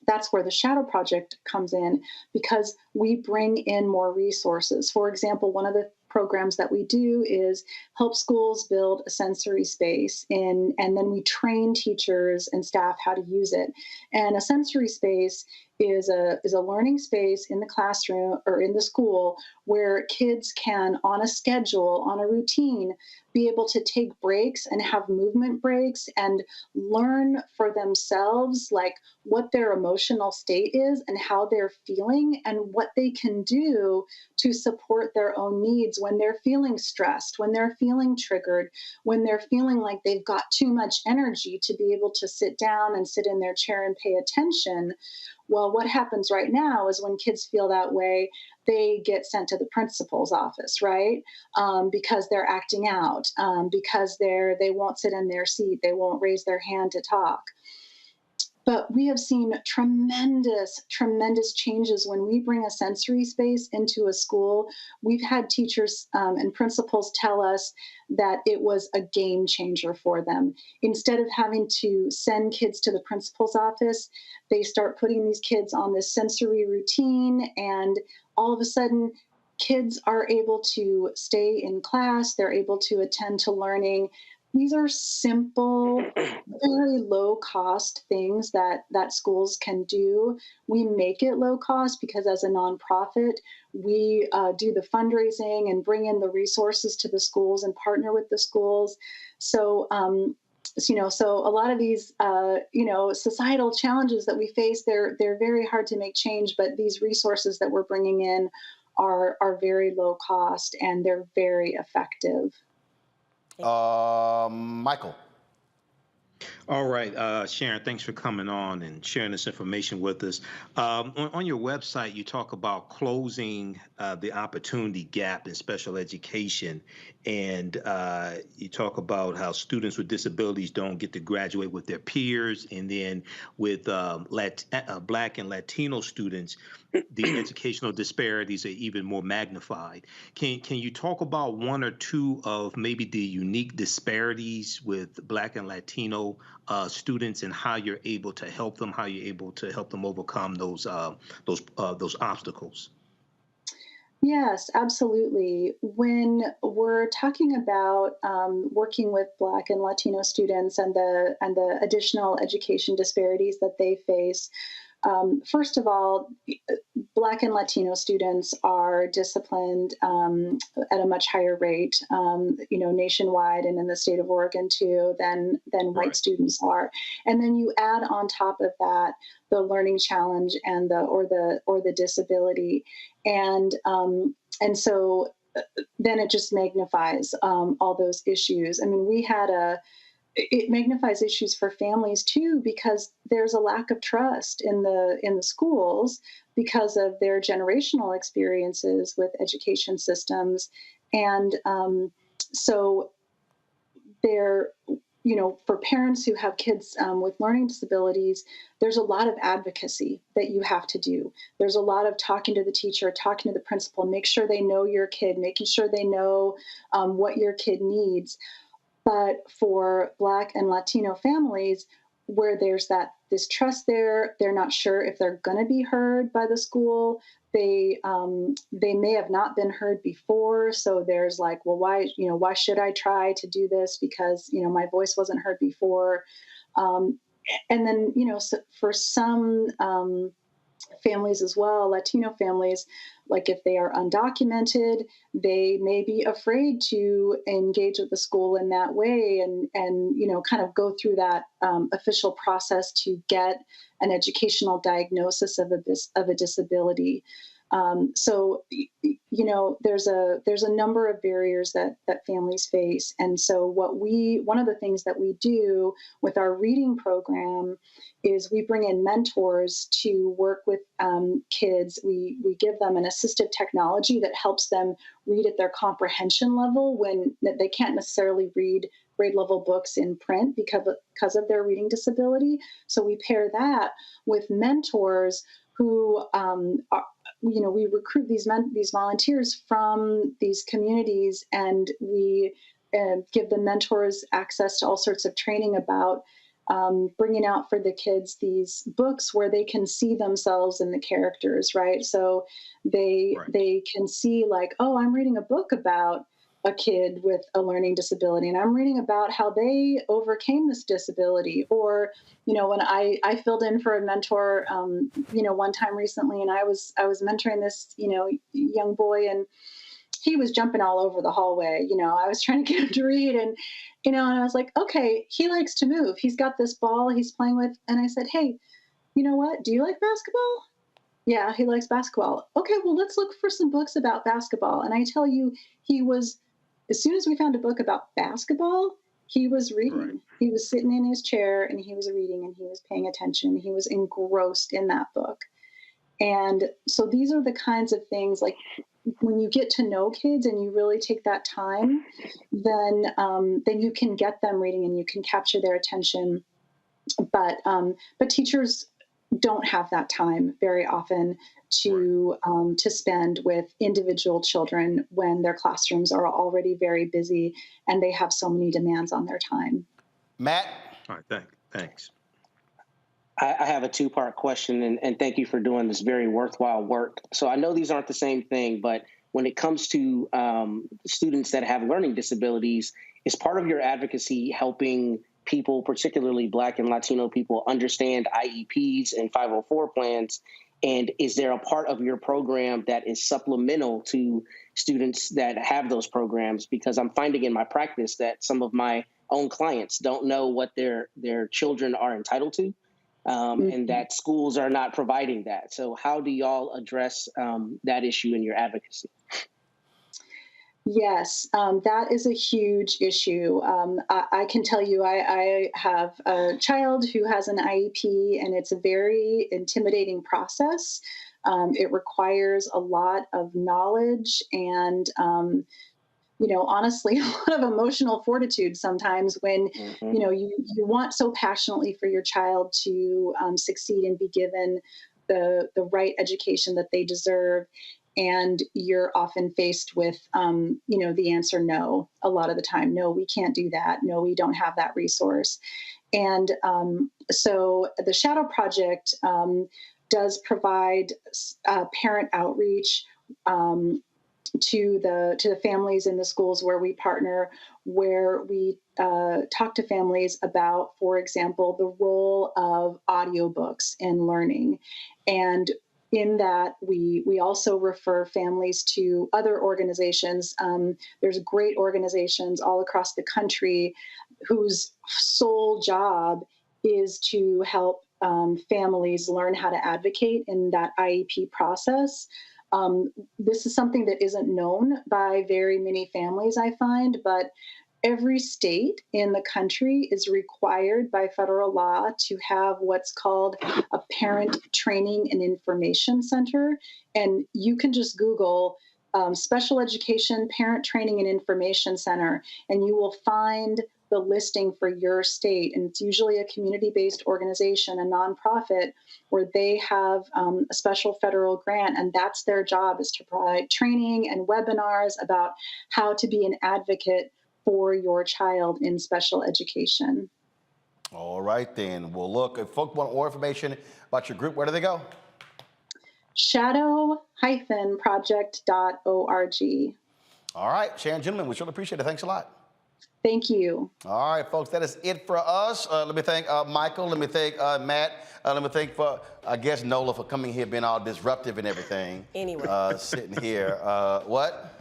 That's where the Shadow Project comes in, because we bring in more resources. For example, one of the programs that we do is help schools build a sensory space, and then we train teachers and staff how to use it. And a sensory space is a learning space in the classroom or in the school where kids can, on a schedule, on a routine, be able to take breaks and have movement breaks and learn for themselves, like what their emotional state is and how they're feeling and what they can do to support their own needs when they're feeling stressed, when they're feeling triggered, when they're feeling like they've got too much energy to be able to sit down and sit in their chair and pay attention. Well, what happens right now is when kids feel that way, they get sent to the principal's office, right? Because they're acting out, because they won't sit in their seat, they won't raise their hand to talk. But we have seen tremendous, tremendous changes when we bring a sensory space into a school. We've had teachers and principals tell us that it was a game changer for them. Instead of having to send kids to the principal's office, they start putting these kids on this sensory routine, and all of a sudden, kids are able to stay in class, they're able to attend to learning. These are simple, very low cost things that schools can do. We make it low cost because as a nonprofit, we do the fundraising and bring in the resources to the schools and partner with the schools. So, so a lot of these, societal challenges that we face, they're very hard to make change, but these resources that we're bringing in are very low cost and they're very effective. Michael. All right, Sharon, thanks for coming on and sharing this information with us. On your website, you talk about closing the opportunity gap in special education, and you talk about how students with disabilities don't get to graduate with their peers, and then with Black and Latino students, the educational disparities are even more magnified. Can you talk about one or two of maybe the unique disparities with Black and Latino students and how you're able to help them, how you're able to help them overcome those obstacles? Yes, absolutely. When we're talking about working with Black and Latino students and the additional education disparities that they face, first of all, Black and Latino students are disciplined at a much higher rate, nationwide and in the state of Oregon too, than white students are. And then you add on top of that the learning challenge and the disability, and so then it just magnifies all those issues. I mean, it magnifies issues for families too, because there's a lack of trust in the schools because of their generational experiences with education systems. And so there, for parents who have kids with learning disabilities, there's a lot of advocacy that you have to do. There's a lot of talking to the teacher, talking to the principal, make sure they know your kid, making sure they know what your kid needs. But for Black and Latino families, where there's this trust there, they're not sure if they're going to be heard by the school. They may have not been heard before, so there's like, well, why should I try to do this because my voice wasn't heard before, and then so for some families as well, Latino families, like if they are undocumented, they may be afraid to engage with the school in that way and kind of go through that official process to get an educational diagnosis of a disability. So there's a number of barriers that families face. And so one of the things that we do with our reading program is we bring in mentors to work with kids. We give them an assistive technology that helps them read at their comprehension level when they can't necessarily read grade level books in print because of their reading disability. So we pair that with mentors who we recruit these volunteers from these communities, and we give the mentors access to all sorts of training about bringing out for the kids these books where they can see themselves in the characters, right? So they can see like, oh, I'm reading a book about a kid with a learning disability, and I'm reading about how they overcame this disability. Or, when I filled in for a mentor, one time recently, and I was mentoring this, young boy, and he was jumping all over the hallway. I was trying to get him to read, and I was like, okay, he likes to move. He's got this ball he's playing with. And I said, hey, you know what? Do you like basketball? Yeah, he likes basketball. Okay, well, let's look for some books about basketball. And I tell you, as soon as we found a book about basketball, he was reading. Right. He was sitting in his chair and he was reading and he was paying attention. He was engrossed in that book. And so these are the kinds of things, like when you get to know kids and you really take that time, then you can get them reading and you can capture their attention But teachers don't have that time very often to spend with individual children when their classrooms are already very busy and they have so many demands on their time. Matt? All right, thanks. I have a two-part question, and thank you for doing this very worthwhile work. So I know these aren't the same thing, but when it comes to students that have learning disabilities, is part of your advocacy helping people, particularly Black and Latino people, understand IEPs and 504 plans? And is there a part of your program that is supplemental to students that have those programs? Because I'm finding in my practice that some of my own clients don't know what their children are entitled to, and that schools are not providing that. So how do y'all address that issue in your advocacy? Yes, that is a huge issue. I can tell you I have a child who has an IEP, and it's a very intimidating process. It requires a lot of knowledge and, honestly, a lot of emotional fortitude sometimes when, you want so passionately for your child to succeed and be given the right education that they deserve. And you're often faced with, the answer no, a lot of the time. No, we can't do that. No, we don't have that resource. And so the Shadow Project does provide parent outreach to the families in the schools where we partner, where we talk to families about, for example, the role of audiobooks in learning. And in that, we also refer families to other organizations. There's great organizations all across the country whose sole job is to help families learn how to advocate in that IEP process. This is something that isn't known by very many families, I find, but every state in the country is required by federal law to have what's called a parent training and information center. And you can just Google special education parent training and information center, and you will find the listing for your state. And it's usually a community-based organization, a nonprofit, where they have a special federal grant, and that's their job, is to provide training and webinars about how to be an advocate for your child in special education. All right, then. Well, look, if folks want more information about your group, where do they go? shadow-project.org. All right, Sharon, gentlemen, we sure appreciate it. Thanks a lot. Thank you. All right, folks, that is it for us. Let me thank Michael. Let me thank Matt. Let me thank, I guess, Nola for coming here, being all disruptive and everything. Anyway. Sitting here. What?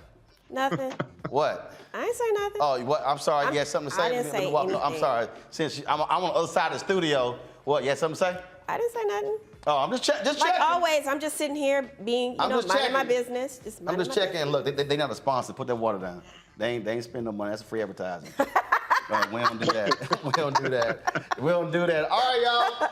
Nothing. What? I ain't say nothing. Oh, what? I'm sorry. You had something to say? I didn't say anything. I'm sorry. Since I'm on the other side of the studio, what? You had something to say? I didn't say nothing. Oh, I'm just checking. Like always, I'm just sitting here being, minding my business. I'm just checking. Look, they not a sponsor. Put that water down. They ain't spend no money. That's free advertising. We don't do that. We don't do that. All right,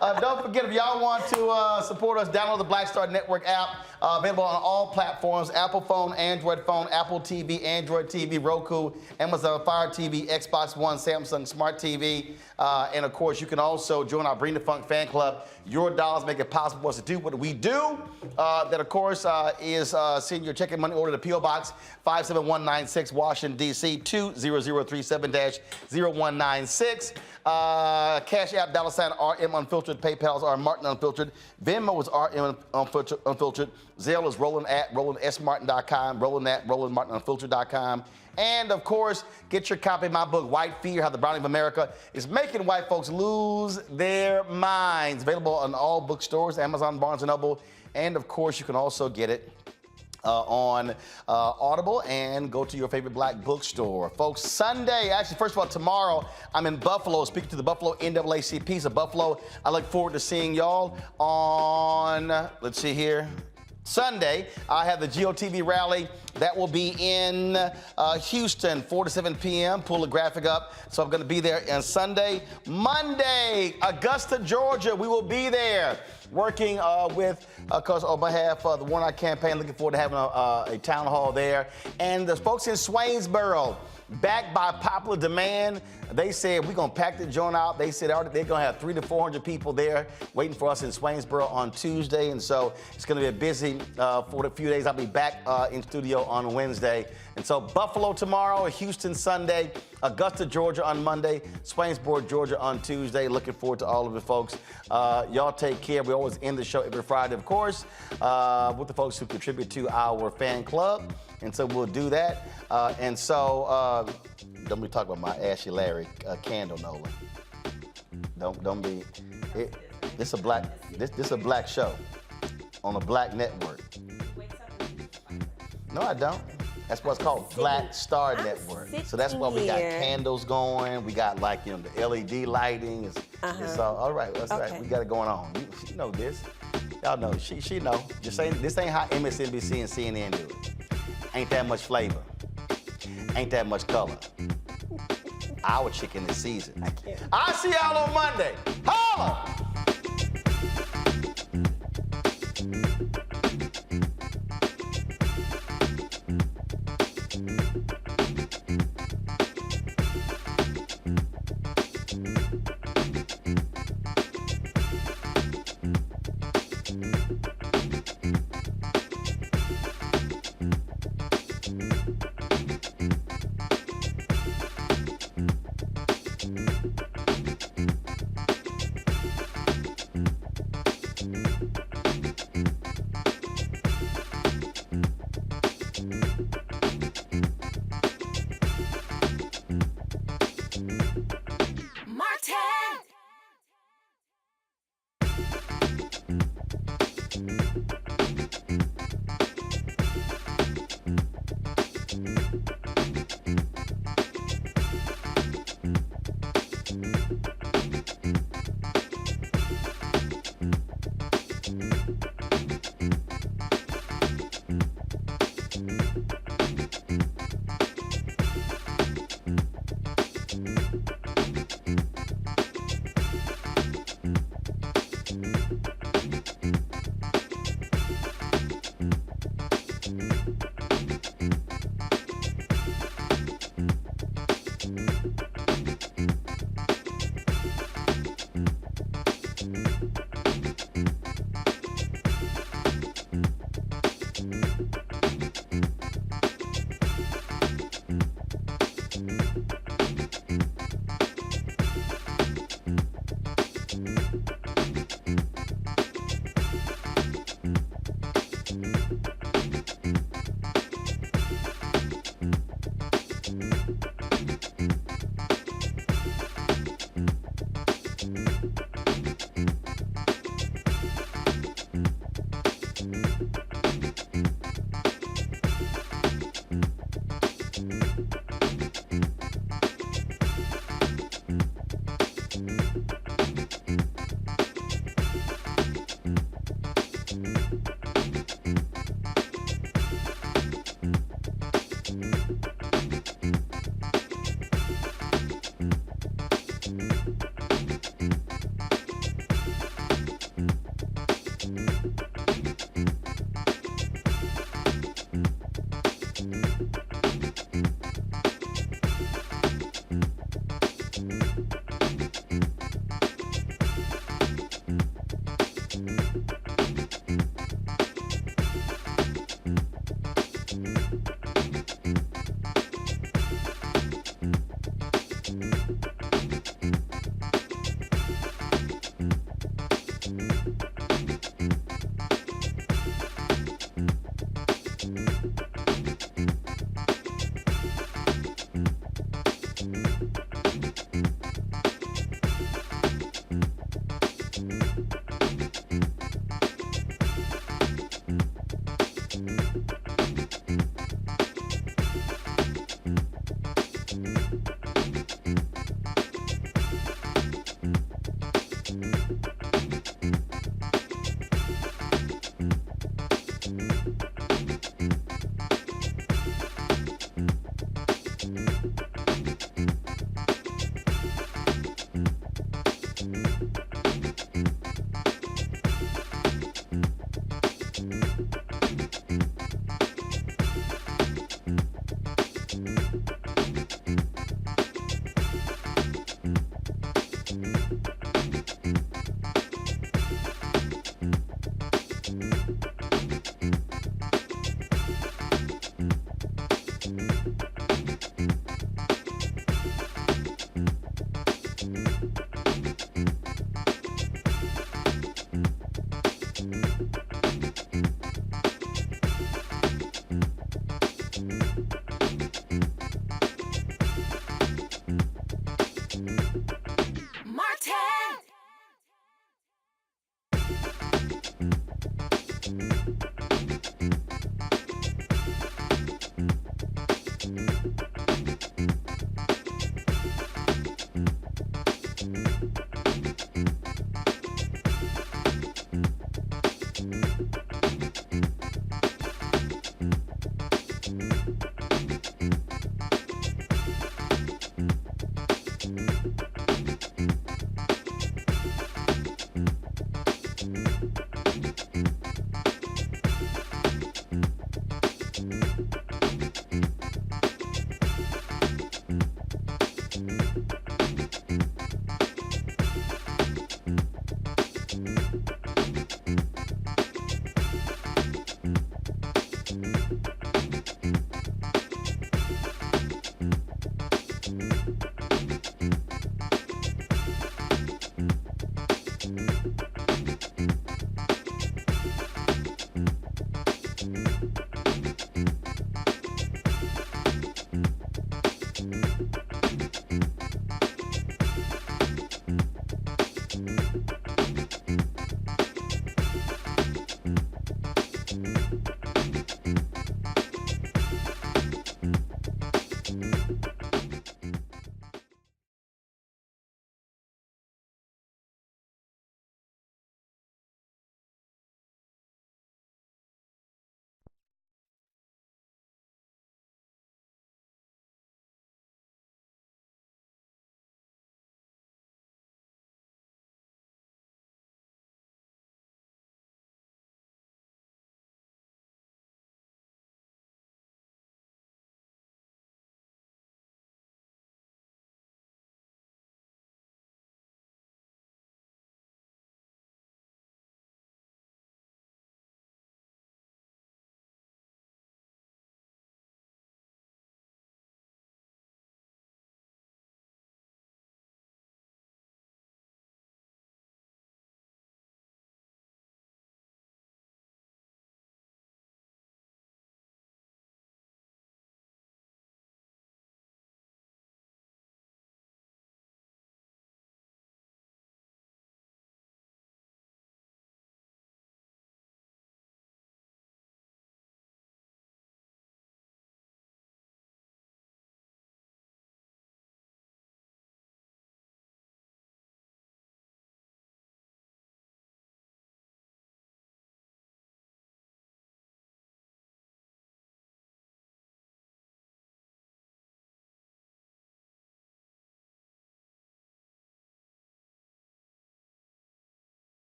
y'all. Don't forget, if y'all want to support us, download the Black Star Network app. Available on all platforms: Apple phone, Android phone, Apple TV, Android TV, Roku, Amazon Fire TV, Xbox One, Samsung Smart TV. And of course, you can also join our Bring the Funk fan club. Your dollars make it possible for us to do what we do. That, of course, is send your checking money order to P.O. Box 57196, Washington, D.C. 20037-0196. Cash App, $RM Unfiltered. PayPal is R Martin Unfiltered. Venmo is RM Unfiltered. Zelle is Roland at RolandSMartin.com. Roland at RolandMartinUnfiltered.com. And, of course, get your copy of my book, White Fear, How the Browning of America is Making White Folks Lose Their Minds. Available on all bookstores, Amazon, Barnes & Noble. And, of course, you can also get it on Audible, and go to your favorite black bookstore. Folks, Sunday, actually, first of all, tomorrow, I'm in Buffalo speaking to the Buffalo NAACPs of Buffalo. I look forward to seeing y'all on, let's see here, Sunday. I have the GOTV rally. That will be in Houston, 4 to 7 p.m. Pull the graphic up. So I'm going to be there on Sunday. Monday, Augusta, Georgia. We will be there working with, of course, on behalf of the Warnock campaign. Looking forward to having a town hall there. And the folks in Swainsboro, backed by popular demand. They said we're gonna pack the joint out. They said they're gonna have 300 to 400 people there waiting for us in Swainsboro on Tuesday, and so it's gonna be a busy for a few days. I'll be back in studio on Wednesday, and so Buffalo tomorrow, Houston Sunday, Augusta, Georgia on Monday, Swainsboro, Georgia on Tuesday. Looking forward to all of the folks. Y'all take care. We always end the show every Friday, of course, with the folks who contribute to our fan club, and so we'll do that. And so. Don't be talking about my Ashley Larry candle, Nolan. Don't be. This a black show on a black network. No, I don't. That's what's called Black Star Network. So that's why we got candles going. We got the LED lighting. It's all right. That's right. We got it going on. You know this. Y'all know. She know. This ain't how MSNBC and CNN do it. Ain't that much flavor. Ain't that much color. Our chicken is seasoned. I'll see y'all on Monday. Holla!